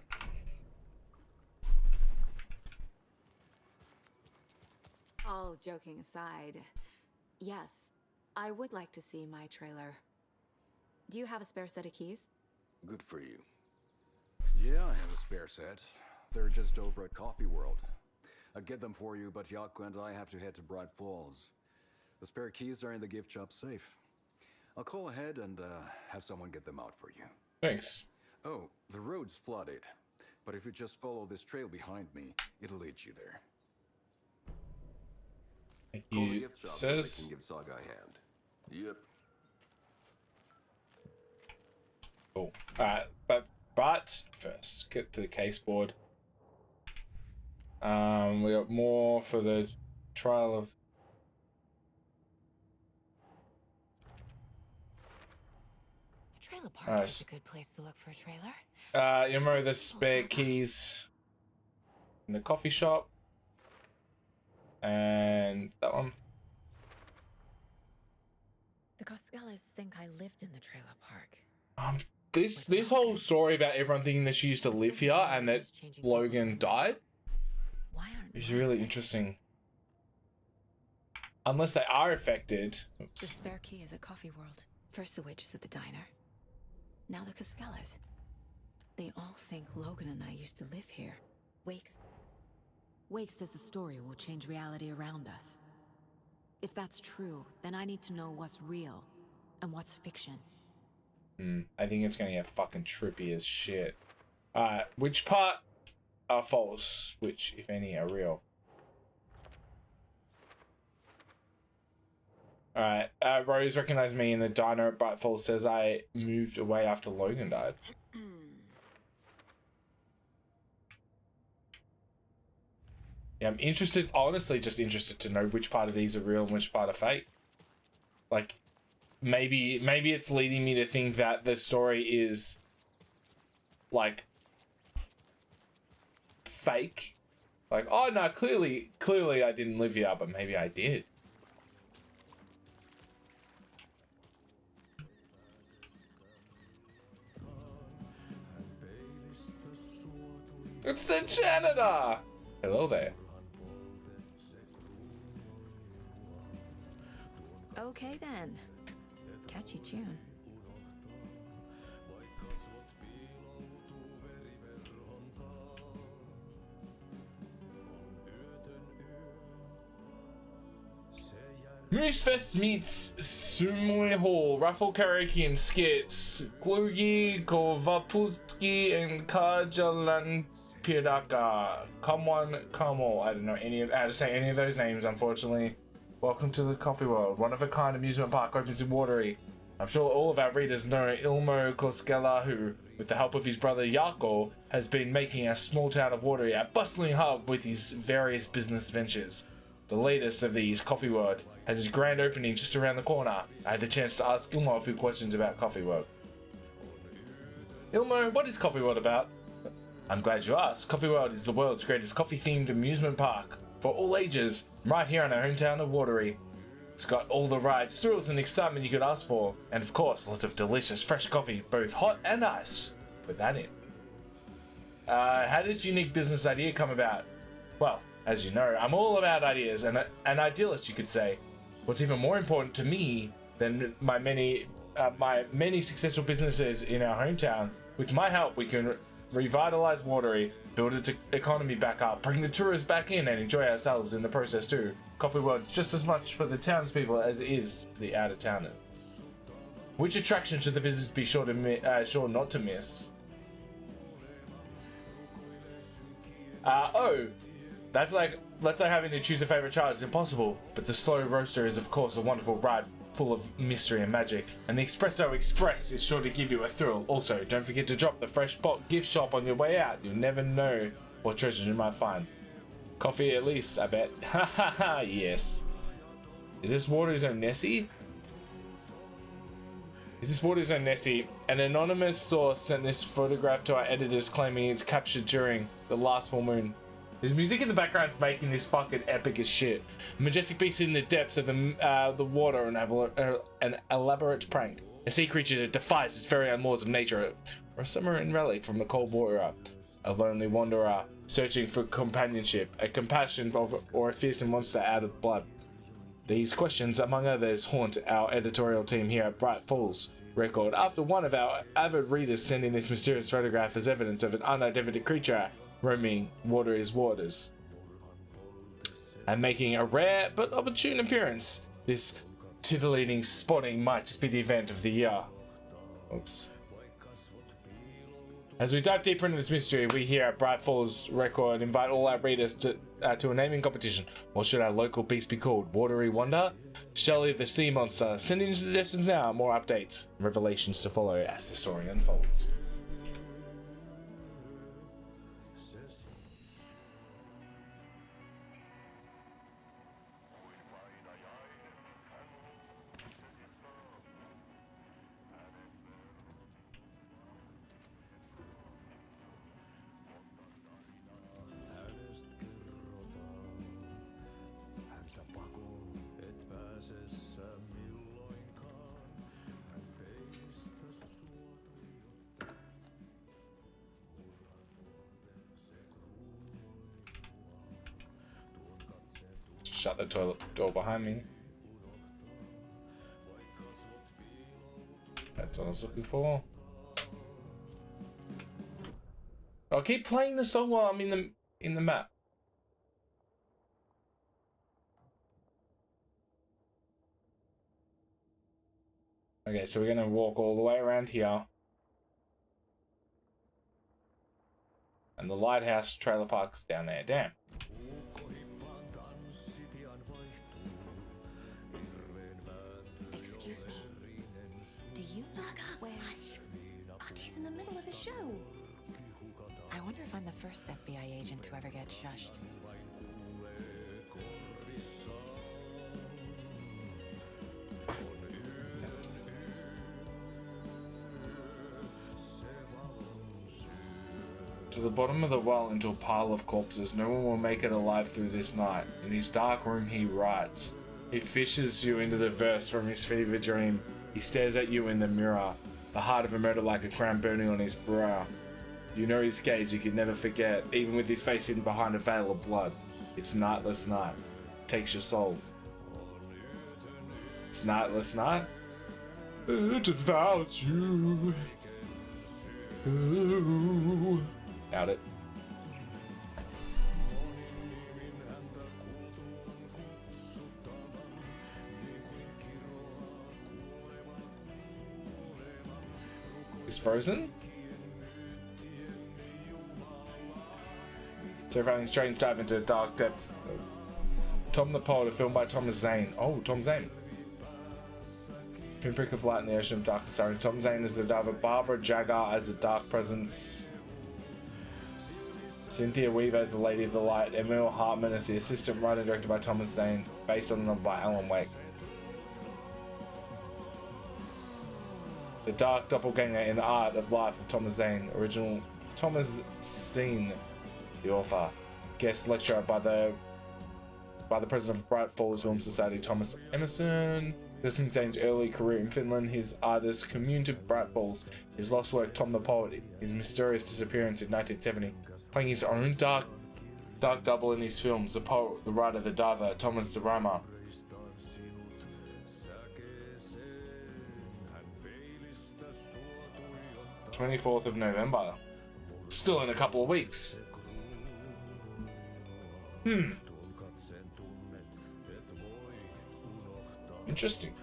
All joking aside, yes, I would like to see my trailer. Do you have a spare set of keys? Good for you. Yeah, I have a spare set. They're just over at Coffee World. I'd get them for you, but Yako and I have to head to Bright Falls. The spare keys are in the gift shop safe. I'll call ahead and have someone get them out for you. Thanks. Oh, the road's flooded, but if you just follow this trail behind me, it'll lead you there. Call the You gift shop so they says. can give Saga a hand. Yep. Cool. Alright, but first, get to the case board. We got more for the trial of. A trailer park is a good place to look for a trailer. You remember the spare keys in the coffee shop, and that one. The Costellas think I lived in the trailer park. This whole story about everyone thinking that she used to live here and that Logan died is really interesting. Unless they are affected. Oops. The spare key is at Coffee World. First the waitress at the diner. Now the Costellas. They all think Logan and I used to live here. Wakes says the story will change reality around us. If that's true, then I need to know what's real and what's fiction. I think it's gonna get fucking trippy as shit. Which part are false? Which, if any, are real? Alright, Rose recognized me in the diner at Bright Falls, says I moved away after Logan died. Yeah, I'm interested, honestly just interested to know which part of these are real and which part are fake. Like, maybe it's leading me to think that the story is, like, fake. Like, oh no, clearly I didn't live here, but maybe I did. It's the janitor! Hello there. Okay then. Catchy tune. Moosefest meets Sumoi Hall, Raffle Karaoke and Skits, Glogi, Kovaputski, and Kajalan Piraka. Come on, come all. I don't know how to say any of those names, unfortunately. Welcome to the Coffee World, one-of-a-kind amusement park opens in Watery. I'm sure all of our readers know Ilmo Koskela, who, with the help of his brother Yako, has been making our small town of Watery a bustling hub with his various business ventures. The latest of these, Coffee World, has his grand opening just around the corner. I had the chance to ask Ilmo a few questions about Coffee World. Ilmo, what is Coffee World about? I'm glad you asked. Coffee World is the world's greatest coffee-themed amusement park for all ages, right here in our hometown of Watery. It's got all the rides, thrills, and excitement you could ask for, and of course, lots of delicious fresh coffee, both hot and iced. Put that in. How did this unique business idea come about? Well, as you know, I'm all about ideas, and an idealist, you could say. What's even more important to me than my many successful businesses in our hometown, with my help, we can revitalize Watery, build its economy back up, bring the tourists back in, and enjoy ourselves in the process too. Coffee World is just as much for the townspeople as it is for the out-of-towners. Which attraction should the visitors be sure not to miss? That's like having to choose a favorite child is impossible, but the Slow Roaster is of course a wonderful ride full of mystery and magic, and the Espresso Express is sure to give you a thrill. Also, don't forget to drop the Fresh Pot gift shop on your way out. You'll never know what treasures you might find. Coffee at least, I bet. Hahaha, yes. Is this Water's own Nessie? Is this Water's own Nessie? An anonymous source sent this photograph to our editors claiming it's captured during the last full moon. There's music in the background's making this fucking epic as shit. A majestic beast in the depths of the water, an elaborate prank. A sea creature that defies its very own laws of nature, or a submarine relic from the Cold War era. A lonely wanderer searching for companionship, a compassion, or a fearsome monster out of blood. These questions, among others, haunt our editorial team here at Bright Falls Record after one of our avid readers sent in this mysterious photograph as evidence of an unidentified creature roaming Watery's waters and making a rare but opportune appearance. This titillating spotting might just be the event of the year. Oops. As we dive deeper into this mystery, we here at Bright Falls Record invite all our readers to a naming competition. What should our local beast be called? Watery Wonder? Shelly the Sea Monster? Send in suggestions now. More updates and revelations to follow as the story unfolds. Shut the toilet door behind me. That's what I was looking for. I'll keep playing the song while I'm in the map. Okay, so we're gonna walk all the way around here. And the lighthouse trailer park's down there. Damn. Excuse me. Do you know where? Hush. Archie's in the middle of a show. I wonder if I'm the first FBI agent to ever get shushed. To the bottom of the well into a pile of corpses. No one will make it alive through this night. In his dark room he writes. He fishes you into the verse from his fever dream. He stares at you in the mirror. The heart of a murder like a crown burning on his brow. You know his gaze you could never forget. Even with his face hidden behind a veil of blood. It's nightless night. Takes your soul. It's nightless night. It devours you. Ooh. Doubt it. Is Frozen? Terrifying strange dive into the dark depths. Tom the Poet, a film by Thomas Zane. Oh, Tom Zane. Pinprick of light in the ocean of darkness. Sorry, Tom Zane as the diver. Barbara Jagger as the dark presence. Cynthia Weaver as the Lady of the Light. Emil Hartman as the assistant writer directed by Thomas Zane. Based on the novel by Alan Wake. The Dark Doppelganger in the Art of Life of Thomas Zane. Original Thomas Zane, the author. Guest lecturer by the president of Bright Falls Film Society, Thomas Emerson. Discussing Zane's early career in Finland, his artist commune to Bright Falls, his lost work Tom the Poet, his mysterious disappearance in 1970, playing his own dark double in his films, the poet, the writer, the diver, Thomas the Rhymer. 24th of November. Still in a couple of weeks. Interesting.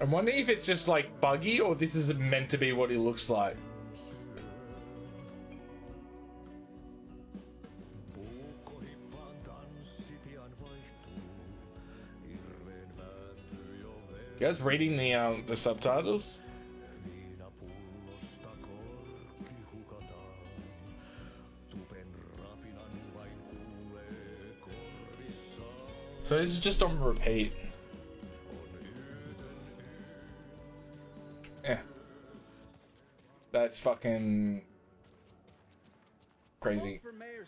I'm wondering if it's just like buggy or this is meant to be what he looks like. You guys reading the subtitles? So this is just on repeat. Yeah. That's fucking crazy. Mayor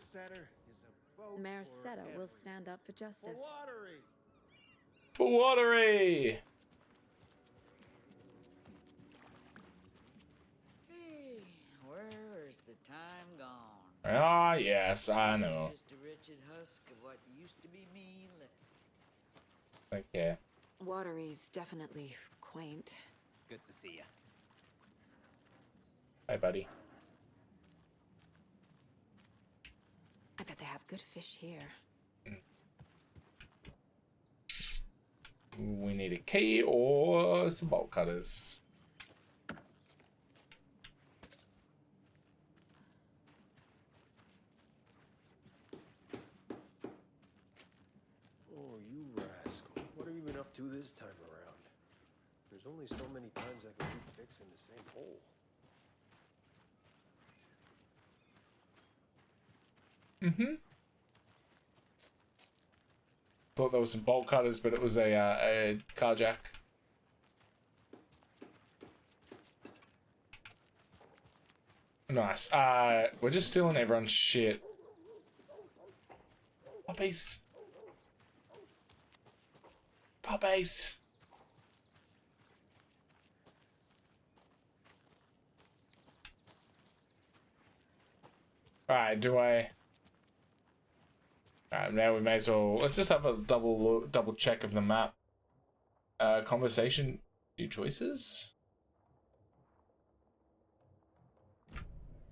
Seto will stand up for justice. For watery! Hey, where's the time gone? Ah, yes, I know. Just a wretched husk of what used to be me left. Okay. Watery's definitely quaint. Good to see you. Hi, buddy. I bet they have good fish here. We need a key or some bolt cutters. Oh, you rascal. What have you been up to this time around? There's only so many times I can keep fixing the same hole. Mm-hmm. Thought there was some bolt cutters, but it was a car jack. Nice. We're just stealing everyone's shit. Puppies. Puppies. Alright, do I... Alright, now we may as well... Let's just have a double check of the map. Conversation... New choices?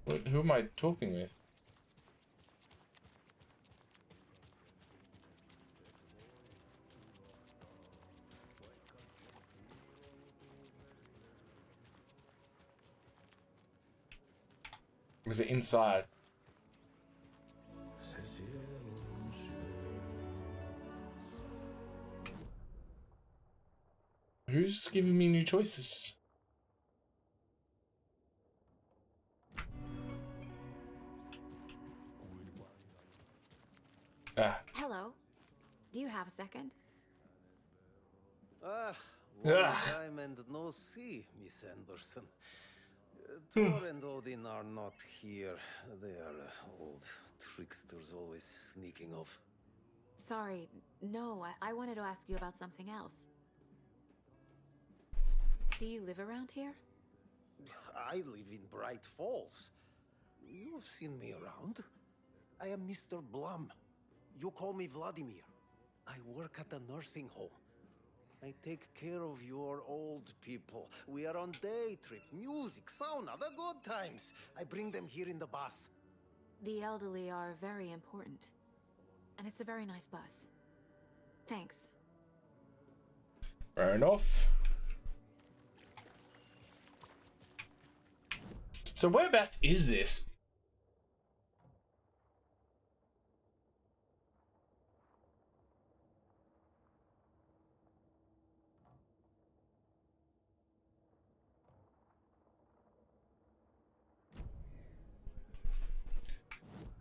What, who am I talking with? Was it inside? Who's giving me new choices? Hello. Do you have a second? Long time and no see, Miss Anderson. Thor and Odin are not here. They are old tricksters always sneaking off. Sorry. No, I wanted to ask you about something else. Do you live around here? I live in Bright Falls. You've seen me around. I am Mr. Blum. You call me Vladimir. I work at a nursing home. I take care of your old people. We are on day trip, music, sauna, the good times. I bring them here in the bus. The elderly are very important. And it's a very nice bus. Thanks. Fair enough. So whereabouts is this?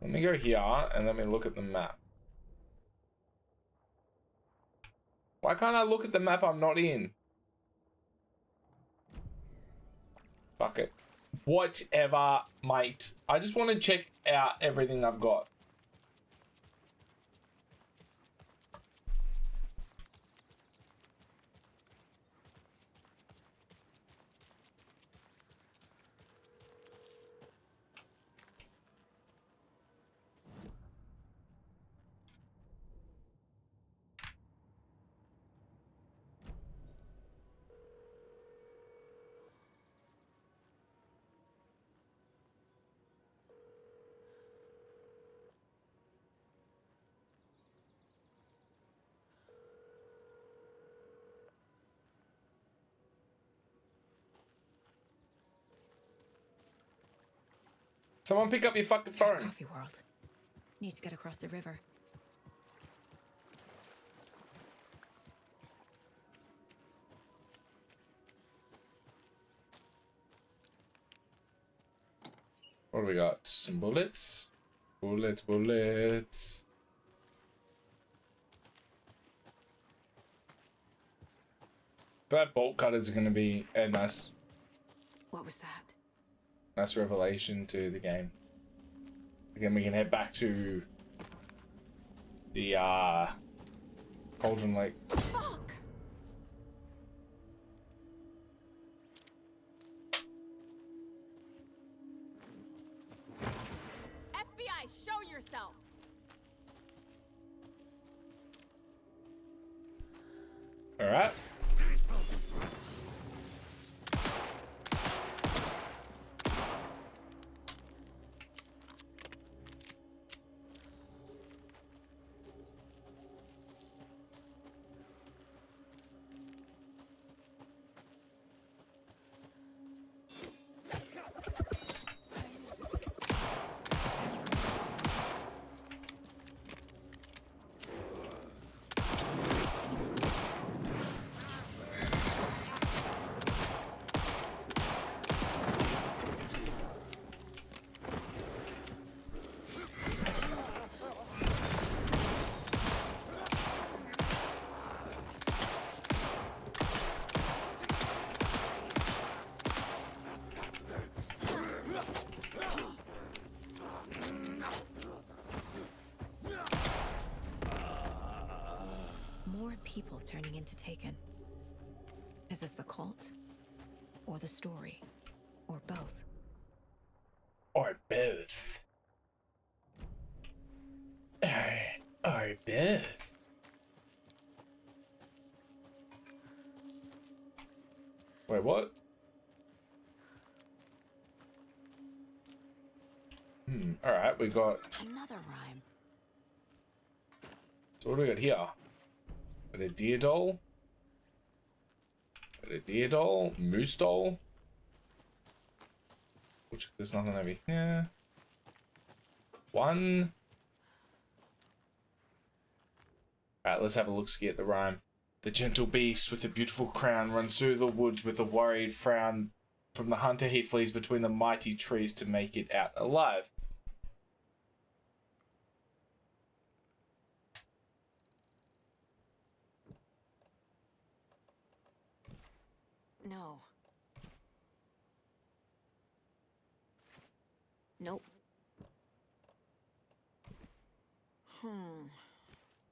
Let me go here and let me look at the map. Why can't I look at the map I'm not in? Fuck it. Whatever, mate. I just want to check out everything I've got. Someone pick up your fucking phone. There's Coffee World. Need to get across the river. What do we got? Some bullets. Bullets. That bolt cutters are going to be a nice. What was that? Nice revelation to the game. Again, we can head back to the Cauldron Lake. Fuck! FBI, show yourself! All right. More people turning into Taken. Is this the cult? Or the story? Or both? Or both. Or both. Wait, what? Alright, we got... Another rhyme. So what do we got here? Got a deer doll. Got a deer doll. Moose doll. Which, there's nothing over here. One. Alright, let's have a look-see at the rhyme. The gentle beast with a beautiful crown runs through the woods with a worried frown. From the hunter he flees between the mighty trees to make it out alive. No. Nope.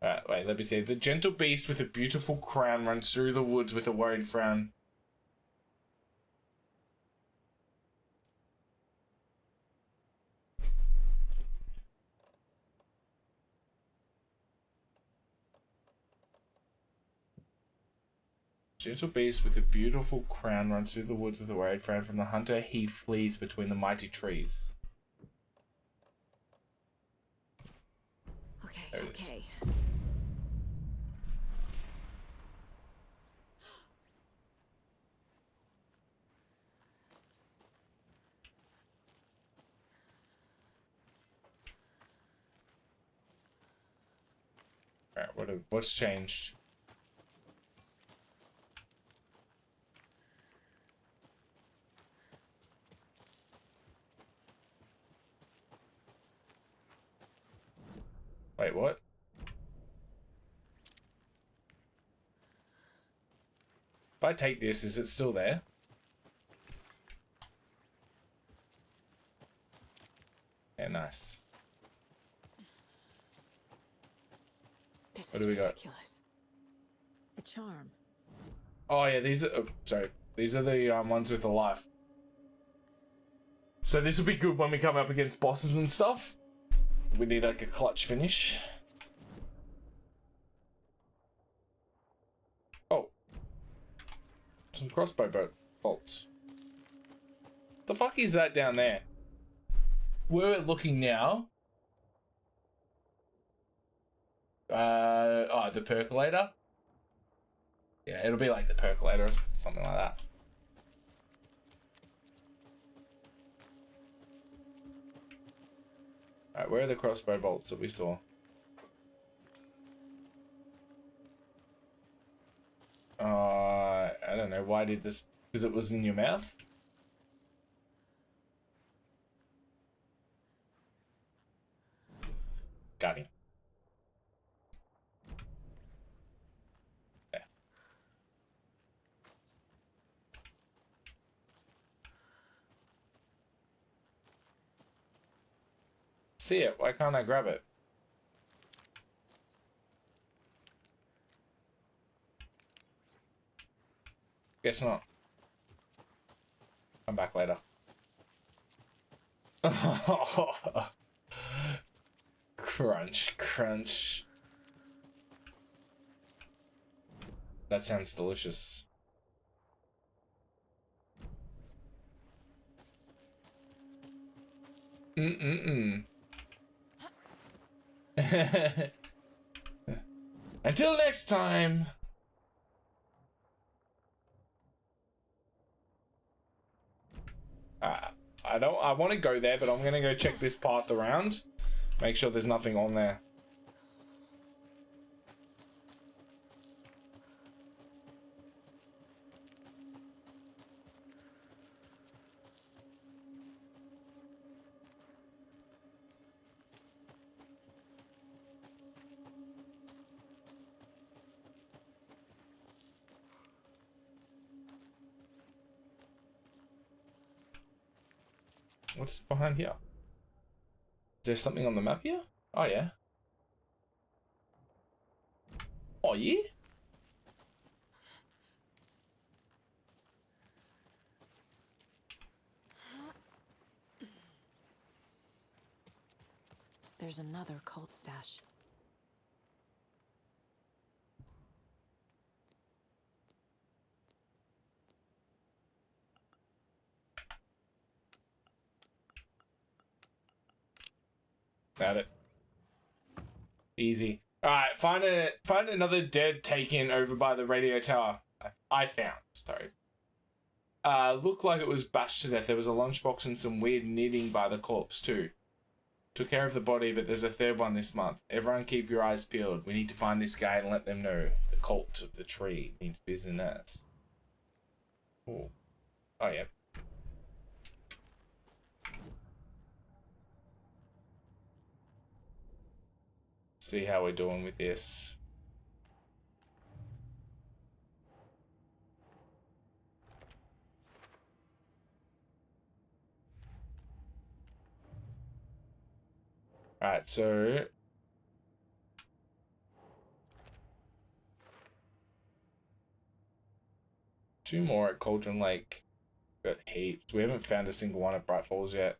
Alright, wait, let me see. The gentle beast with a beautiful crown runs through the woods with a worried frown. Gentle beast with a beautiful crown runs through the woods with a worried frown. From the hunter he flees between the mighty trees. Okay, There it is. okay. Alright, what's changed? Wait, what? If I take this, is it still there? Yeah, nice. This What is do we got? ridiculous. A charm. Oh yeah, these are... Oh, sorry. These are the ones with the life. So this will be good when we come up against bosses and stuff. We need like a clutch finish. Oh. Some crossbow bolts. The fuck is that down there? Where we're looking now. Oh, the percolator. Yeah, it'll be like the percolator or something like that. Alright, where are the crossbow bolts that we saw? I don't know. Why did this... Because it was in your mouth? Got him. There. See it. Why can't I grab it? Guess not. Come back later. Crunch, crunch. That sounds delicious. Until next time. I want to go there, but I'm gonna go check this path around. Make sure there's nothing on there. What's behind here? Is there something on the map here? Oh, yeah. Oh, yeah? There's another cult stash. Got it. Easy. Alright, find another dead taken over by the radio tower. I found. Sorry. Looked like it was bashed to death. There was a lunchbox and some weird knitting by the corpse too. Took care of the body, but there's a third one this month. Everyone keep your eyes peeled. We need to find this guy and let them know. The cult of the tree needs business. Ooh. Oh, yeah. See how we're doing with this. Alright, so... two more at Cauldron Lake. Got heaps. We haven't found a single one at Bright Falls yet.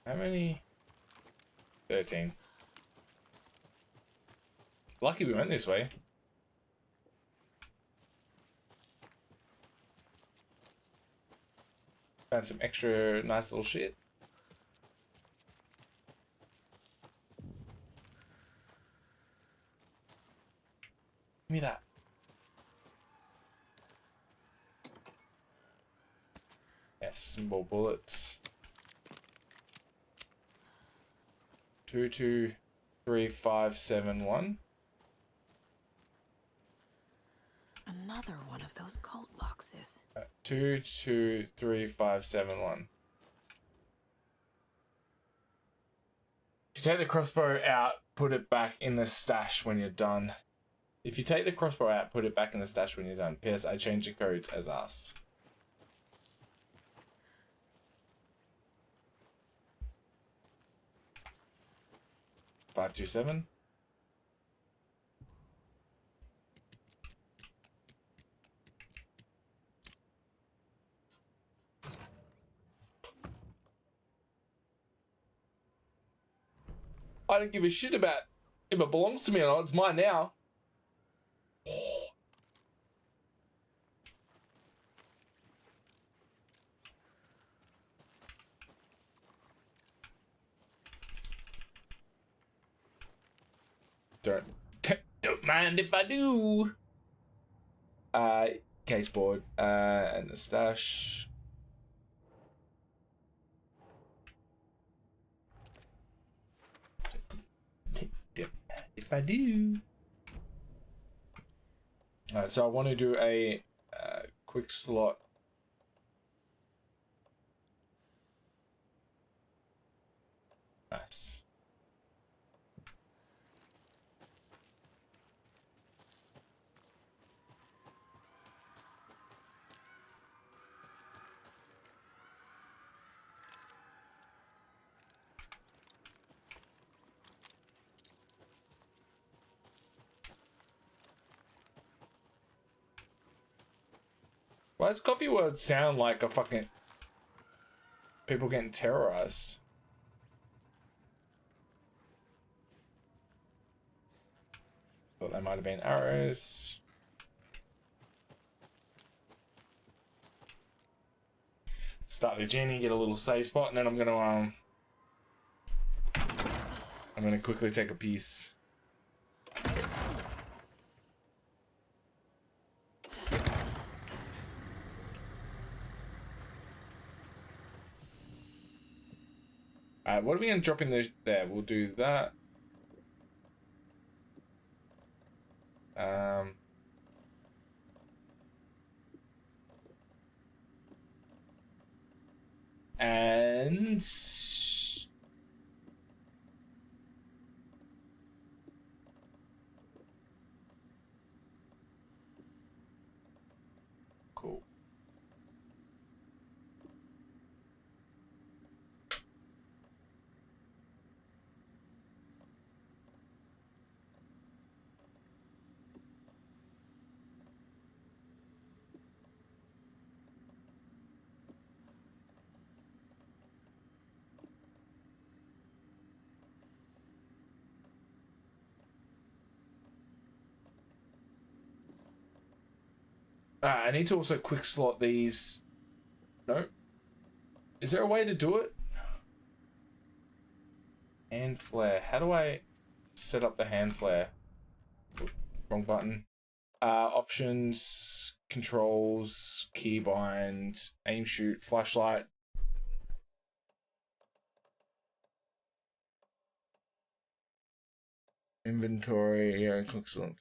How many? 13. Lucky we went this way. Found some extra nice little shit. Give me that. Yes, some more bullets. 223571. Another one of those cult boxes. 223571. If you take the crossbow out, put it back in the stash when you're done. If you take the crossbow out, put it back in the stash when you're done. P.S. I changed the codes as asked. $527. I don't give a shit about if it belongs to me or not. It's mine now. Don't mind if I do. Caseboard and the stash. If I do. Alright, so I want to do a quick slot. Nice. Why does Coffee World sound like a fucking... people getting terrorized? Thought that might have been arrows. Start the genie, get a little save spot, and then I'm gonna quickly take a piece. Alright, what are we gonna drop in there? We'll do that. And cool. I need to also quick slot these. No. Is there a way to do it? Hand flare. How do I set up the hand flare? Wrong button. Options, controls, keybind, aim, shoot, flashlight. Inventory, yeah, excellent.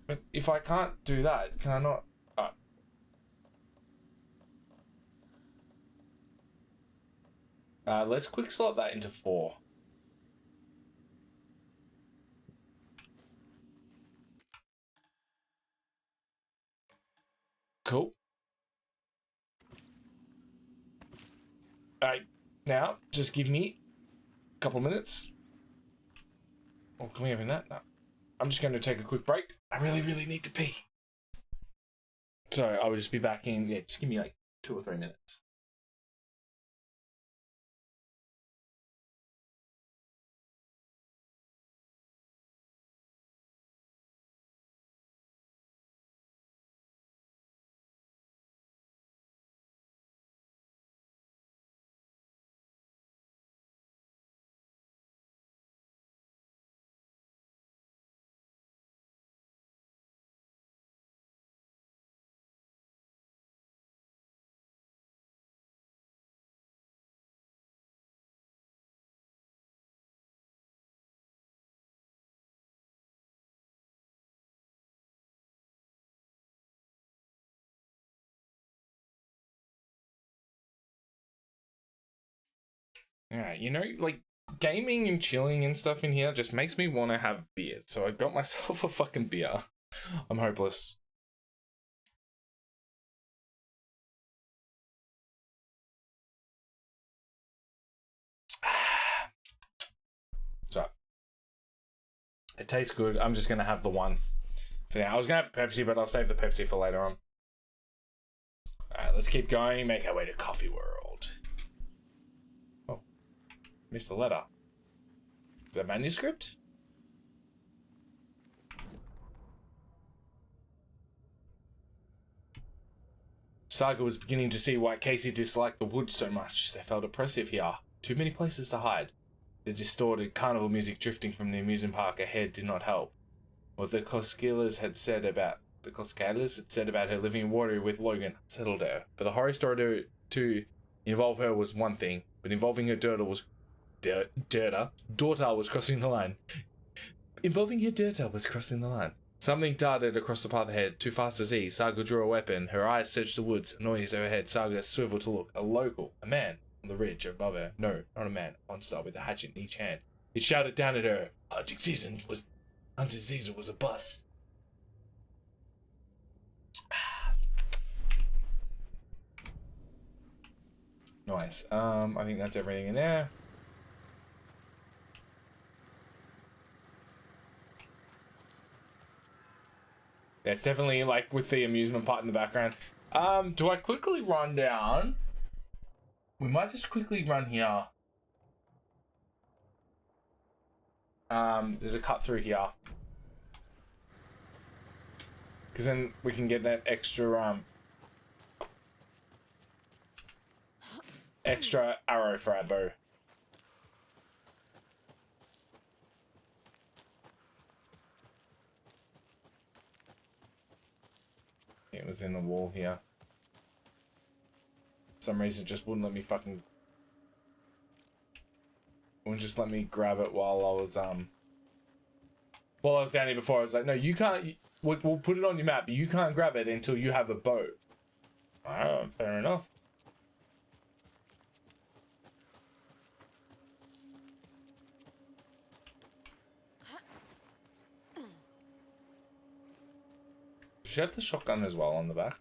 But if I can't do that, can I not? Let's quick slot that into 4. Cool. Alright, now just give me a couple minutes. Oh, can we have in that? No. I'm just going to take a quick break. I really, really need to pee. So I will just be back in. Yeah, just give me like 2 or 3 minutes. Yeah, you know, like gaming and chilling and stuff in here just makes me want to have beer. So I got myself a fucking beer. I'm hopeless. So it tastes good. I'm just gonna have the one for now. I was gonna have Pepsi, but I'll save the Pepsi for later on. Alright, let's keep going. Make our way to Coffee World. Oh, missed the letter. Is that manuscript? Saga was beginning to see why Casey disliked the woods so much. They felt oppressive here. Too many places to hide. The distorted carnival music drifting from the amusement park ahead did not help. What the Koskalas had said about her living in water with Logan settled her. For the horror story to involve her was one thing, but involving her daughter was crossing the line. Involving her daughter was crossing the line. Something darted across the path ahead, too fast to see. Saga drew a weapon. Her eyes searched the woods. Noise overhead. Saga swiveled to look. A local. A man. On the ridge above her. No, not a man. A monster with a hatchet in each hand. He shouted down at her. Hunting season was a bust. Nice. I think that's everything in there. Yeah, it's definitely like with the amusement part in the background. Do I quickly run down? We might just quickly run here. There's a cut through here. Because then we can get that extra extra arrow for our bow. It was in the wall here. For some reason it just wouldn't let me wouldn't just let me grab it while I was down here before. I was like, no, you can't. We'll put it on your map, but you can't grab it until you have a bow. Oh, fair enough. Does she have the shotgun as well on the back?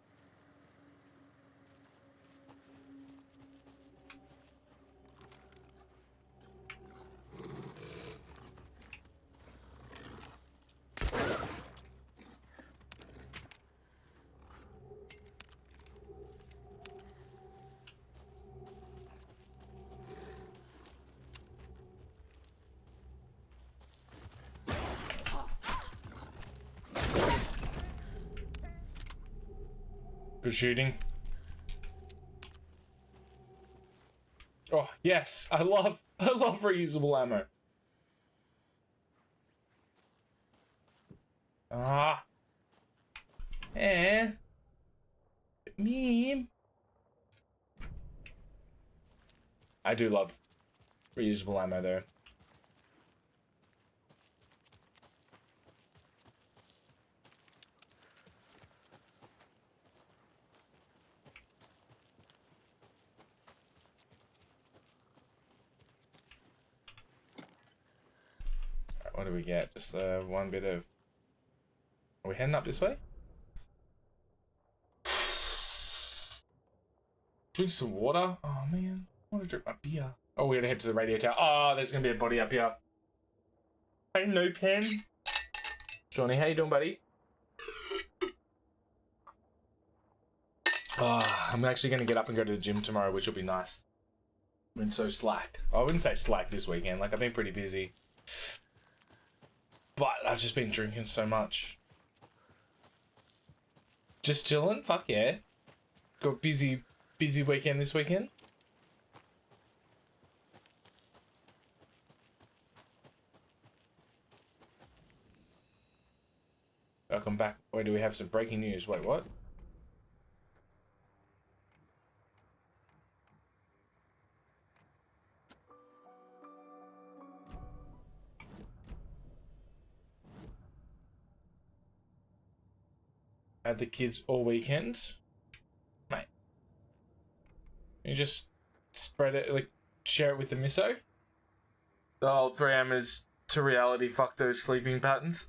Good shooting. Oh, yes. I love reusable ammo. Ah. Meme. I do love reusable ammo though. What do we get? Just one bit of... Are we heading up this way? Drink some water? Oh man, I want to drink my beer. Oh, we're gonna head to the radio tower. Oh, there's gonna be a body up here. Hey, no pen. Johnny, how you doing, buddy? Oh, I'm actually gonna get up and go to the gym tomorrow, which will be nice. I've been so slack. I wouldn't say slack this weekend. Like, I've been pretty busy. But I've just been drinking so much. Just chilling? Fuck yeah. Got busy weekend this weekend. Welcome back. Wait, do we have some breaking news? Wait, what? Had the kids all weekend. Mate. You just spread it, like, share it with the misso. The old 3Mers to reality, fuck those sleeping patterns.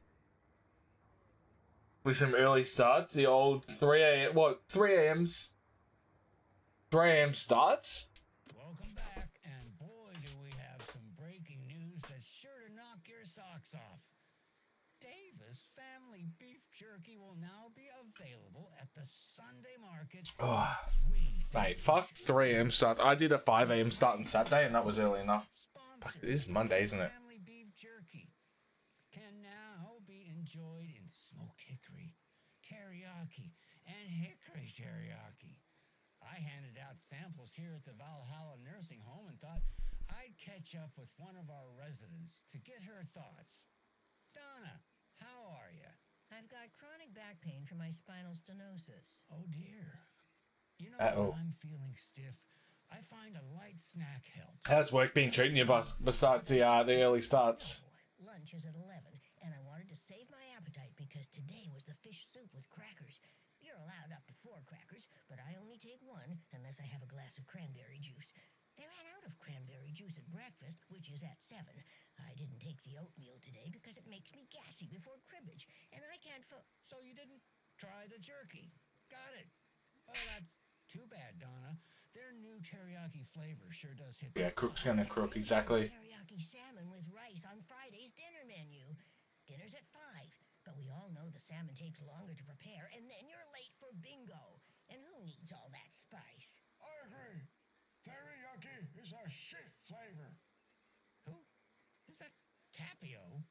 With some early starts, the old 3 a.m. What? 3 a.m.s? 3 a.m. starts? Welcome back, and boy, do we have some breaking news that's sure to knock your socks off. Davis Family Beef Jerky will now be available at the Sunday market. Oh, mate, fuck 3 a.m. start. I did a 5 a.m. start on Saturday, and that was early enough. Fuck, it is Monday, isn't it? Family Beef Jerky can now be enjoyed in smoked hickory, teriyaki, and hickory teriyaki. I handed out samples here at the Valhalla Nursing Home and thought I'd catch up with one of our residents to get her thoughts. Donna, how are you? I've got chronic back pain from my spinal stenosis. Oh dear. You know, Uh-oh. when I'm feeling stiff, I find a light snack helps. How's work been treating you, boss? Besides the early starts. Lunch is at 11, and I wanted to save my appetite because today was the fish soup with crackers. You're allowed up to 4 crackers, but I only take 1 unless I have a glass of cranberry juice. They ran out of cranberry juice at breakfast, which is at 7. I didn't take the oatmeal today because it makes me gassy before cribbage, and I can't So you didn't try the jerky. Got it. Well, that's too bad, Donna. Their new teriyaki flavor sure does hit. Yeah, Crook's gonna crook, exactly. Teriyaki salmon with rice on Friday's dinner menu. Dinner's at 5, but we all know the salmon takes longer to prepare, and then you're late for bingo. And who needs all that spice? I agree. Teriyaki is a shit flavor. Who? Is that Tapio?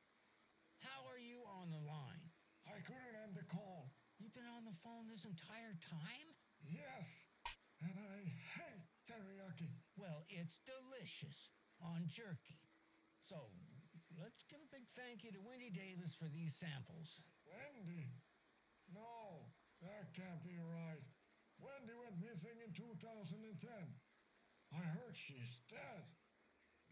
How are you on the line? I couldn't end the call. You've been on the phone this entire time? Yes, and I hate teriyaki. Well, it's delicious on jerky. So, let's give a big thank you to Wendy Davis for these samples. Wendy? No, that can't be right. Wendy went missing in 2010. I heard she's dead.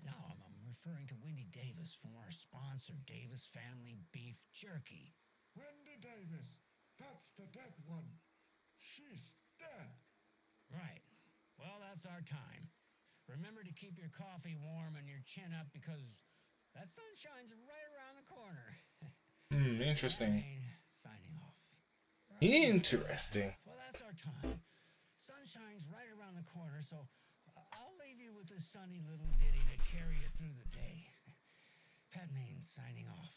No, I'm referring to Wendy Davis from our sponsor, Davis Family Beef Jerky. Wendy Davis. That's the dead one. She's dead. Right. Well, that's our time. Remember to keep your coffee warm and your chin up because that sunshine's right around the corner. Interesting. Signing off. Interesting. Well, that's our time. Sunshine's right around the corner, so I'll leave you with this sunny little ditty to carry you through the day. Pat Main signing off.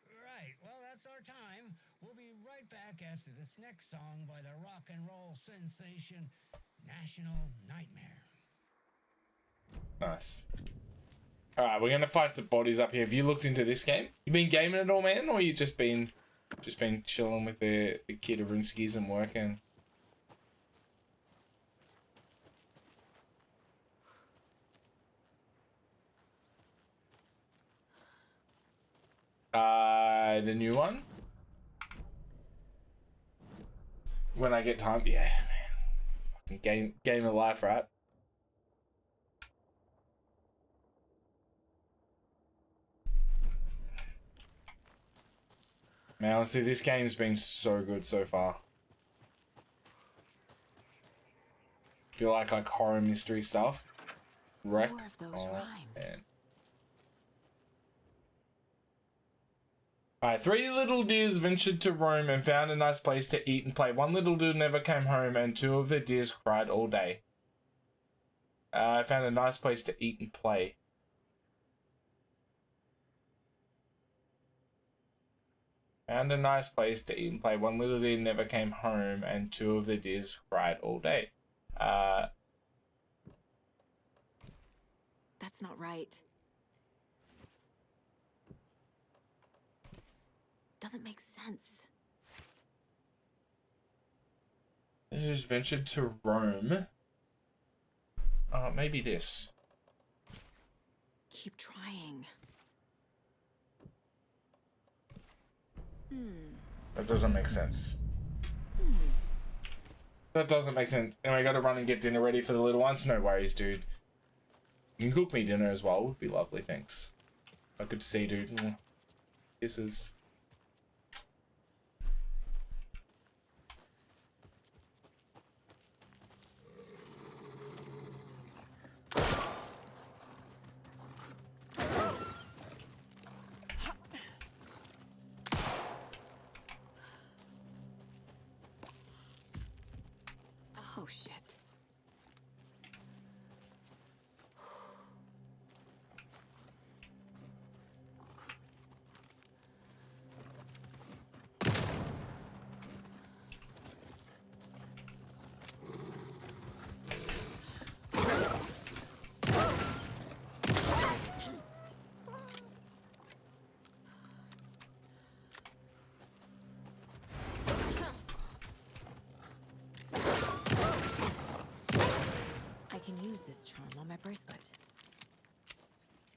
Right, well, that's our time. We'll be right back after this next song by the rock and roll sensation, National Nightmare. Nice. Alright, we're gonna find some bodies up here. Have you looked into this game? You been gaming at all, man? Or you just been chilling with the kid of Runskis and working? The new one? When I get time, yeah, man. Fucking game of life, right? Man, honestly, this game's been so good so far. If you like horror mystery stuff, wreck. More of those rhymes. Man. Alright, 3 little deers ventured to roam and found a nice place to eat and play. 1 little deer never came home and 2 of the deers cried all day. I found a nice place to eat and play. Found a nice place to eat and play. 1 little deer never came home and 2 of the deers cried all day. That's not right. Doesn't make sense. Deers ventured to roam. Maybe this. Keep trying. That doesn't make sense. That doesn't make sense. Anyway, I gotta run and get dinner ready for the little ones. No worries, dude. You can cook me dinner as well. Would be lovely, thanks. Good to see you, dude. Kisses. Oh, shit.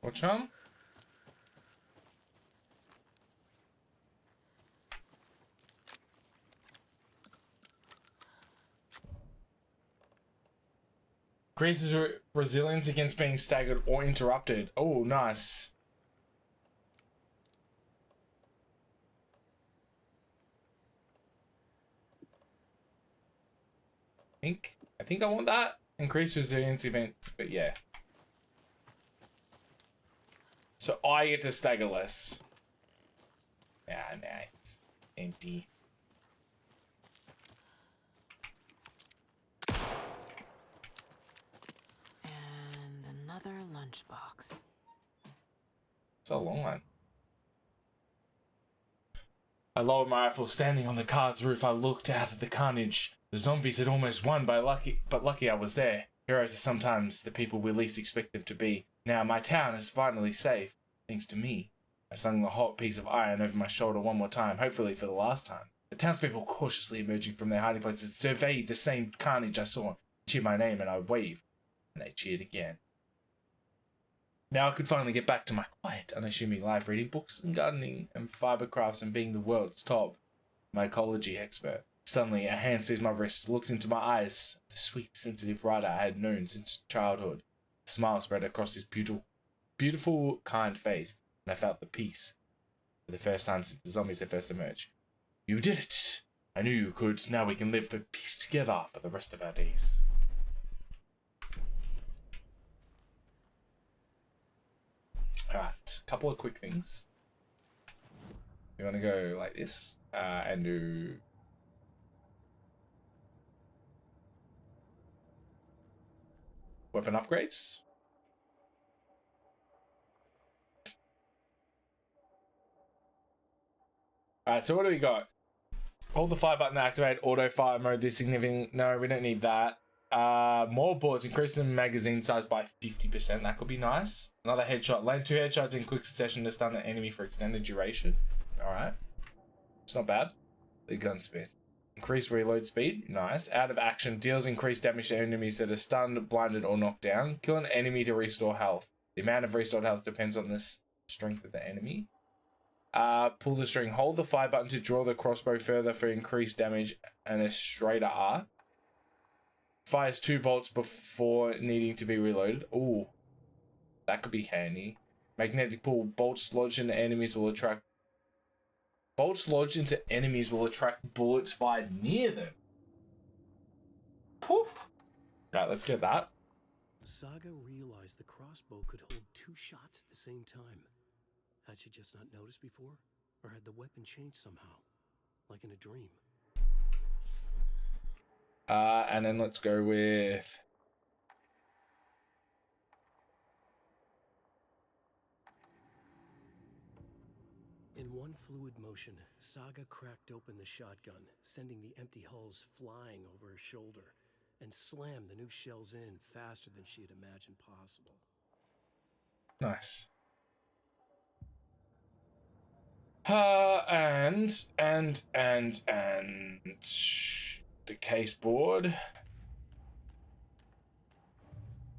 Which one? Increases resilience against being staggered or interrupted. Oh, nice. I think I want that. Increase resilience events, but yeah. So I get to stagger less. Yeah, nice. Empty. And another lunchbox. It's a long one. I lowered my rifle. Standing on the car's roof, I looked out at the carnage. The zombies had almost won, but lucky I was there. Heroes are sometimes the people we least expect them to be. Now my town is finally safe, thanks to me. I slung the hot piece of iron over my shoulder one more time, hopefully for the last time. The townspeople cautiously emerging from their hiding places surveyed the same carnage I saw, cheered my name, and I waved, and they cheered again. Now I could finally get back to my quiet, unassuming life, reading books and gardening and fiber crafts and being the world's top mycology expert. Suddenly, a hand seized my wrist, looked into my eyes, the sweet, sensitive writer I had known since childhood. A smile spread across his beautiful, kind face, and I felt the peace for the first time since the zombies had first emerged. You did it! I knew you could. Now we can live for peace together for the rest of our days. Alright, a couple of quick things. You want to go like this and do... weapon upgrades. Alright, so what do we got? Hold the fire button to activate auto fire mode. This significant. No, we don't need that. More bullets. Increase the magazine size by 50%. That could be nice. Another headshot. Land 2 headshots in quick succession to stun the enemy for extended duration. Alright. It's not bad. The gunsmith. Increased reload speed. Nice. Out of action. Deals increased damage to enemies that are stunned, blinded, or knocked down. Kill an enemy to restore health. The amount of restored health depends on the strength of the enemy. Pull the string. Hold the fire button to draw the crossbow further for increased damage and a straighter arc. Fires 2 bolts before needing to be reloaded. Ooh. That could be handy. Magnetic pull. Bolts lodged into enemies will attract... Bolts lodged into enemies will attract bullets fired near them. Poof. Right, let's get that. Saga realized the crossbow could hold 2 shots at the same time. Had she just not noticed before? Or had the weapon changed somehow? Like in a dream? And then let's go with... In one fluid motion, Saga cracked open the shotgun, sending the empty hulls flying over her shoulder, and slammed the new shells in faster than she had imagined possible. Nice. And the case board.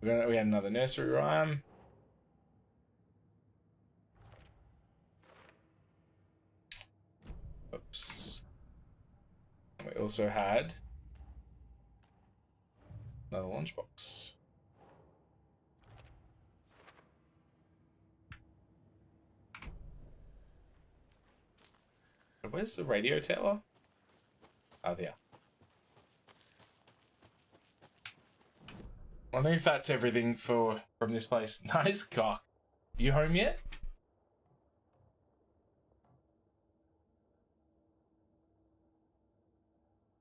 We had another nursery rhyme. Oops. And we also had another lunchbox. Where's the radio tower? Oh, there. I wonder if that's everything from this place. Nice cock. You home yet?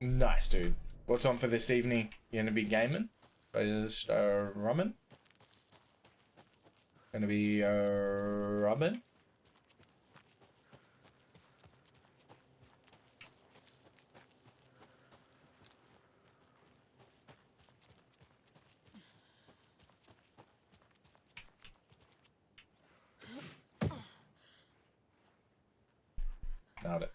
Nice, dude. What's on for this evening? You gonna be gaming? Just ramen? Gonna be ramen? Nailed it.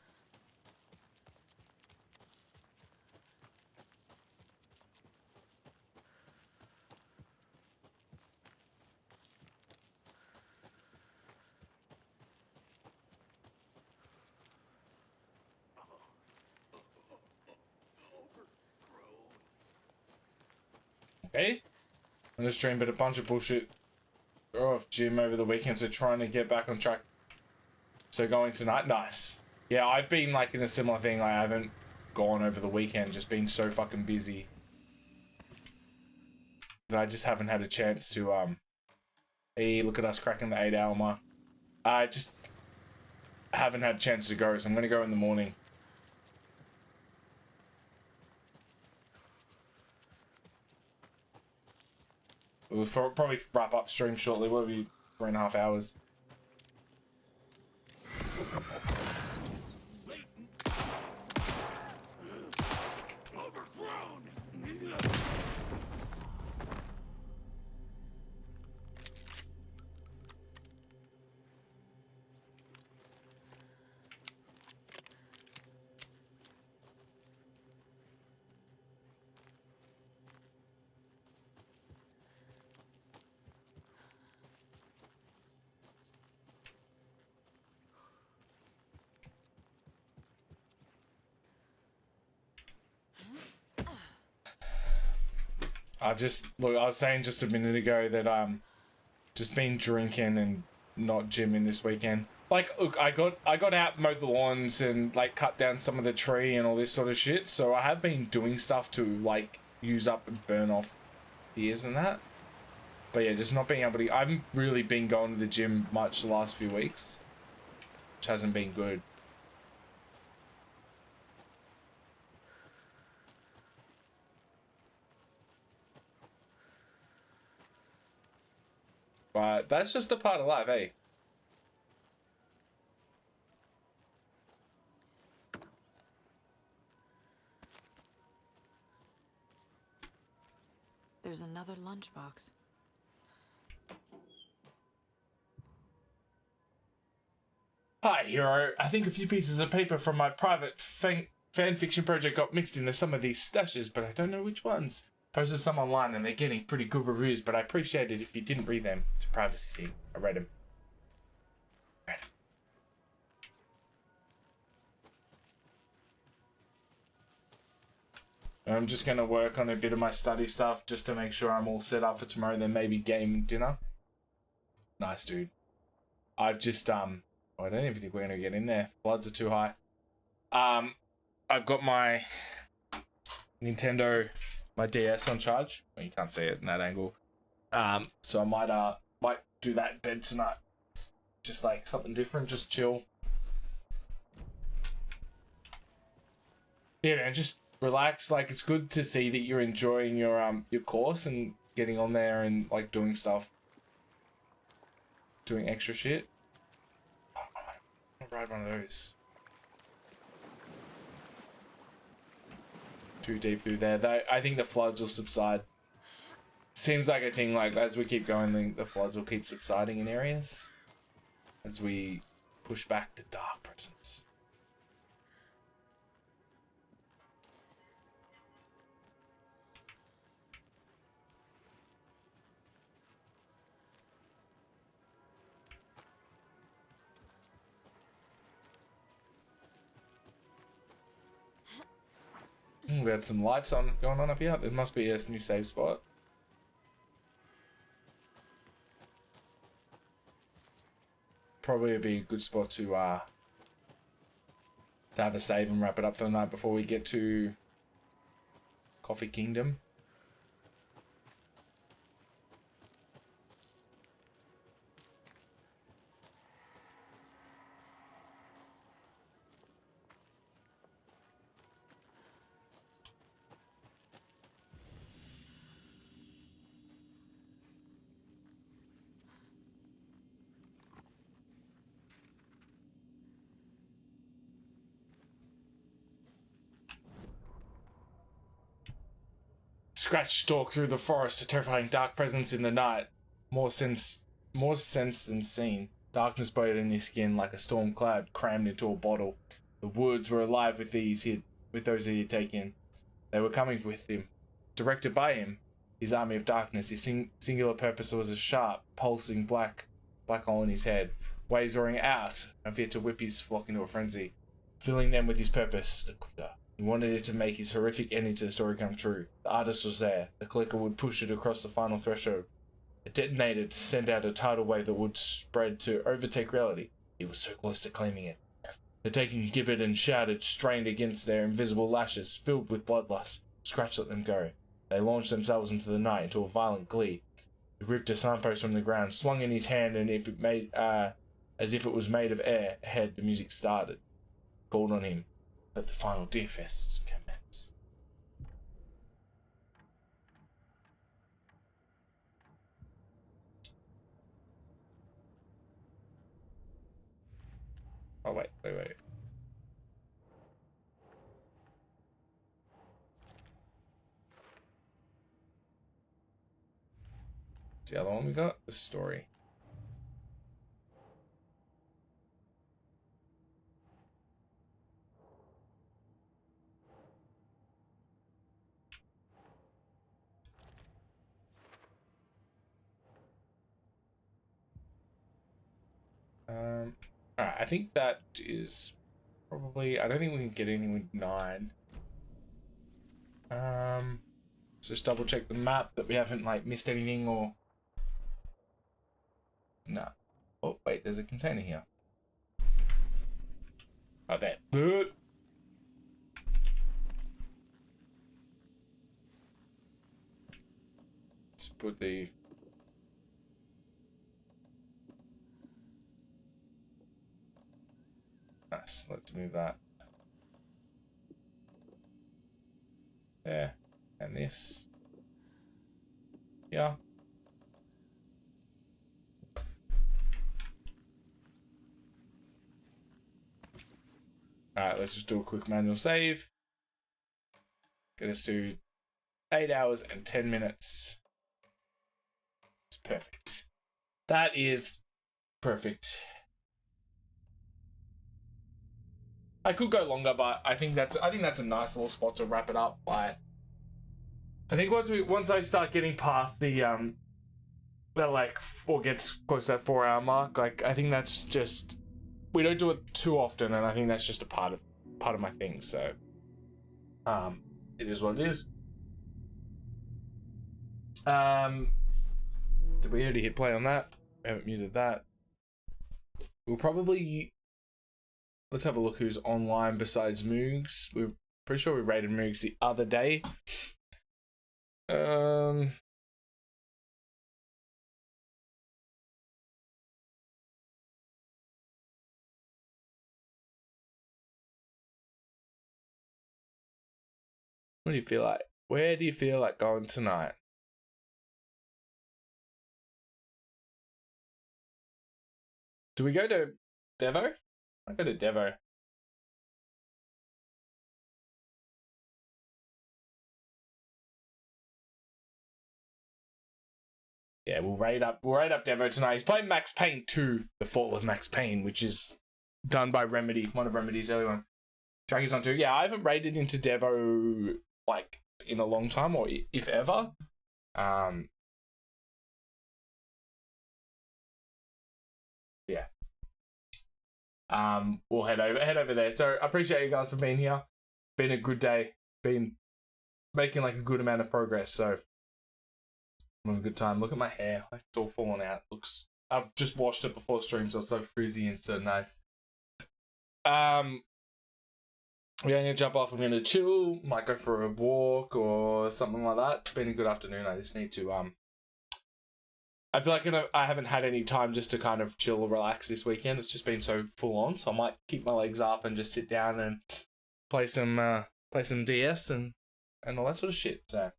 Hey? I'm gonna stream, but a bunch of bullshit off gym over the weekend, so trying to get back on track. So going tonight, nice. Yeah, I've been like in a similar thing. Like, I haven't gone over the weekend, just been so fucking busy that I just haven't had a chance to hey, look at us cracking the 8-hour mark. I just haven't had a chance to go, so I'm gonna go in the morning. We'll probably wrap up stream shortly. What have you, 3.5 hours? Look, I was saying just a minute ago that just been drinking and not gymming this weekend. Like, look, I got out, mowed the lawns and like cut down some of the tree and all this sort of shit. So I have been doing stuff to like use up and burn off years and that. But yeah, just not being able to. I haven't really been going to the gym much the last few weeks, which hasn't been good. But that's just a part of life, eh? There's another lunchbox. Hi, hero. I think a few pieces of paper from my private fan fiction project got mixed into some of these stashes, but I don't know which ones. Posted some online and they're getting pretty good reviews, but I appreciate it if you didn't read them. It's a privacy thing. I read them. I'm just going to work on a bit of my study stuff just to make sure I'm all set up for tomorrow, then maybe game dinner. Nice, dude. I've just, I don't even think we're going to get in there. Floods are too high. I've got my Nintendo, my DS on charge. Well, you can't see it in that angle. So I might do that in bed tonight. Just like something different, just chill. Yeah, man, just relax. Like, it's good to see that you're enjoying your course and getting on there and like doing stuff, doing extra shit. Oh, I'm gonna ride one of those. Too deep through there. I think the floods will subside. Seems like a thing, like as we keep going, the floods will keep subsiding in areas as we push back the dark presence. We had some lights on going on up here. There must be a new save spot. Probably would be a good spot to have a save and wrap it up for the night before we get to Coffee Kingdom. Scratch stalked through the forest, a terrifying dark presence in the night. More sense than seen. Darkness buried in his skin like a storm cloud crammed into a bottle. The woods were alive with those he had taken. They were coming with him. Directed by him, his army of darkness, his singular purpose was a sharp, pulsing black hole in his head. Waves roaring out and feared to whip his flock into a frenzy, filling them with his purpose, the He wanted it to make his horrific ending to the story come true. The artist was there. The clicker would push it across the final threshold. It detonated to send out a tidal wave that would spread to overtake reality. He was so close to claiming it. The taking gibbered and shouted, strained against their invisible lashes, filled with bloodlust. Scratch let them go. They launched themselves into the night into a violent glee. He ripped a signpost from the ground, swung in his hand, and as if it was made of air, ahead the music started. Called on him. Let the final Deerfest commence. Oh, wait. What's the other one we got? The story. Alright, I think that is probably... I don't think we can get anything with 9. Let's just double check the map that we haven't, like, missed anything or... No. Oh, wait, there's a container here. Oh, there. Let's put the... Nice, let's move that. There. And this. Yeah. Alright, let's just do a quick manual save. Get us to 8 hours and 10 minutes. It's perfect. That is perfect. I could go longer, but I think that's a nice little spot to wrap it up. Like, I think once I start getting past the that like or gets close to that 4-hour mark, like I think that's just, we don't do it too often, and I think that's just a part of my thing. So it is what it is. Did we already hit play on that? We haven't muted that. We'll probably... Let's have a look who's online besides Moogs. We're pretty sure we rated Moogs the other day. What do you feel like? Where do you feel like going tonight? Do we go to Devo? I go to Devo. Yeah, we'll raid up Devo tonight. He's playing Max Payne 2, The Fall of Max Payne, which is done by Remedy, one of Remedy's early one. Dragon's on 2. Yeah, I haven't raided into Devo like in a long time, or if ever. Yeah. We'll head over there. So I appreciate you guys for being here. Been a good day. Been making like a good amount of progress. So I'm having a good time. Look at my hair. Like, it's all falling out. I've just washed it before stream, so it's so frizzy and so nice. We're gonna jump off. I'm gonna chill. Might go for a walk or something like that. It's been a good afternoon. I just need to I feel like I haven't had any time just to kind of chill or relax this weekend. It's just been so full on, so I might keep my legs up and just sit down and play some DS and all that sort of shit. So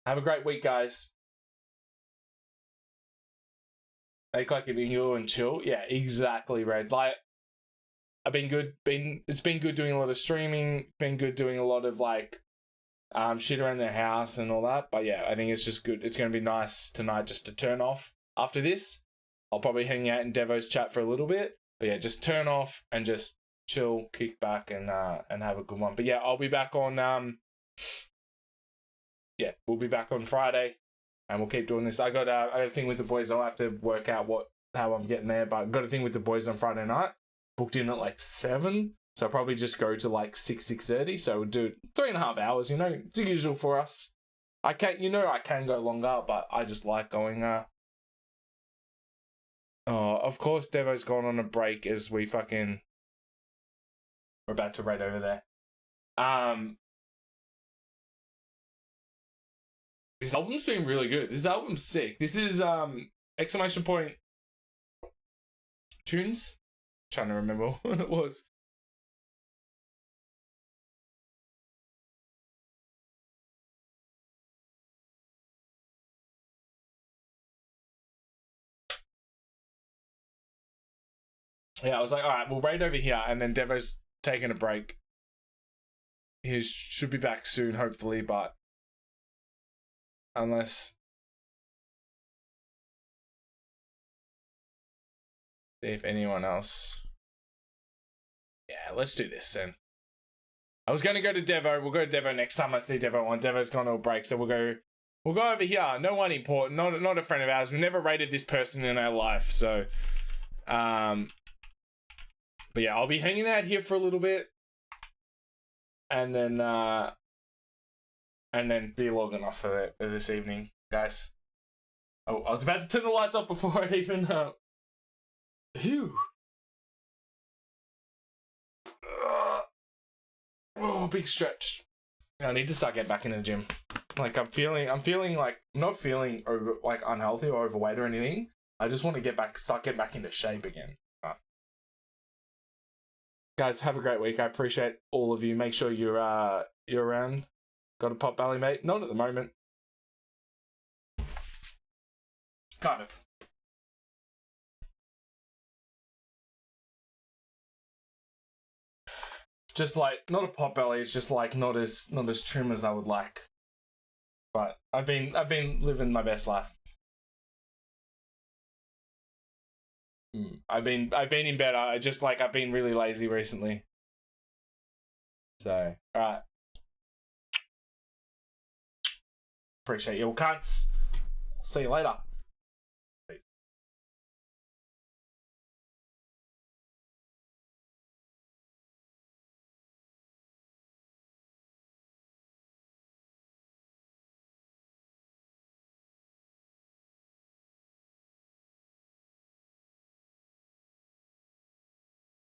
have a great week, guys. Make like you're being ill and chill. Yeah, exactly, Red. Like, I've been good. It's been good doing a lot of streaming. Been good doing a lot of like shit around the house and all that. But yeah, I think it's just good. It's going to be nice tonight just to turn off after this. I'll probably hang out in Devo's chat for a little bit. But yeah, just turn off and just chill, kick back and have a good one. But yeah, I'll be back on we'll be back on Friday and we'll keep doing this. I got a thing with the boys. I'll have to work out how I'm getting there, but I got a thing with the boys on Friday night. Booked in at like 7. So I'll probably just go to like 6:30. So we'll do 3.5 hours, you know, it's usual for us. I can go longer, but I just like going, oh, of course Devo's gone on a break as we're about to raid over there. This album's been really good. This album's sick. This is, exclamation point tunes. Trying to remember what it was. Yeah, I was like, all right, we'll raid over here, and then Devo's taking a break. He should be back soon, hopefully, but unless... See if anyone else... Yeah, let's do this then. I was going to go to Devo. We'll go to Devo next time I see Devo on. Devo's gone on a break, so we'll go over here. No one important, not a friend of ours. We've never rated this person in our life, so... But yeah, I'll be hanging out here for a little bit. And then be logging off for this evening, guys. Oh, I was about to turn the lights off before I even Phew. Oh, big stretch. I need to start getting back into the gym. Like I'm feeling like I'm not feeling unhealthy or overweight or anything. I just want to start getting back into shape again. Guys, have a great week. I appreciate all of you. Make sure you're around. Got a pop belly, mate? Not at the moment. Kind of. Just like not a pot belly. It's just like not as trim as I would like. But I've been living my best life. I've been in bed. I've been really lazy recently. So, all right. Appreciate you all cunts. See you later.